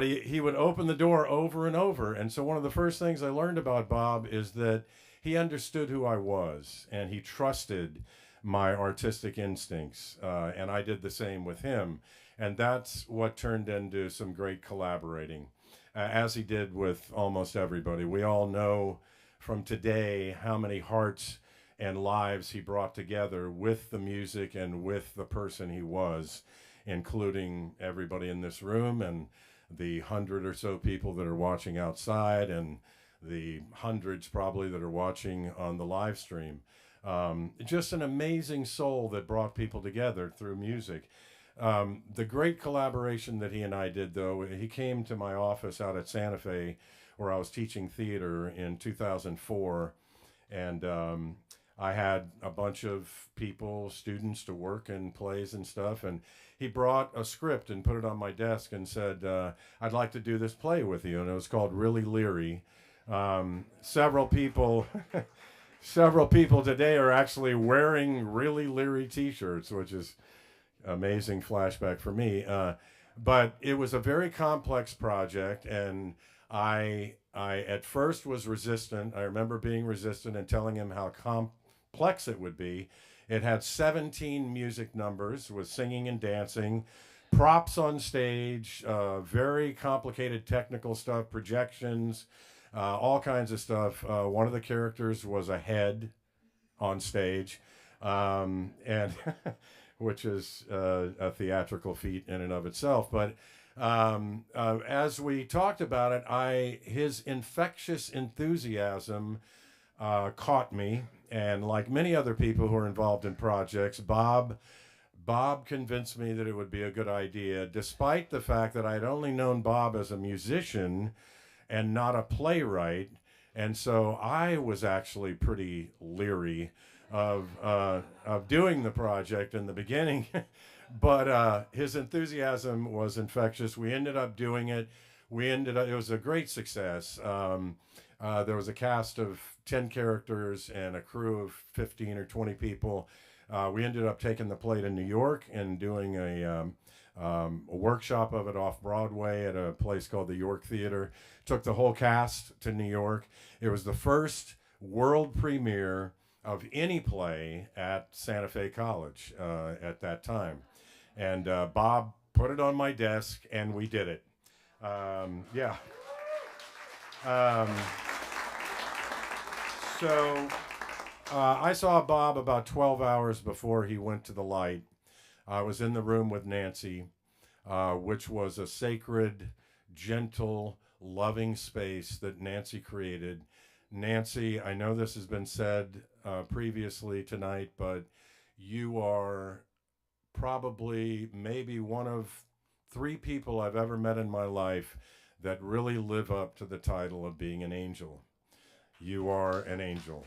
[SPEAKER 4] he would open the door over and over. And so one of the first things I learned about Bob is that he understood who I was, and he trusted my artistic instincts. And I did the same with him. And that's what turned into some great collaborating, as he did with almost everybody. We all know from today how many hearts and lives he brought together with the music and with the person he was, including everybody in this room and the 100 or so people that are watching outside and the hundreds probably that are watching on the live stream. Just an amazing soul that brought people together through music. The great collaboration that he and I did, though, he came to my office out at Santa Fe where I was teaching theater in 2004, and I had a bunch of people, students, to work in plays and stuff, and he brought a script and put it on my desk and said, I'd like to do this play with you, and it was called Really Leery. Several people today are actually wearing Really Leery t-shirts, which is amazing flashback for me. But it was a very complex project, and I at first was resistant. I remember being resistant and telling him how complex it would be. It had 17 music numbers with singing and dancing, props on stage, very complicated technical stuff, projections, all kinds of stuff. One of the characters was a head on stage, and which is a theatrical feat in and of itself. But as we talked about it, his infectious enthusiasm caught me. And like many other people who are involved in projects, Bob convinced me that it would be a good idea, despite the fact that I'd only known Bob as a musician and not a playwright. And so I was actually pretty leery of doing the project in the beginning. But his enthusiasm was infectious. We ended up doing it. It was a great success. There was a cast of 10 characters and a crew of 15 or 20 people. We ended up taking the play to New York and doing a workshop of it off Broadway at a place called the York Theater. Took the whole cast to New York. It was the first world premiere of any play at Santa Fe College at that time. And Bob put it on my desk, and we did it. Yeah. So I saw Bob about 12 hours before he went to the light. I was in the room with Nancy, which was a sacred, gentle, loving space that Nancy created. Nancy, I know this has been said previously tonight, but you are probably maybe one of 3 people I've ever met in my life that really live up to the title of being an angel. You are an angel.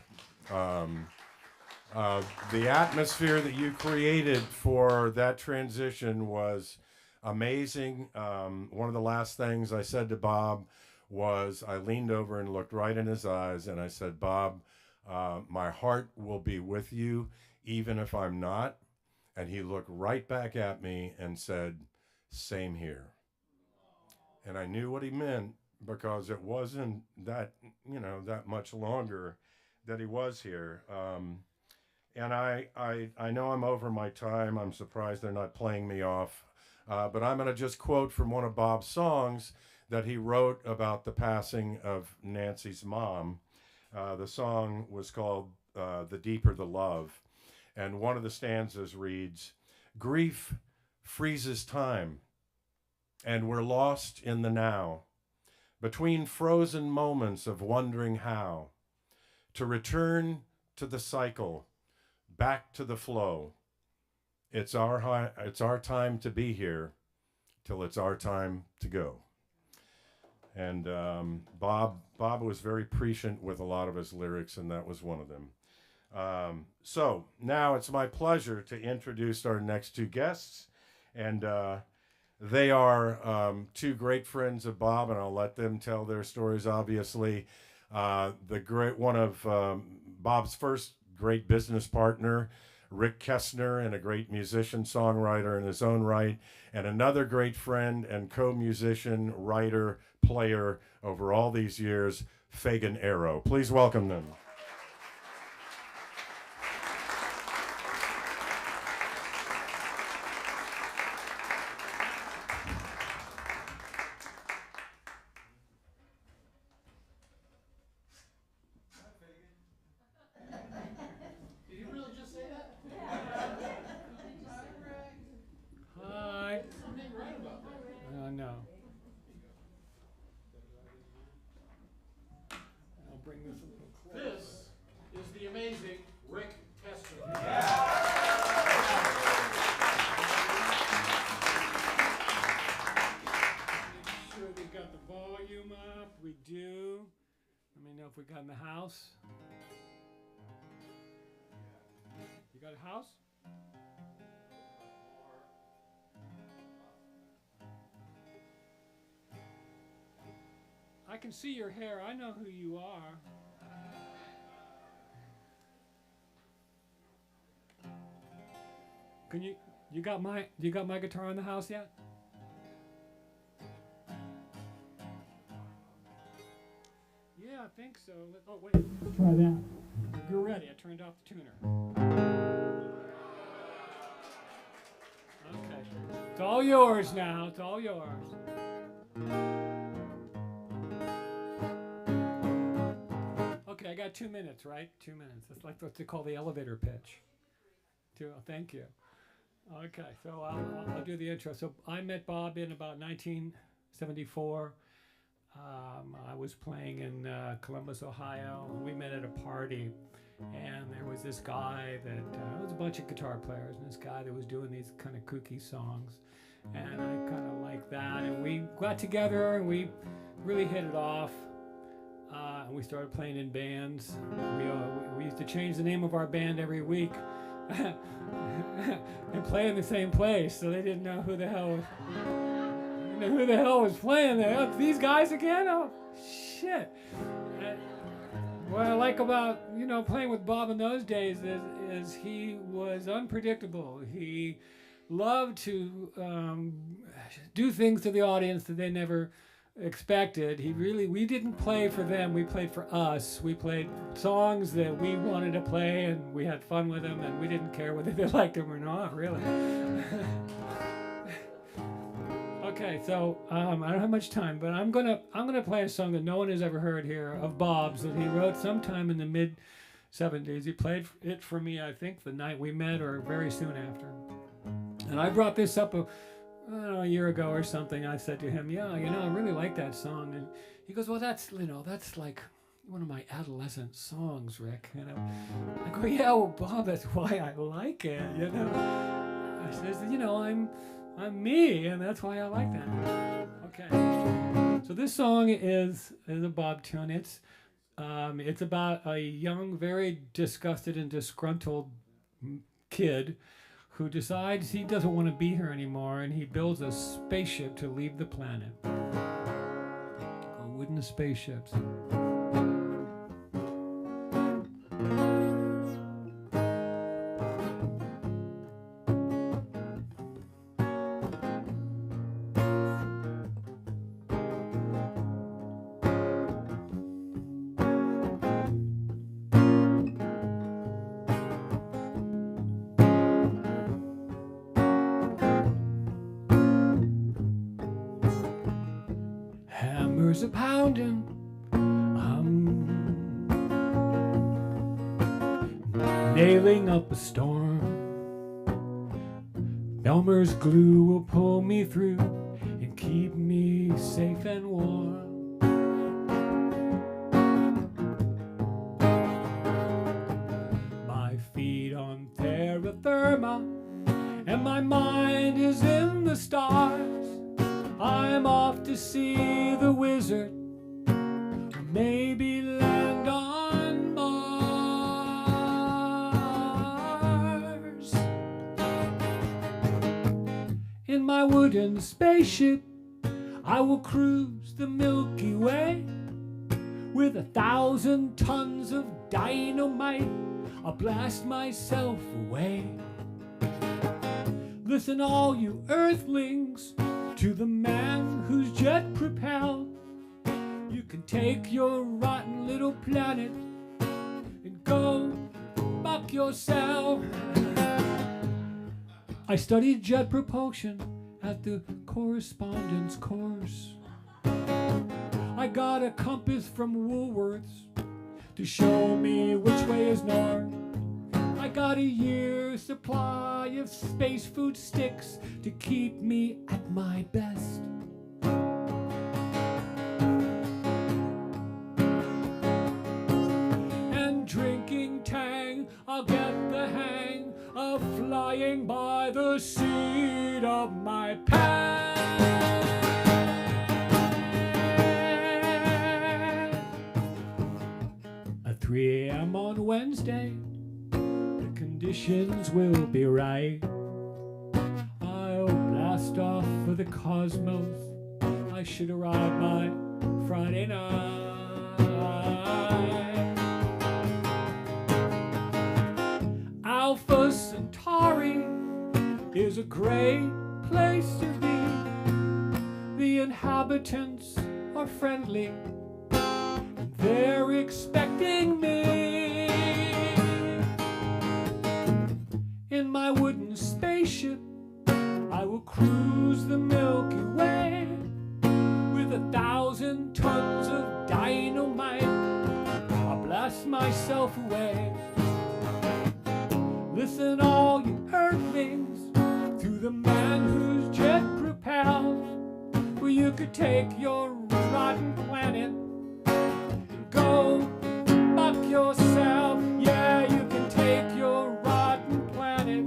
[SPEAKER 4] The atmosphere that you created for that transition was amazing. One of the last things I said to Bob was I leaned over and looked right in his eyes, and I said, Bob, my heart will be with you even if I'm not. And he looked right back at me and said, same here. And I knew what he meant, because it wasn't that much longer that he was here. And I know I'm over my time. I'm surprised they're not playing me off. But I'm going to just quote from one of Bob's songs that he wrote about the passing of Nancy's mom. The song was called The Deeper the Love. And one of the stanzas reads, grief freezes time, and we're lost in the now, between frozen moments of wondering how to return to the cycle, back to the flow. It's our time to be here till it's our time to go. And Bob was very prescient with a lot of his lyrics, and that was one of them. So now it's my pleasure to introduce our next two guests, and they are two great friends of Bob, and I'll let them tell their stories. Obviously, one of Bob's first great business partner, Rick Kessner, and a great musician, songwriter in his own right, and another great friend and co-musician, writer, player over all these years, Fagan Arouh. Please welcome them.
[SPEAKER 14] I can see your hair. I know who you are. Can you got my guitar in the house yet? Yeah, I think so. Oh wait, try that. You're ready. I turned off the tuner. Okay, it's all yours now. It's all yours. Okay, I got 2 minutes, right? 2 minutes. That's like what they call the elevator pitch. Thank you. Okay, so I'll do the intro. So I met Bob in about 1974. I was playing in Columbus, Ohio. We met at a party, and there was this guy that there was a bunch of guitar players, and this guy that was doing these kind of kooky songs, and I kind of liked that, and we got together and we really hit it off. And we started playing in bands. We used to change the name of our band every week and play in the same place, so they didn't know who the hell was playing there. Oh, these guys again? Oh, shit. What I like about playing with Bob in those days is he was unpredictable. He loved to do things to the audience that they never expected. We didn't play for them, we played for us. We played songs that we wanted to play, and we had fun with them, and we didn't care whether they liked them or not, really. Okay, so I don't have much time, but I'm gonna play a song that no one has ever heard here of Bob's, that he wrote sometime in the mid-70s. He played it for me, I think, the night we met or very soon after. And I brought this up a year ago or something. I said to him, I really like that song. And he goes, well, that's like one of my adolescent songs, Rick. I go, yeah, well, Bob, that's why I like it, I says, I'm me, and that's why I like that. Okay. So this song is a Bob tune. It's about a young, very disgusted and disgruntled kid who decides he doesn't want to be here anymore, and he builds a spaceship to leave the planet. Wooden spaceships. A pounding, nailing up a storm. Elmer's glue will pull me through and keep me safe and warm. My feet on terra firma, and my mind is in the stars. I'm off to see the wizard, or maybe land on Mars. In my wooden spaceship, I will cruise the Milky Way. With 1,000 tons of dynamite, I'll blast myself away. Listen, all you earthlings, to the man who's jet propelled. You can take your rotten little planet and go fuck yourself. I studied jet propulsion at the correspondence course. I got a compass from Woolworths to show me which way is north. I got a year's supply of space food sticks to keep me at my best. And drinking Tang, I'll get the hang of flying by the seat of my pants. At 3 a.m. on Wednesday, the conditions will be right. I'll blast off for the cosmos. I should arrive by Friday night. Alpha Centauri is a great place to be. The inhabitants are friendly, and they're expecting me. In my wooden spaceship, I will cruise the Milky Way. With 1,000 tons of dynamite, I'll blast myself away. Listen, all you earthlings, to the man who's jet propelled, where you could take your rotten planet and go fuck yourself. Yeah, you can take your rotten planet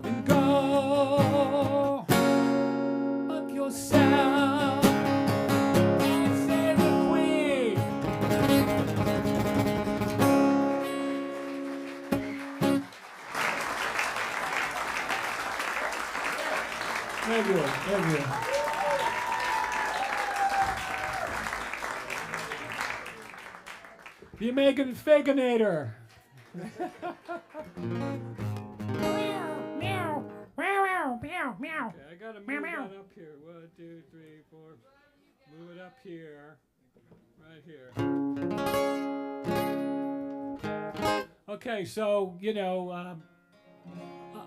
[SPEAKER 14] and go fuck yourself. Say the Queen. Thank you. Thank you. The American Faganator.
[SPEAKER 15] Meow, meow, meow, meow.
[SPEAKER 14] Okay, I gotta move that up here. 1, 2, 3, 4. Move it up here. Right here. Okay, so, you know,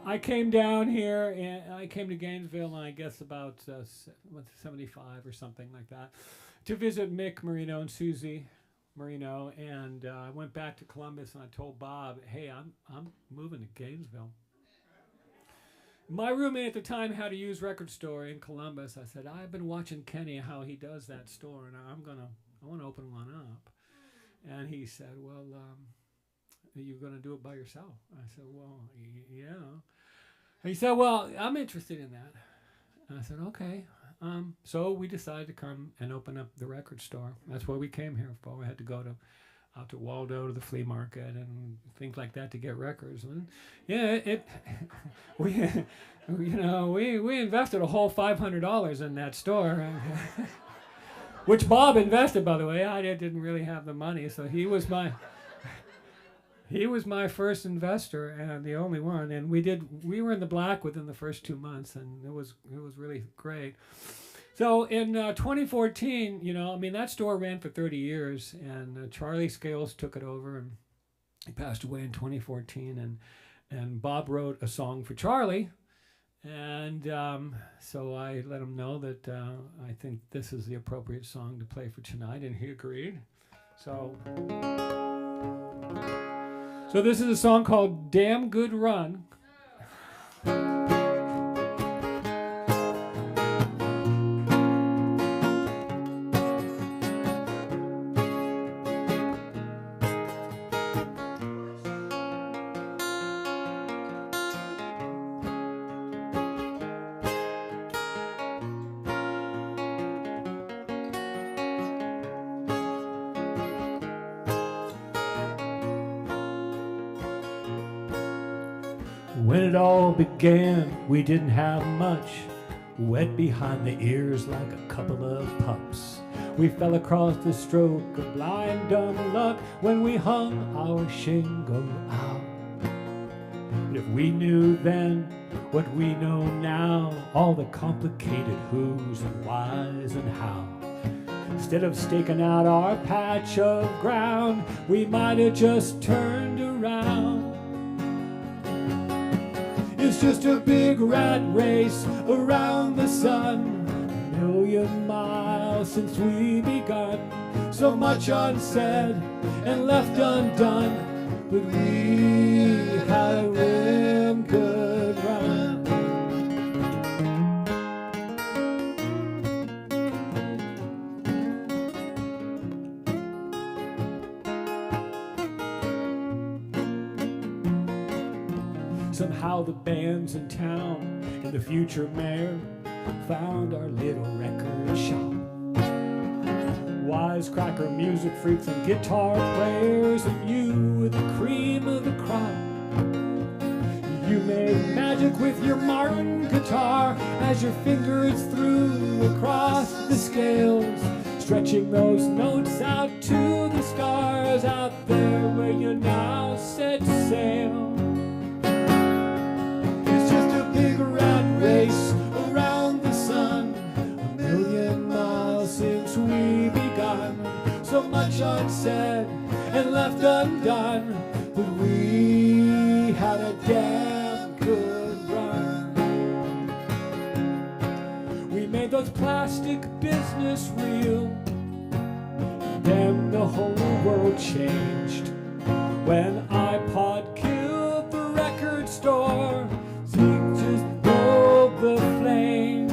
[SPEAKER 14] I came down here, and I came to Gainesville, I guess about 75 or something like that, to visit Mick Marino and Susie Marino, and I went back to Columbus, and I told Bob, hey, I'm moving to Gainesville. My roommate at the time had a used record store in Columbus. I said, I've been watching Kenny, how he does that store, and I want to open one up. And he said, well, you're going to do it by yourself? I said, well, yeah. He said, well, I'm interested in that. And I said, okay. So we decided to come and open up the record store. That's what we came here for. We had to go out to Waldo to the flea market and things like that to get records. And yeah, we invested a whole $500 in that store, which Bob invested, by the way. I didn't really have the money, so he was my first investor and the only one. And we were in the black within the first 2 months, and it was really great. So in 2014, that store ran for 30 years, and Charlie Scales took it over, and he passed away in 2014. And Bob wrote a song for Charlie, and so I let him know that I think this is the appropriate song to play for tonight, and he agreed. So this is a song called "Damn Good Run." When it all began, we didn't have much. Wet behind the ears like a couple of pups. We fell across the stroke of blind dumb luck when we hung our shingle out. But if we knew then what we know now, all the complicated who's and whys and how, instead of staking out our patch of ground, we might have just turned around. It's just a big rat race around the sun, a million miles since we begun. So much unsaid and left undone, but we had a damn good run. Somehow the bands in town and the future mayor found our little record shop. Wisecracker music freaks and guitar players, and you were the cream of the crop. You made magic with your Martin guitar as your fingers threw across the scales, stretching those notes out to the stars out there where you now set sail. Big rat race around the sun, a million miles since we begun. So much unsaid and left undone, but we had a damn good run. We made those plastic business real, and then the whole world changed when iPod killed the record store. Just broke the flame.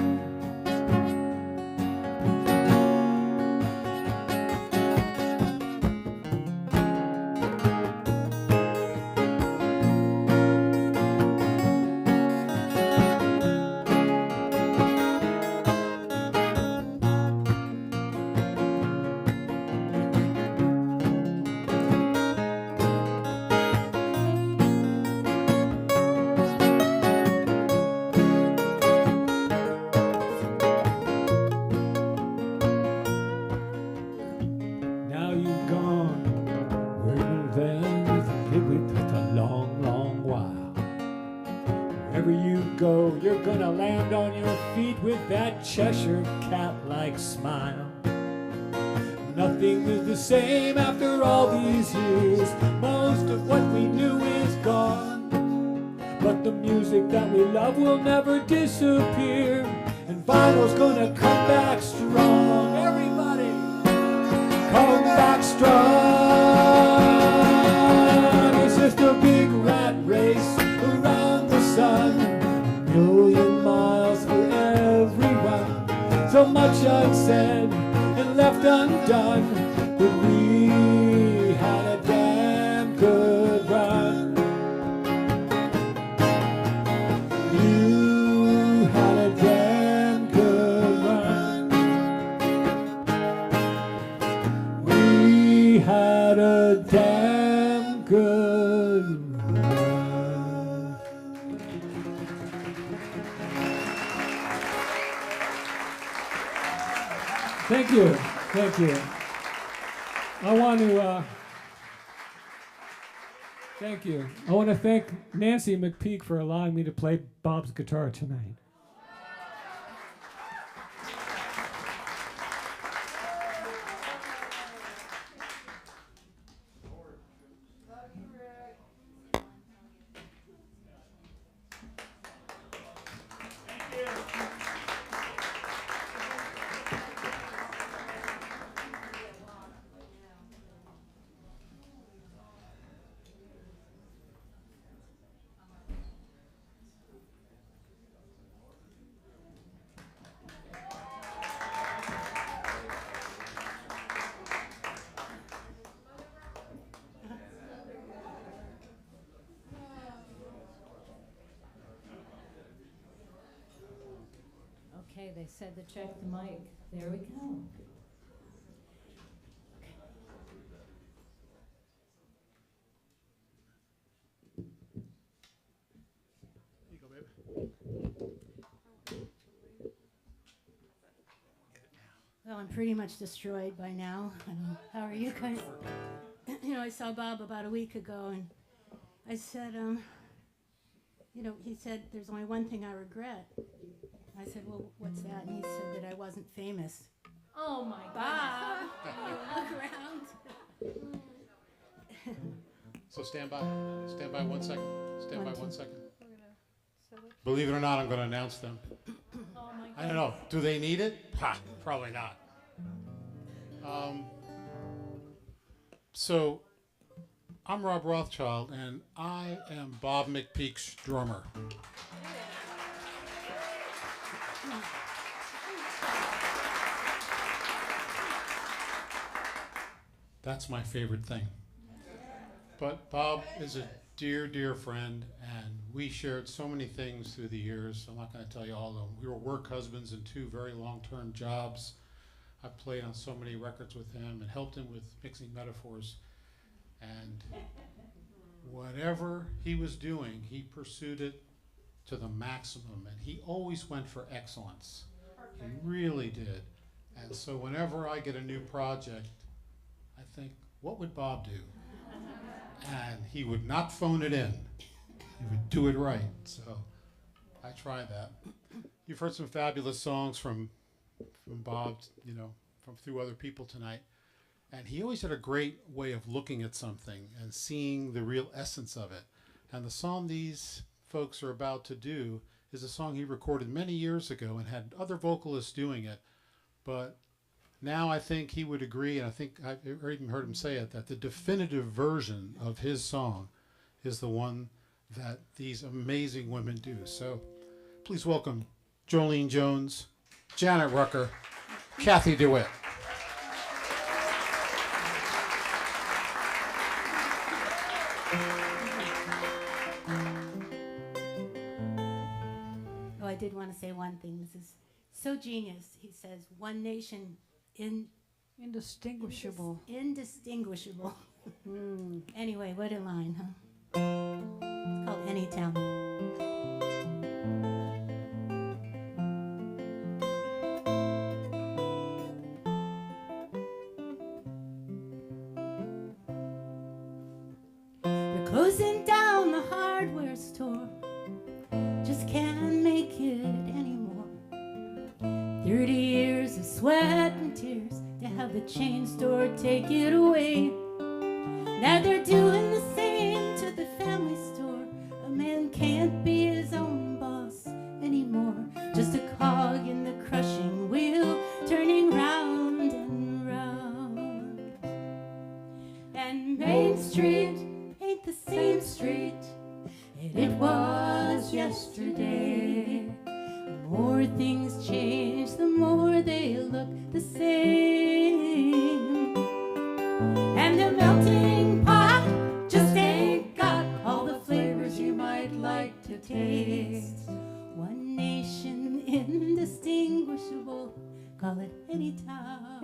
[SPEAKER 14] You're gonna land on your feet with that Cheshire cat-like smile. Nothing is the same after all these years. Most of what we knew is gone, but the music that we love will never disappear, and vinyl's gonna come back strong. Everybody, come back strong. It's just a big rat race around the sun, million miles for everyone. So much unsaid and left undone, but we had a damn good run. You had a damn good run. We had a damn good run. Thank you. Thank you. I want to thank you. I want to thank Nancy McPeek for allowing me to play Bob's guitar tonight.
[SPEAKER 5] Okay, they said to check the mic. There we go.
[SPEAKER 16] Well, I'm pretty much destroyed by now. How are you guys? You know, I saw Bob about a week ago, and I said, you know, he said, there's only one thing I regret. I said, well, what's that? And he said that I wasn't famous.
[SPEAKER 17] Oh my
[SPEAKER 16] Bob,
[SPEAKER 17] God.
[SPEAKER 16] look around.
[SPEAKER 18] So stand by 1 second. Stand by 1 second.
[SPEAKER 17] So
[SPEAKER 18] Believe it or not, I'm going to announce them.
[SPEAKER 17] Oh my
[SPEAKER 18] I don't know. Do they need it? Ha, probably not. So, I'm Rob Rothschild, and I am Bob McPeek's drummer. That's my favorite thing. But Bob is a dear, dear friend, and we shared so many things through the years. I'm not going to tell you all of them. We were work husbands in 2 very long-term jobs. I played on so many records with him and helped him with mixing metaphors. And whatever he was doing, he pursued it to the maximum, and he always went for excellence. He really did. And so whenever I get a new project, I think, what would Bob do? And he would not phone it in. He would do it right. So I try that. You've heard some fabulous songs from Bob, you know, from through other people tonight. And he always had a great way of looking at something and seeing the real essence of it. And the song these folks are about to do is a song he recorded many years ago and had other vocalists doing it. But now I think he would agree, and I think I've even heard him say it, that the definitive version of his song is the one that these amazing women do. So please welcome Jolene Jones, Janet Rucker, Cathy DeWitt.
[SPEAKER 16] Oh, I did want to say one thing. This is so genius. He says, one nation
[SPEAKER 17] indistinguishable.
[SPEAKER 16] Indistinguishable. Anyway, what a line, huh? It's called Anytown. They're closing down the hardware store. Just can't make it anymore. 30 years of sweat and tears to have the chain store take it away. Now they're doing the same to the family store. A man can't be his own boss anymore. Just a cog in the crushing wheel, turning round and round. And Main Street ain't the same street it was yesterday. The more things change, the more they look the same. And the melting pot just ain't got all the flavors you might like to taste. One nation indistinguishable, call it Anytown,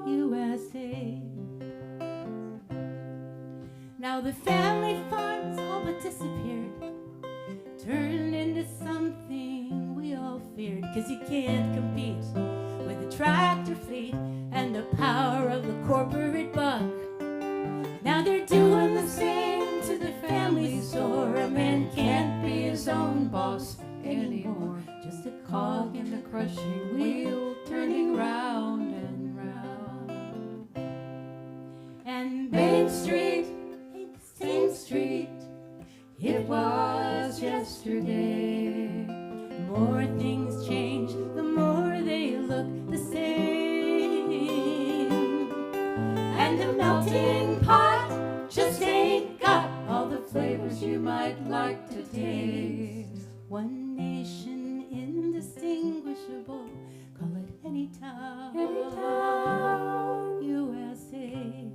[SPEAKER 16] USA. Now the family farms all but disappeared, turned into something we all feared, 'cause you can't compete with the tractor fleet and the power of the corporate buck. Now they're doing the same to the family store. A man can't be his own boss anymore. Just a cog in the crushing wheel, turning round and round. And Main Street ain't the same street it was yesterday. The more things change, the more they look the same. And the melting pot just ain't got all the flavors you might like to taste. One nation indistinguishable, call it Anytown, USA.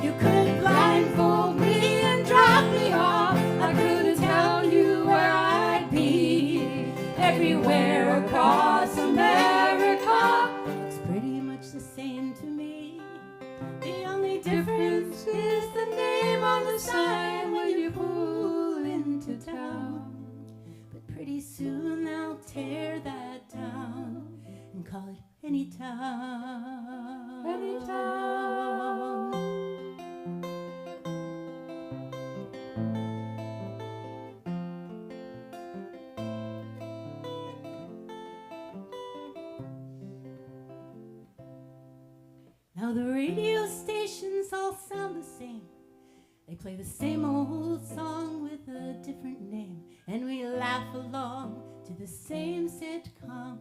[SPEAKER 16] You could blindfold me and drop me off. I couldn't tell you where I'd be. Everywhere across America looks pretty much the same to me. The only difference is the name on the sign when you pull town.
[SPEAKER 17] Any town.
[SPEAKER 16] Now the radio stations all sound the same. They play the same old song with a different name, and we laugh along to the same sitcom,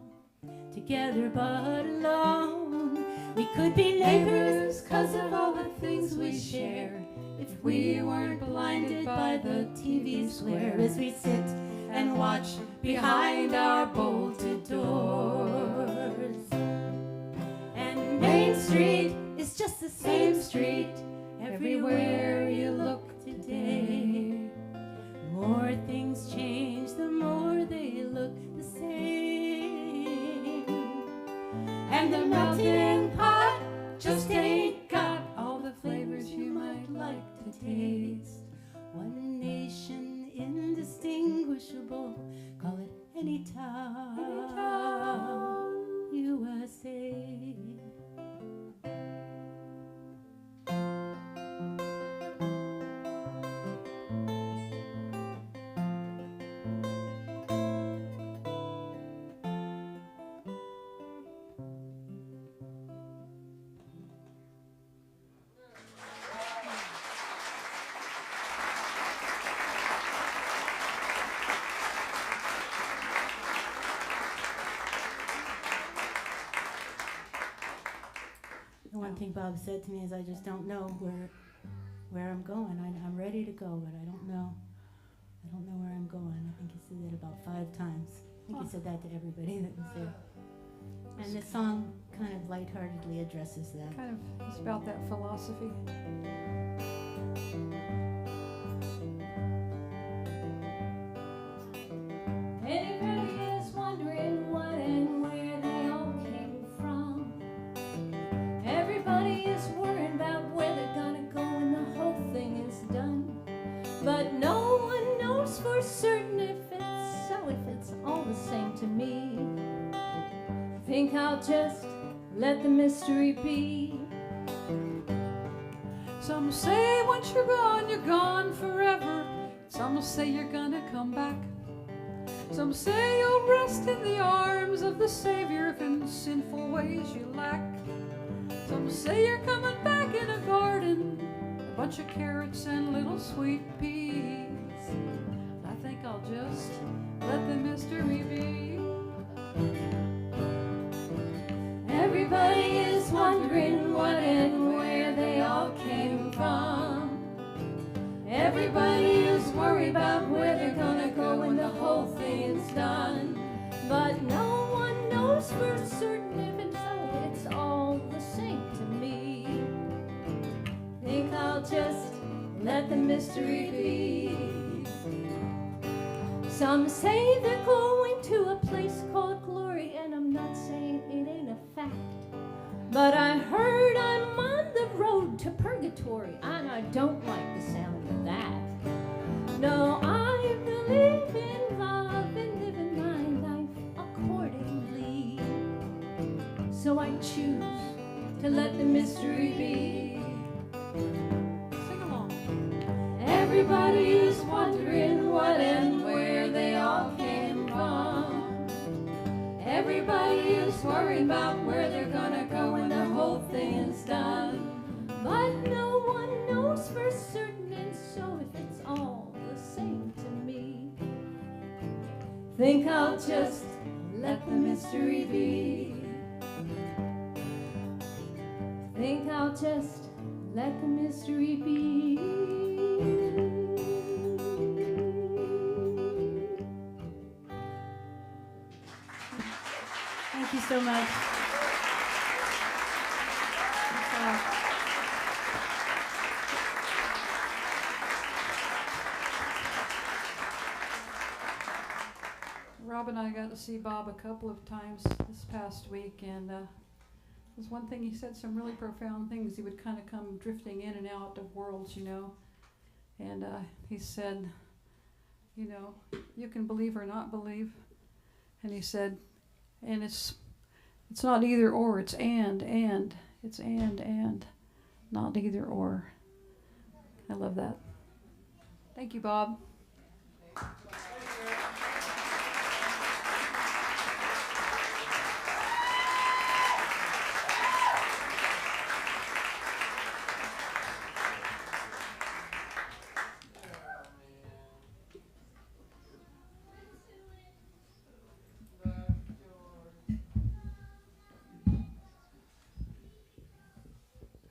[SPEAKER 16] together but alone. We could be neighbors 'cause of all the things we share, if we weren't blinded by the TV square as we sit and watch behind our bolted doors. And Main Street is just the same street everywhere you look today. More things change, the more they look the same. And the melting pot just ain't got all the flavors you might like to taste. One nation indistinguishable, call it any town, USA. The one thing Bob said to me is, I just don't know where I'm going. I'm ready to go, but I don't know where I'm going. I think he said that about 5 times. I think he said that to everybody that was there. And this song kind of lightheartedly addresses that.
[SPEAKER 17] Kind of, it's about that philosophy.
[SPEAKER 16] Anybody is wondering what and where they all came from. Everybody is worried about where they're gonna go when the whole thing is done. But no one knows for certain if it's all the same to me. Think I'll just let the mystery be.
[SPEAKER 17] Some say once you're gone forever. Some will say you're gonna come back. Some say you'll rest in the arms of the Savior if in sinful ways you lack. Some say you're coming back in a garden, a bunch of carrots and little sweet peas. I think I'll just let the mystery be.
[SPEAKER 16] Everybody is wondering what and where they all came from. Everybody is worried about where they're gonna go when the whole thing's done. But no one knows for certain if it's all the same to me. Think I'll just let the mystery be. Some say they're going to a place called glory, and I'm not saying it ain't a fact. But I heard I'm on the road to purgatory, and I don't like the sound of that. No, I believe in love and living my life accordingly. So I choose to let the mystery be.
[SPEAKER 17] Sing along.
[SPEAKER 16] Everybody is wondering what and where they all came from. Everybody is worried about where they're gonna go when the whole thing is done. But no one knows for certain, and so if it's all the same to me, think I'll just let the mystery be. Think I'll just let the mystery be. Thank you so much.
[SPEAKER 17] Rob and I got to see Bob a couple of times this past week, and there's one thing he said, some really profound things. He would kind of come drifting in and out of worlds, you know. And he said, you know, you can believe or not believe. And he said, and it's
[SPEAKER 20] It's not either or, it's and. It's and, not either or. I love that. Thank you, Bob.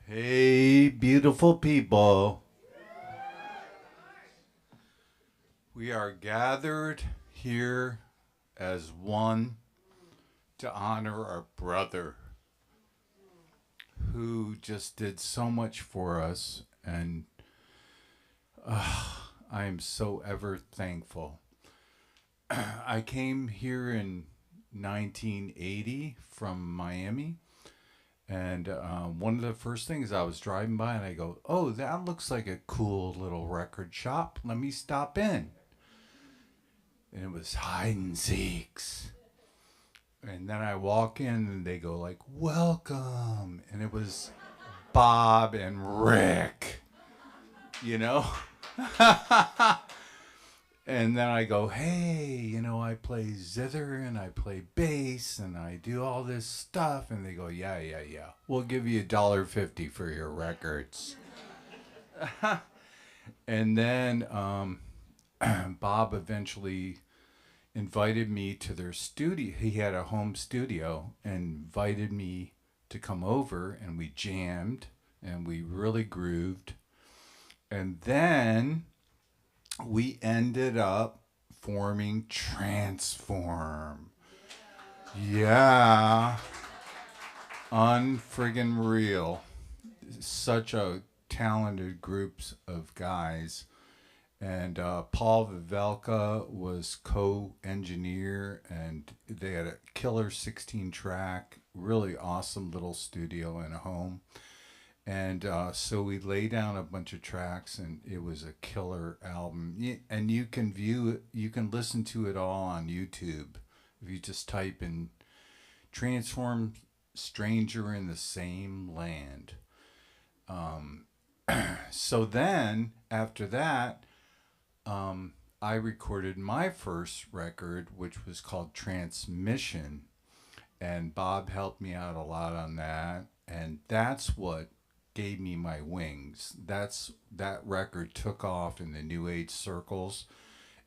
[SPEAKER 21] Hey, beautiful people. We are gathered here as one to honor our brother who just did so much for us, and I am so ever thankful. I came here in 1980 from Miami. And one of the first things, I was driving by and I go, oh, that looks like a cool little record shop. Let me stop in. And it was hide and seeks. And then I walk in and they go like, welcome. And it was Bob and Rick, you know? And then I go, hey, you know, I play zither and I play bass and I do all this stuff. And they go, yeah. We'll give you $1.50 for your records. And then Bob eventually invited me to their studio. He had a home studio and invited me to come over, and we jammed and we really grooved. And then we ended up forming Transform. Yeah. Unfriggin' real. Such a talented groups of guys. And Paul Vivelka was co-engineer, and they had a killer 16-track, really awesome little studio and a home. And so we lay down a bunch of tracks, and it was a killer album. And you can view it, you can listen to it all on YouTube. If you just type in Transform Stranger in the Same Land. So then, after that, I recorded my first record, which was called Transmission. And Bob helped me out a lot on that. And that's what gave me my wings. That record took off in the New Age circles,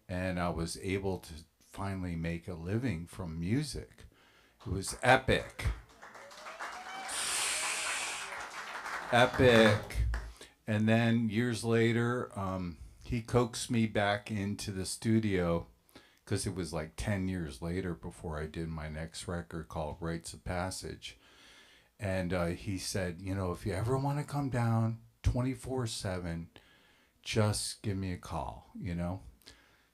[SPEAKER 21] and I was able to finally make a living from music. It was epic. Epic. And then years later, he coaxed me back into the studio, because it was like 10 years later before I did my next record called Rites of Passage. And he said, you know, if you ever want to come down 24/7, just give me a call, you know.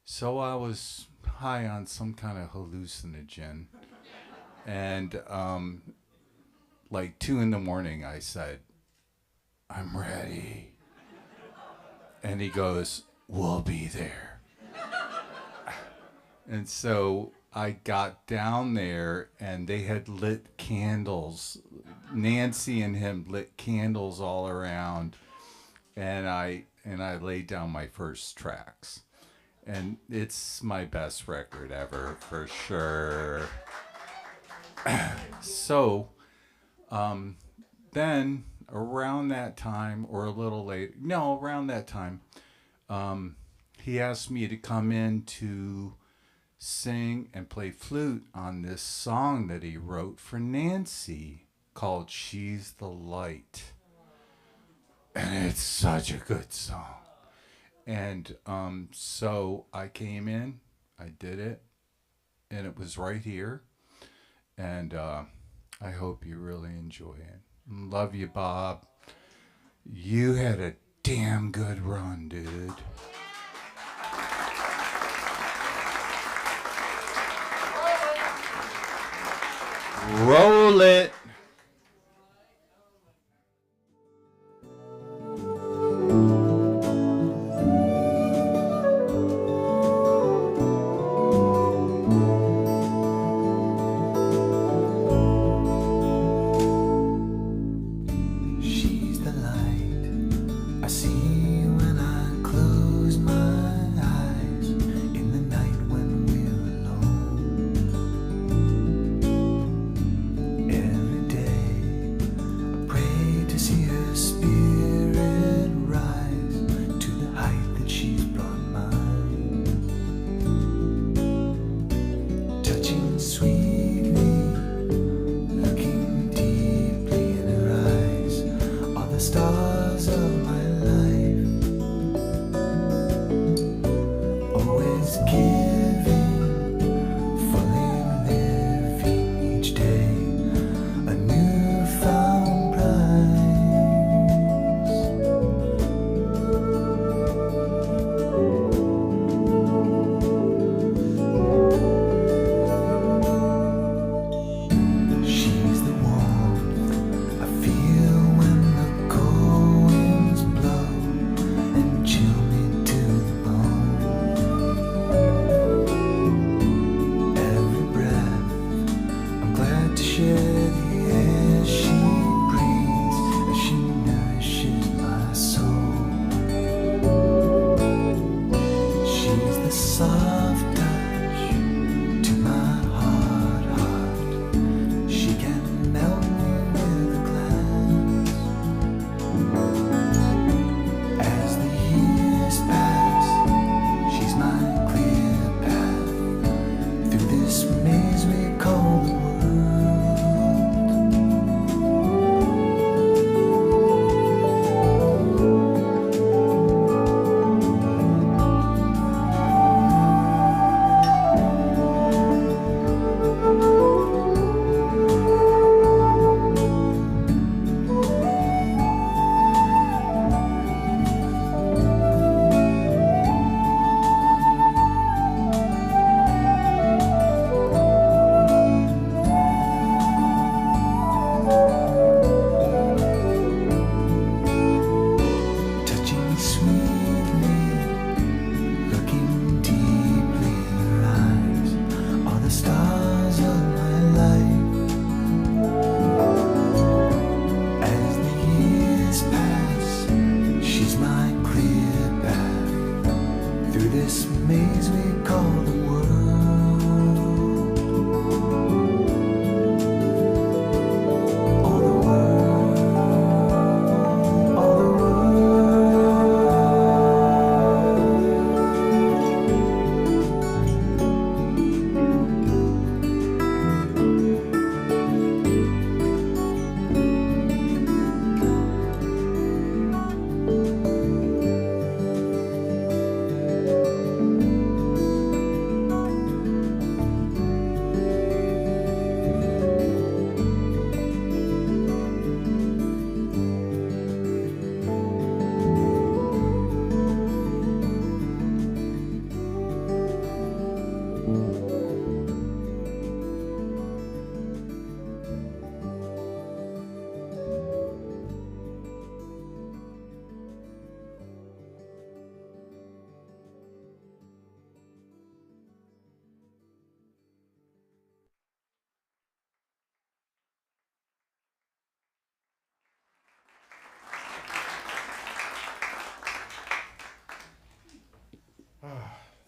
[SPEAKER 21] So I was high on some kind of hallucinogen. And like 2 a.m, I said, I'm ready. And he goes, we'll be there. And so I got down there, and they had lit candles. Nancy and him lit candles all around, and I laid down my first tracks. And it's my best record ever, for sure. So, then around that time, or a little later, no, around that time, he asked me to come in to sing and play flute on this song that he wrote for Nancy called She's the Light. And it's such a good song. And so I came in, I did it, and it was right here. And I hope you really enjoy it. Love you, Bob. You had a damn good run, dude. Roll it.
[SPEAKER 13] She's the soft touch to my heart. She can melt me with a glance. As the years pass, she's my clear path through this maze we call the world.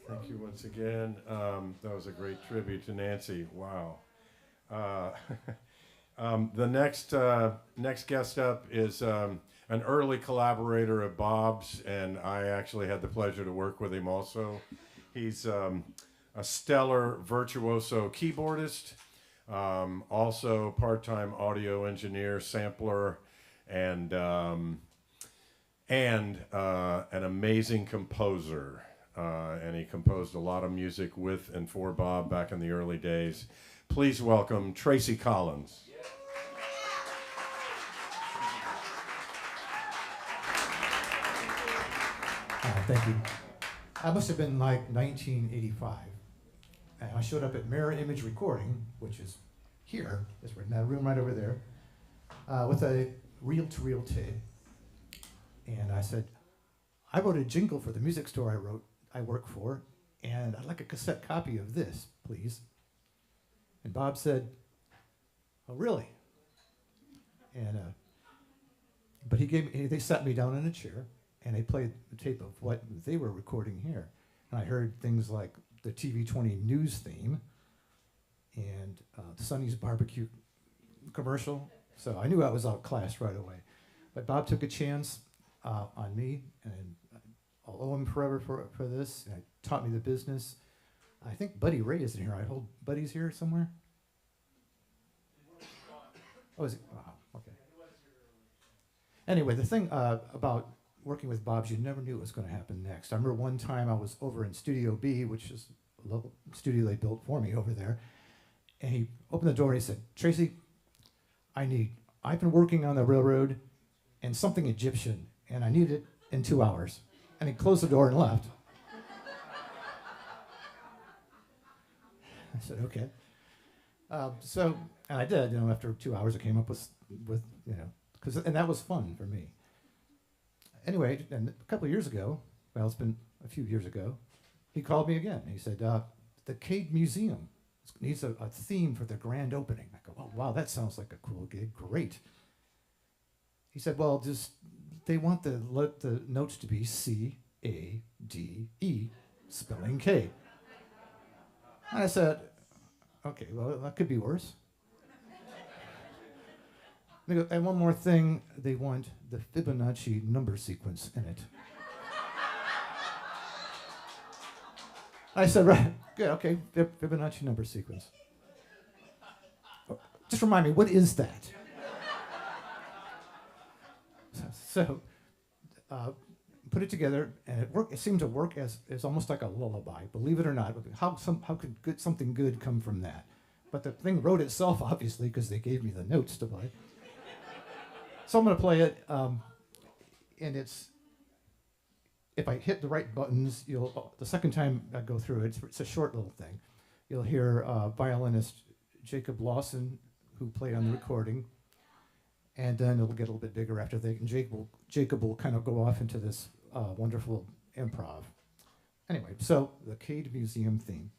[SPEAKER 4] Thank you once again. That was a great tribute to Nancy. Wow. The next guest up is an early collaborator of Bob's, and I actually had the pleasure to work with him also. He's a stellar virtuoso keyboardist, also part-time audio engineer, sampler, and an amazing composer. And he composed a lot of music with and for Bob back in the early days. Please welcome Tracy Collins.
[SPEAKER 6] Thank you. I must have been like 1985. And I showed up at Mirror Image Recording, which is here, is in that room right over there, with a reel-to-reel tape. And I said, I wrote a jingle for the music store I work for, and I'd like a cassette copy of this, please. And Bob said, oh, really? And but they sat me down in a chair, and they played the tape of what they were recording here. And I heard things like the TV20 news theme and Sonny's barbecue commercial. So I knew I was outclassed right away. But Bob took a chance on me, and I'll owe him forever for this. And taught me the business. I think Buddy Ray is in here. I hold Buddy's here somewhere. Oh, is it? Wow, okay. Anyway, the thing about working with Bob's, you never knew what was going to happen next. I remember one time I was over in Studio B, which is a little studio they built for me over there, and he opened the door and he said, Tracy, I've been working on the railroad and something Egyptian, and I need it in 2 hours. And he closed the door and left. I said, okay. And I did, after 2 hours I came up with and that was fun for me. Anyway, and a couple of years ago, well, it's been a few years ago, he called me again. He said, the Cade Museum needs a theme for their grand opening. I go, oh, wow, that sounds like a cool gig. Great. He said, well, they want the notes to be C, A, D, E. spelling K. And I said, okay, well, that could be worse. They go, and one more thing, they want the Fibonacci number sequence in it. I said, right, good, okay, Fibonacci number sequence. Oh, just remind me, what is that? So, put it together, and it worked. It seemed to work as almost like a lullaby. Believe it or not, how could something good come from that? But the thing wrote itself, obviously, because they gave me the notes to play. So I'm going to play it, and it's. If I hit the right buttons, the second time I go through it, it's a short little thing. You'll hear violinist Jacob Lawson, who played on the recording, and then it'll get a little bit bigger after that. And Jacob will kind of go off into this wonderful improv. Anyway, so the Cade Museum theme.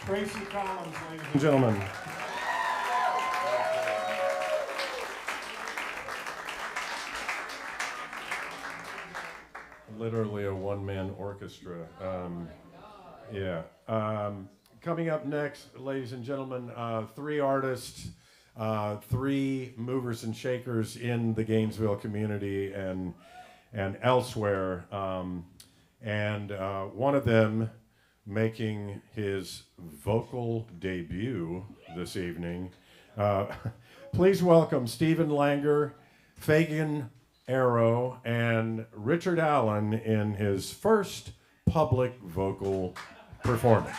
[SPEAKER 4] Tracy Collins, ladies and gentlemen. Literally a one-man orchestra. Coming up next, ladies and gentlemen, three artists, three movers and shakers in the Gainesville community and elsewhere, and one of them making his vocal debut this evening. Please welcome Stephen Langer, Fagan, Arouh, and Richard Allen in his first public vocal performance.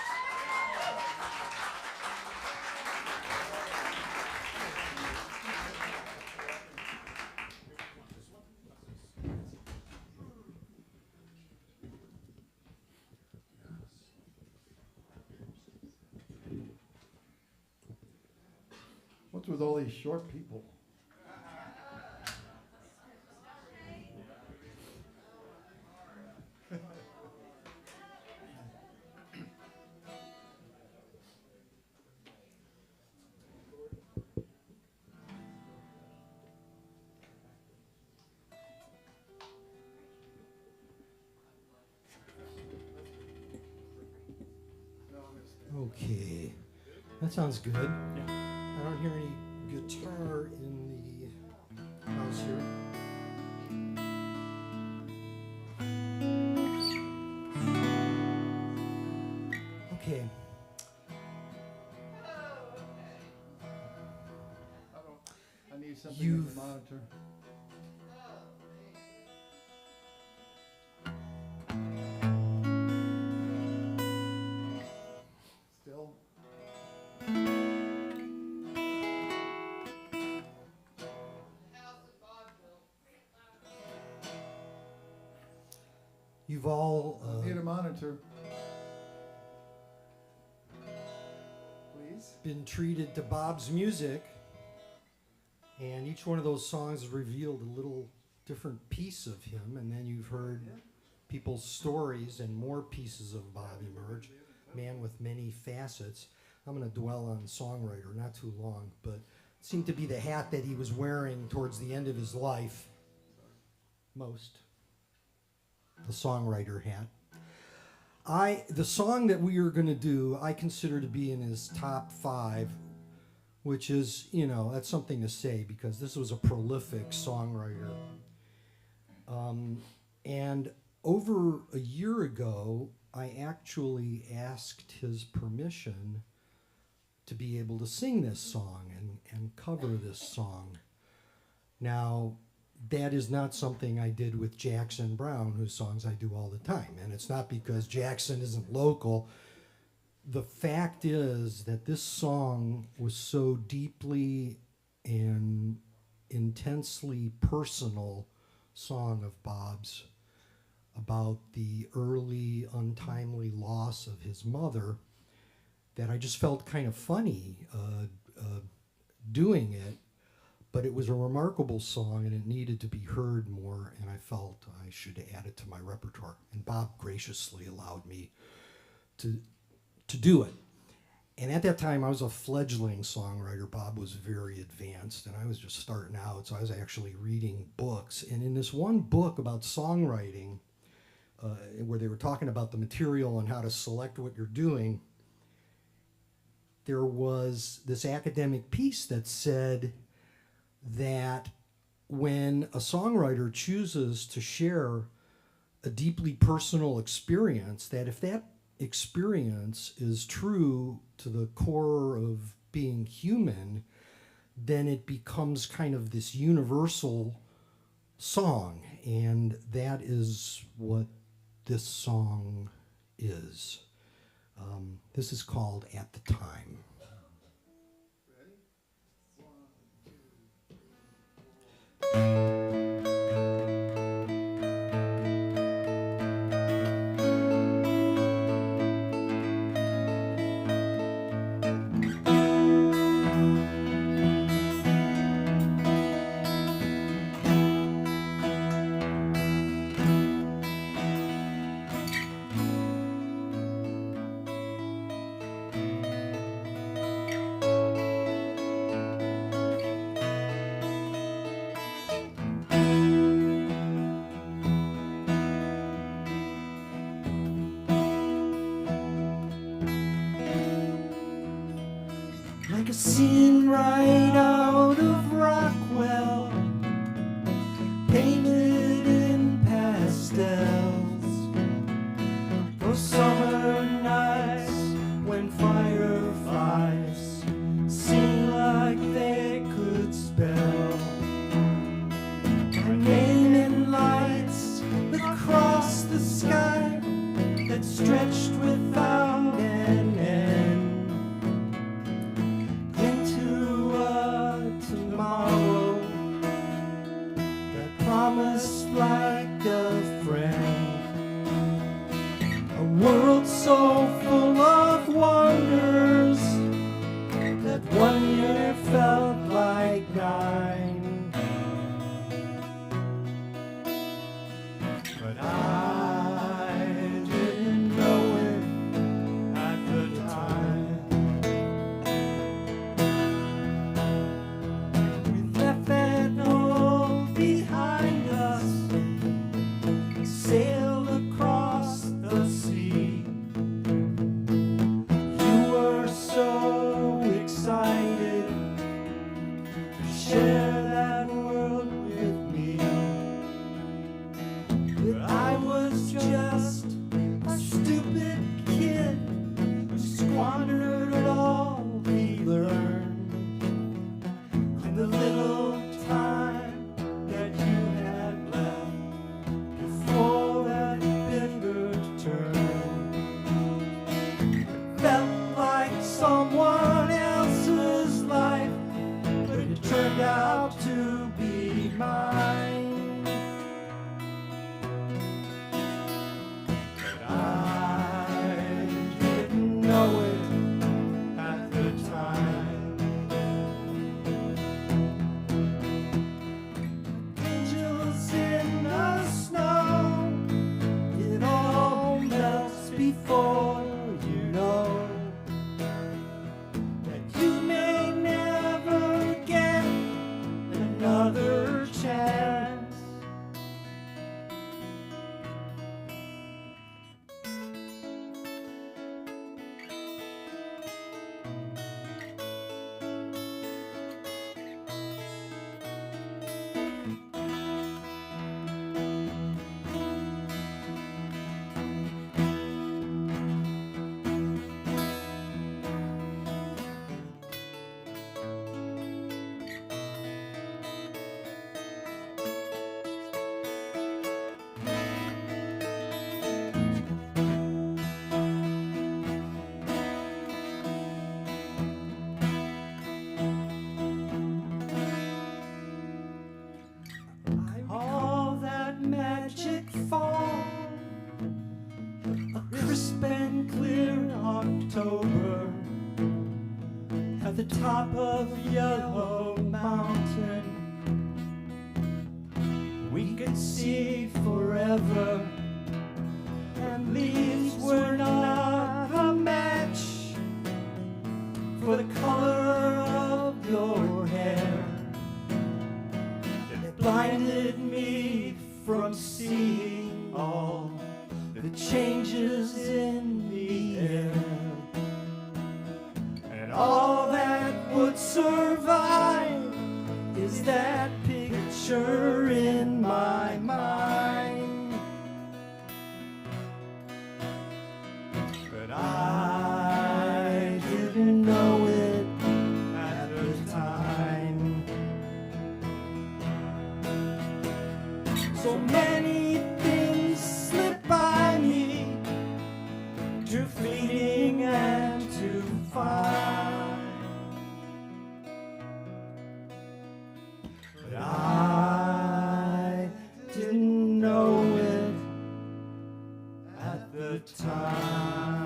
[SPEAKER 12] What's with all these short people?
[SPEAKER 3] Okay, that sounds good. Yeah. I don't hear any guitar in the house here. Okay.
[SPEAKER 7] I need something
[SPEAKER 3] You've-
[SPEAKER 7] with the monitor. Still.
[SPEAKER 3] You've all
[SPEAKER 7] Need a monitor. Please.
[SPEAKER 3] been treated to Bob's music, and each one of those songs revealed a little different piece of him, and then you've heard people's stories and more pieces of Bob emerge. Man with many facets. I'm going to dwell on songwriter, not too long, but it seemed to be the hat that he was wearing towards the end of his life. Most. The songwriter hat. The song that we are going to do, I consider to be in his top 5, which is, you know, that's something to say because this was a prolific songwriter. And over a year ago, I actually asked his permission to be able to sing this song and cover this song. Now, that is not something I did with Jackson Browne, whose songs I do all the time. And it's not because Jackson isn't local. The fact is that this song was so deeply and intensely personal song of Bob's about the early untimely loss of his mother that I just felt kind of funny doing it. But it was a remarkable song, and it needed to be heard more, and I felt I should add it to my repertoire. And Bob graciously allowed me to do it. And at that time, I was a fledgling songwriter. Bob was very advanced, and I was just starting out, so I was actually reading books. And in this one book about songwriting, where they were talking about the material and how to select what you're doing, there was this academic piece that said that when a songwriter chooses to share a deeply personal experience, that if that experience is true to the core of being human, then it becomes kind of this universal song. And that is what this song is. This is called At the Time.
[SPEAKER 9] Like a scene right out of Rockwell, painted in pastels. Those summer nights when fireflies seem like they could spell my name in lights across the sky that stretched without an end. Tomorrow that promised like a friend, a world so full of wonders that 1 year felt like 9. But I didn't know it at the time. Behind us, sailed across the sea. You were so excited to share that world with me, but I was just a stupid kid who squandered all we learned in the little time that you had left before that bitter turn. It felt like someone else's life, but it turned out to be mine. But I didn't know it at the time. Angels in the snow, it all melts before you know that you may never get another chance. All that magic fall, a crisp and clear October, at the top of Yellow Mountain, we could see forever, and leaves were not a match for the color of your hair. It blinded me from seeing all the changes in the air. And all that would survive is that picture in my mind. But I didn't know it at the time. So many things slip by me, too fleeting and too fine. But I didn't know it at the time.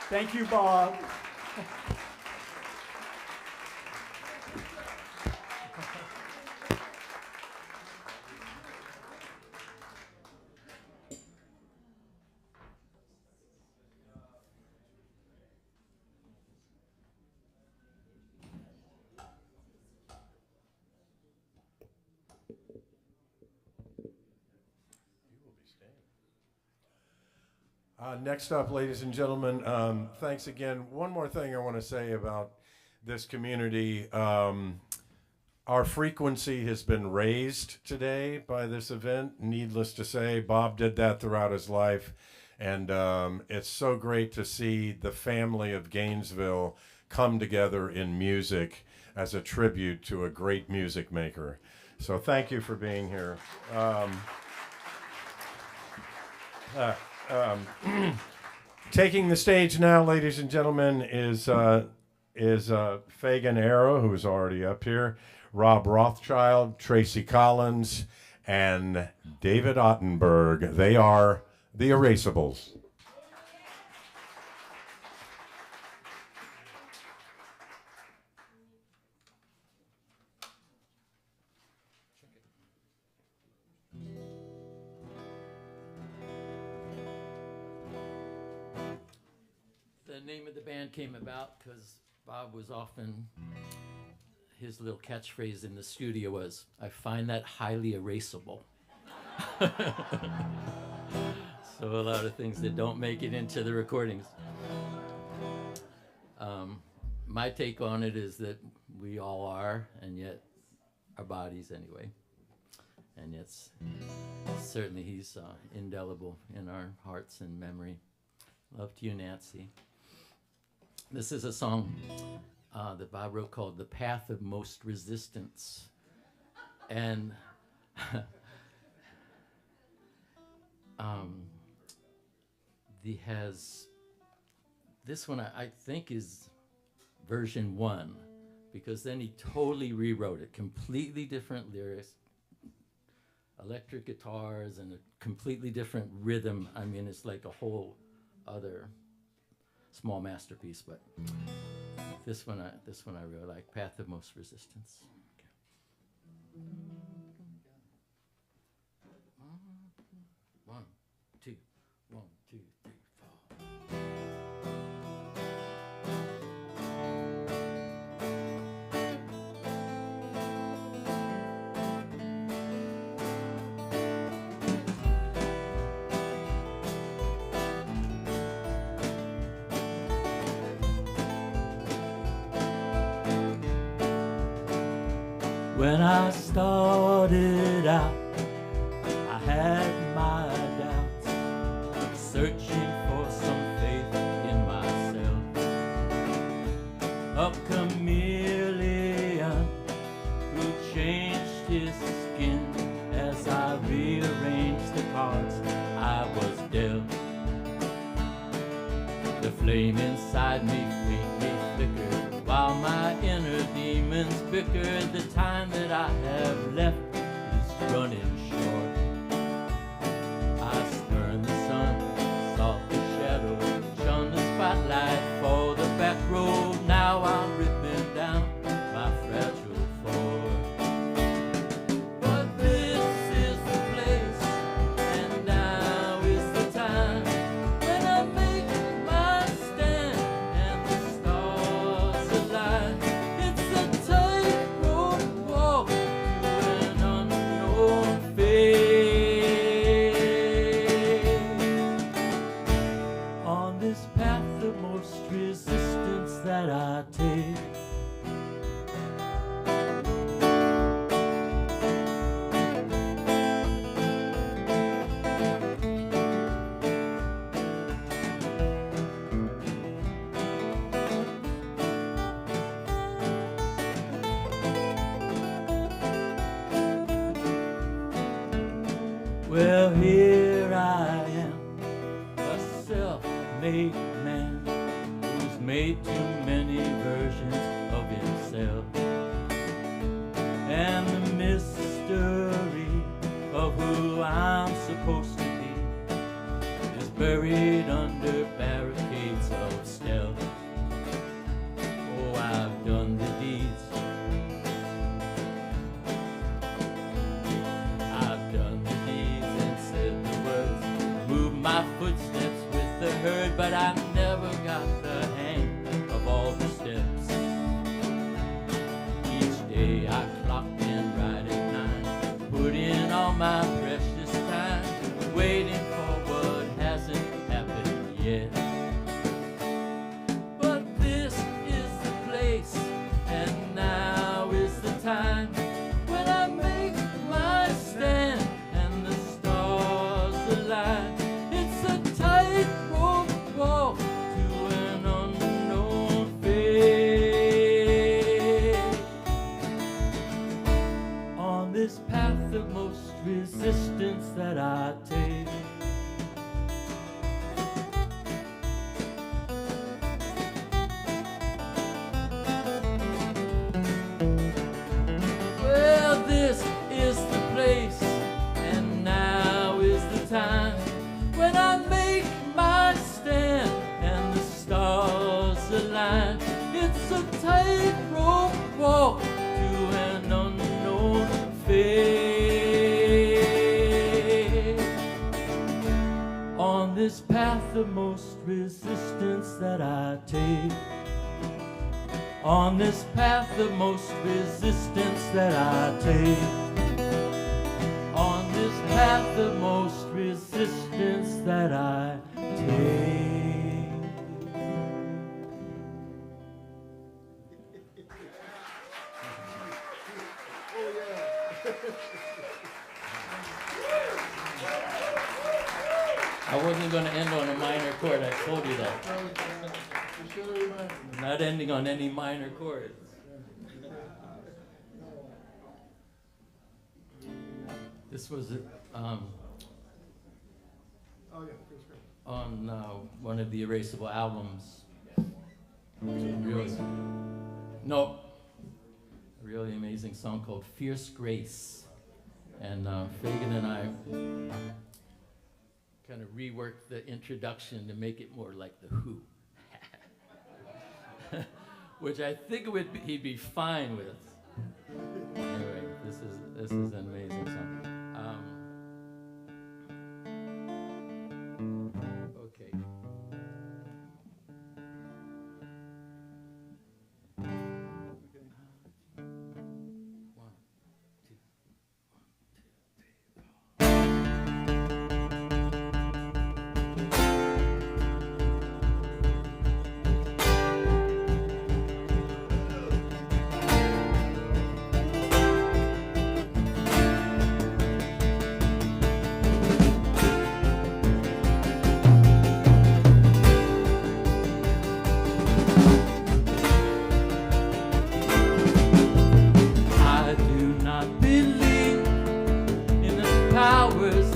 [SPEAKER 9] Thank you, Bob.
[SPEAKER 4] Next up, ladies and gentlemen, thanks again. One more thing I want to say about this community. Our frequency has been raised today by this event. Needless to say, Bob did that throughout his life. And it's so great to see the family of Gainesville come together in music as a tribute to a great music maker. So thank you for being here. Taking the stage now, ladies and gentlemen, is Fagan Arouh, who is already up here, Rob Rothschild, Tracy Collins, and David Ottenberg. They are the Erasables.
[SPEAKER 10] The name of the band came about because Bob was often, his little catchphrase in the studio was, "I find that highly erasable." So a lot of things that don't make it into the recordings. My take on it is that we all are, and yet our bodies anyway. And yet, certainly he's indelible in our hearts and memory. Love to you, Nancy. This is a song that Bob wrote called "The Path of Most Resistance," and this one I think is version 1, because then he totally rewrote it, completely different lyrics, electric guitars, and a completely different rhythm. I mean, it's like a whole other small masterpiece. But this one I really like, "Path of Most Resistance." Okay. 1, 2, 1, 2, 3, 4. When I started out, I had my doubts, searching for some faith in myself. A chameleon who changed his skin as I rearranged the cards I was dealt. The flame inside me faintly flickered, while my inner demons bickered. The time that I have left is running short. I spurned the sun, sought the shadow, shunned the spotlight for the back road. Now I'm ripping down my fragile floor. But this is the place, and now is the time, when I make my stand and the stars align. It's a tightrope walk to an unknown fate. On this path of most resistance that I take, well, here I am, a self-made man who's made too many versions of himself. And the mystery of who I'm supposed to be is buried under barricades of stealth. Oh, I've done the deeds, I've done the deeds and said the words, moved my footsteps with the herd, but I never got the hang of all the steps. Each day I clocked in right at 9, put in all my precious time, waiting for what hasn't happened yet. But this is the place, and now is the time, when I make my stand and the stars align. It's a tightrope walk to an unknown fate. On this path of most resistance that I take, well, this is the place, and now is the time, when I make my stand and the stars align. It's a tightrope walk to an unknown fate. On this path of most resistance that I take, on this path of most resistance that I take, on this path of most resistance that I take. I wasn't going to end on a minor chord. I told you that. Not ending on any minor chords. This was on one of the Erasable albums. Really, no, a really amazing song called Fierce Grace. And Fagan and I kind of reworked the introduction to make it more like The Who. Which I think he'd be fine with. Anyway, this is an amazing song. Okay.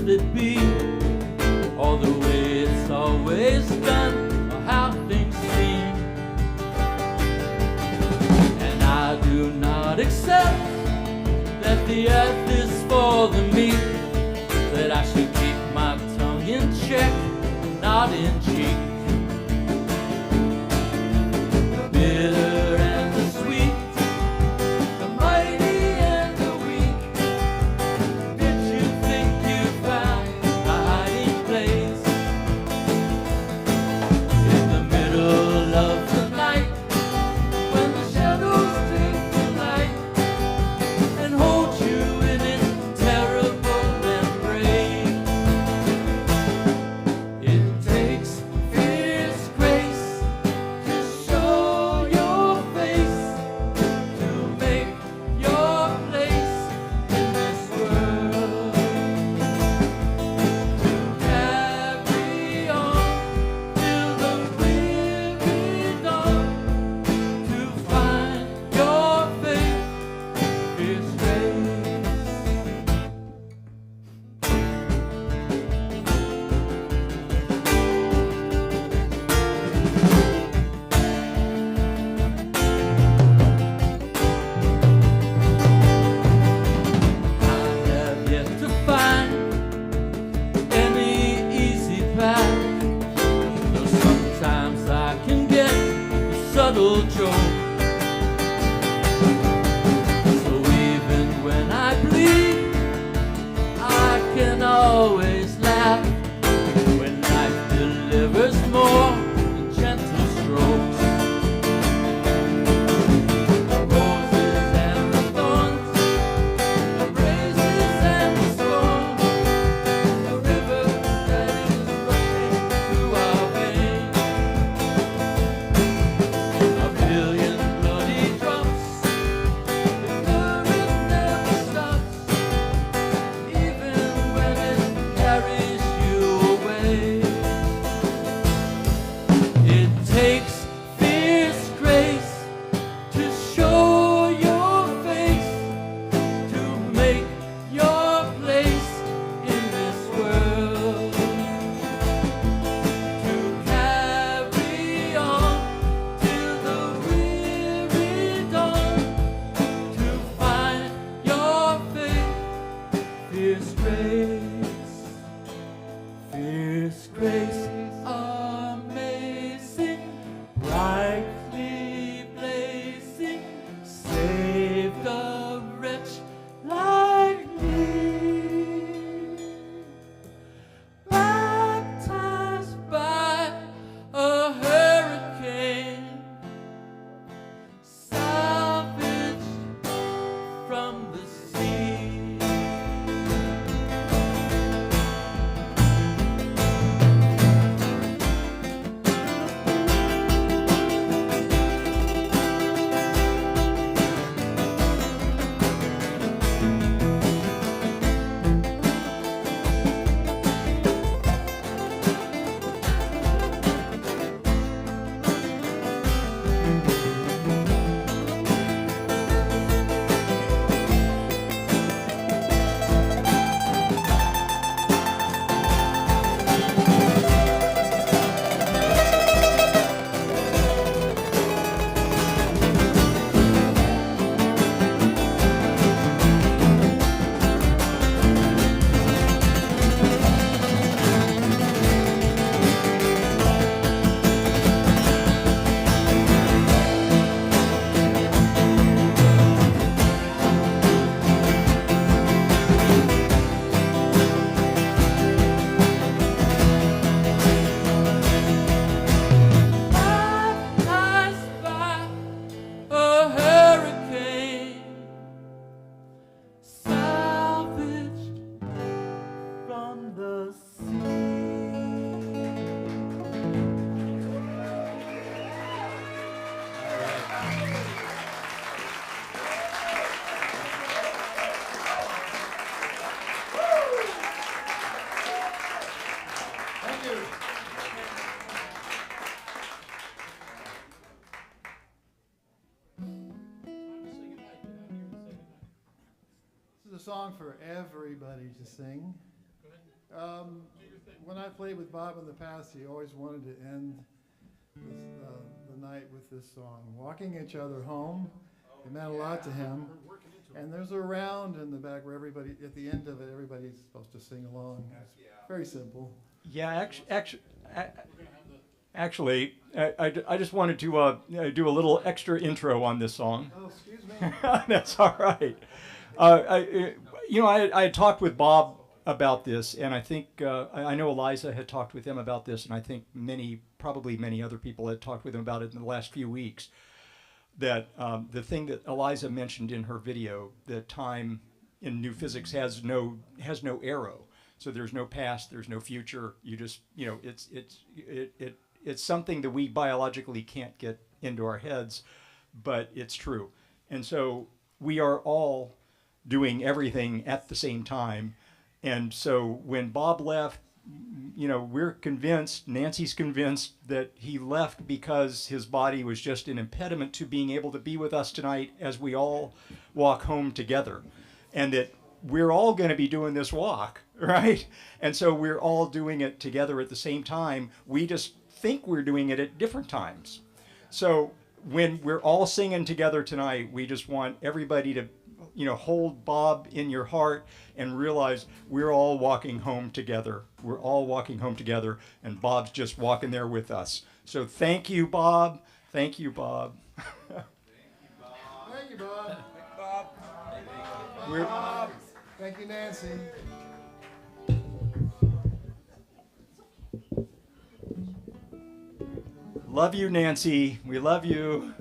[SPEAKER 19] That be all the way it's always done, or how things seem. And I do not accept that the earth is for the meek, that I should keep my tongue in check, not in cheek. The bitter and the sweet, the mighty and the weak. Did you think you found a hiding place in the middle of the night, when the shadows take the light and hold you in its terrible embrace? It takes fierce grace to show your face, to make your place in this world, to carry on till the weary dawn, to find your faith, fierce grace. I have yet to find any easy path, though sometimes I can get a subtle jolt. So even when I bleed, I can always laugh when life delivers more than gentle strokes. The roses and the thorns, the praises and the scorn, the river that is rushing through our veins. A billion bloody drops, the current never stops, even when it carries you
[SPEAKER 12] song for everybody to sing. When I played with Bob in the past, he always wanted to end the night with this song, Walking Each Other Home. It meant a lot to him. And there's a round in the back where everybody, at the end of it, everybody's supposed to sing along. It's very simple.
[SPEAKER 2] Yeah, actually, I just wanted to do a little extra intro on this song.
[SPEAKER 12] Oh, excuse me.
[SPEAKER 2] That's all right. I had talked with Bob about this, and I think I know Eliza had talked with him about this, and I think probably many other people had talked with him about it in the last few weeks. That the thing that Eliza mentioned in her video, that time in new physics has no arrow. So there's no past, there's no future. You just, it's something that we biologically can't get into our heads, but it's true. And so we are all doing everything at the same time. And so when Bob left, we're convinced, Nancy's convinced, that he left because his body was just an impediment to being able to be with us tonight as we all walk home together. And that we're all going to be doing this walk, right? And so we're all doing it together at the same time. We just think we're doing it at different times. So when we're all singing together tonight, we just want everybody to, hold Bob in your heart and realize we're all walking home together. We're all walking home together, and Bob's just walking there with us. So thank you, Bob. Thank you, Bob.
[SPEAKER 12] Thank you, Bob.
[SPEAKER 2] Bob.
[SPEAKER 12] Thank you, Nancy.
[SPEAKER 2] Love you, Nancy. We love you.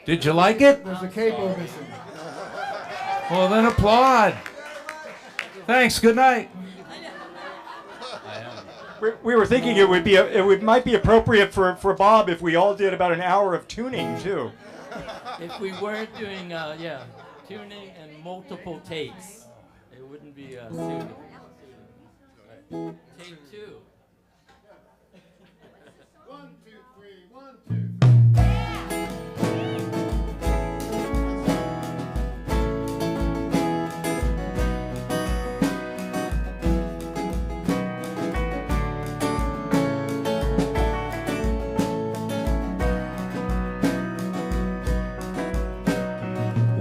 [SPEAKER 9] Did you like it?
[SPEAKER 12] There's a capo missing.
[SPEAKER 9] Well, then applaud. Thanks. Good night.
[SPEAKER 2] We were thinking it might be appropriate for Bob if we all did about an hour of tuning too.
[SPEAKER 10] If we weren't doing tuning and multiple takes, it wouldn't be suitable. Take two.
[SPEAKER 12] 1, 2, 3, 1, 2, 3.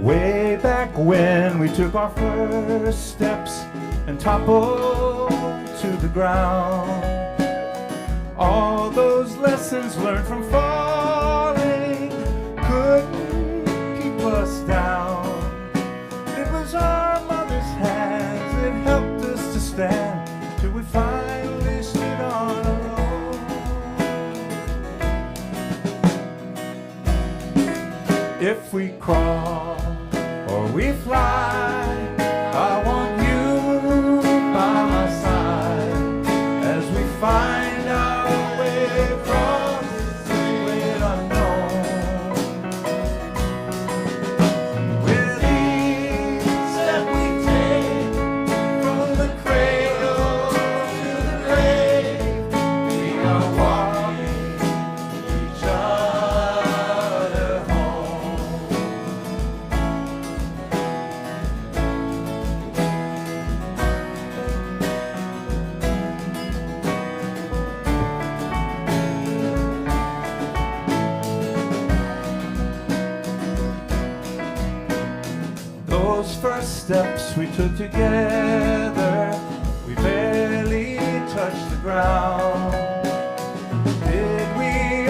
[SPEAKER 9] Way back when we took our first steps and toppled to the ground, all those lessons learned from falling couldn't keep us down. It was our mother's hands that helped us to stand till we finally stood on our own. If we crawl or we fly, I want you by my side as we find our way across the great unknown. With each step we take, from the cradle to the grave, we are walking each other home. Those first steps we took together, we barely touched the ground. Did we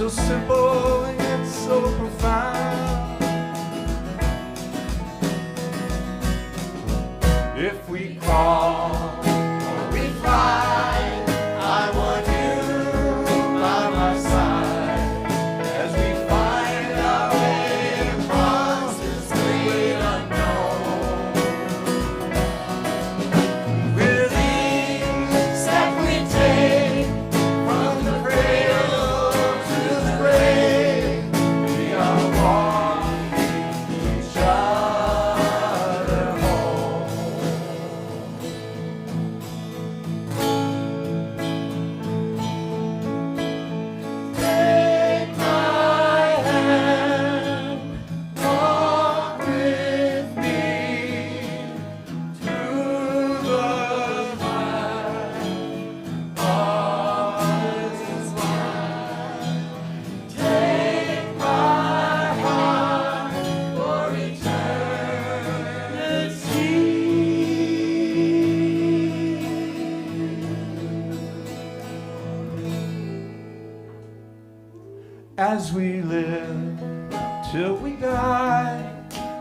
[SPEAKER 9] so simple yet so profound. If we crawl or we fly, I want you by my side as we find our way across this great unknown. With each step we take, from the cradle to the grave, we are walking each other home. Take my hand, walk with me through the path of this life. Take my heart for eternity. As we live till we die,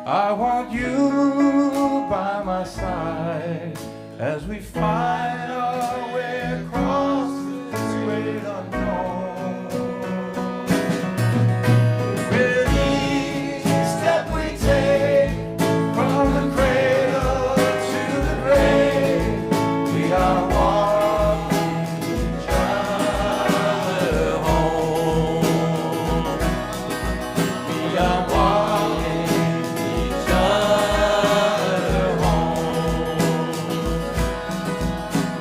[SPEAKER 9] I want you by my side as we find our way across this great unknown. With each step we take, from the cradle to the grave, we are walking each other home. We are walking each other home.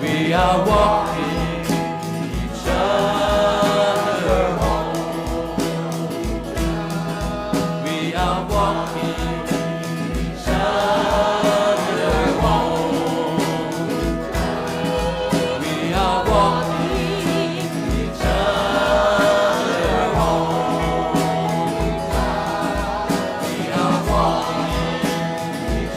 [SPEAKER 9] We are walking each other home. We are walking each other home. We are walking each other home. We are walking each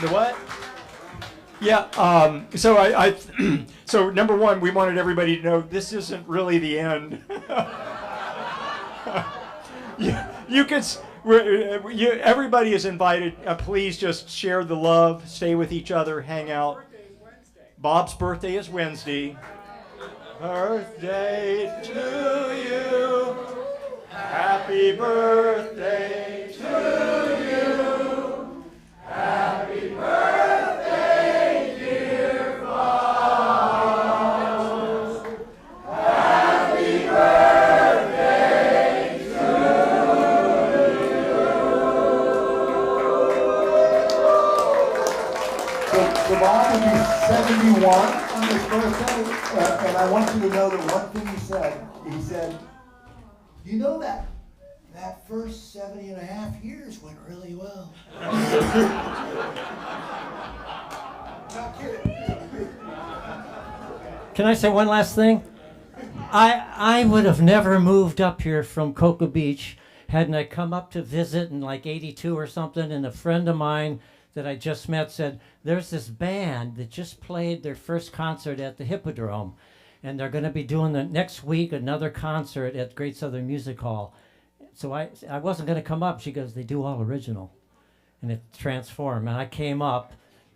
[SPEAKER 2] The what? Yeah. So so number one, we wanted everybody to know this isn't really the end. you could. Everybody is invited. Please just share the love, stay with each other, hang out. Bob's birthday is Wednesday. Birthday to you. Happy birthday to you. Happy birthday, dear Bob. Happy birthday to
[SPEAKER 8] So Bob will be 71 on his birthday, and I want you to know that one thing he said, you know that first 70 and a half years went really well. Not kidding.
[SPEAKER 22] Can I say one last thing? I would have never moved up here from Cocoa Beach hadn't I come up to visit in like 82 or something, and a friend of mine that I just met said, there's this band that just played their first concert at the Hippodrome, and they're going to be doing the next week another concert at Great Southern Music Hall. So I wasn't going to come up. She goes, they do all original. And it transformed. And I came up,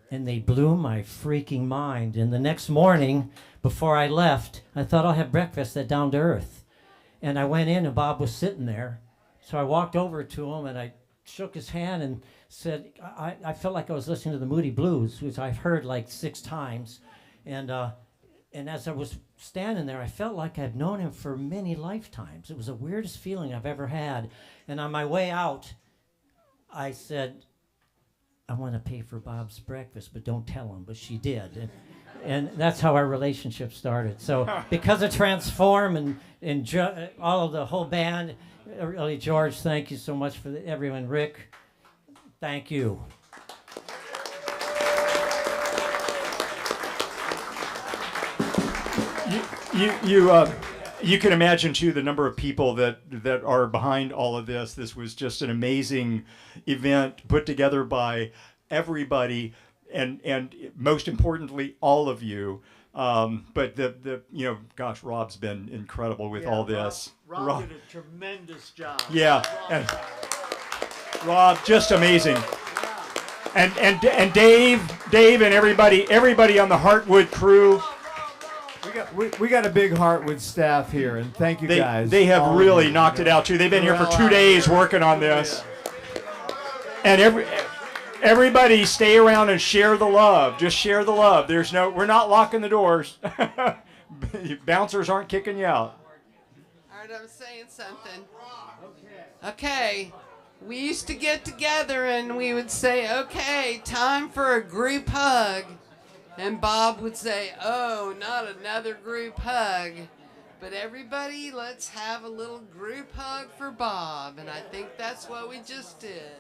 [SPEAKER 22] and they blew my freaking mind. And the next morning, before I left, I thought I'll have breakfast at Down to Earth. And I went in, and Bob was sitting there. So I walked over to him, and I shook his hand and said, I felt like I was listening to the Moody Blues, which I've heard like 6 times. And as I was standing there, I felt like I'd known him for many lifetimes. It was the weirdest feeling I've ever had. And on my way out, I said, I want to pay for Bob's breakfast, but don't tell him. But she did. And that's how our relationship started. So because of Transform and all of the whole band, really, George, thank you so much for everyone. Rick, thank you.
[SPEAKER 2] You can imagine too the number of people that are behind all of this. This was just an amazing event put together by everybody, and most importantly, all of you. But gosh, Rob's been incredible with all this.
[SPEAKER 1] Rob did a tremendous job.
[SPEAKER 2] Yeah, and Rob, just amazing. And Dave and everybody on the Heartwood crew.
[SPEAKER 1] We got a big Heartwood staff here, and thank you guys.
[SPEAKER 2] They have really knocked it out too. They've been here for 2 days working on this. And everybody stay around and share the love. Just share the love. We're not locking the doors. Bouncers aren't kicking you out.
[SPEAKER 11] All right, I'm saying something. Okay. We used to get together and we would say, okay, time for a group hug. And Bob would say, oh, not another group hug. But everybody, let's have a little group hug for Bob. And I think that's what we just did.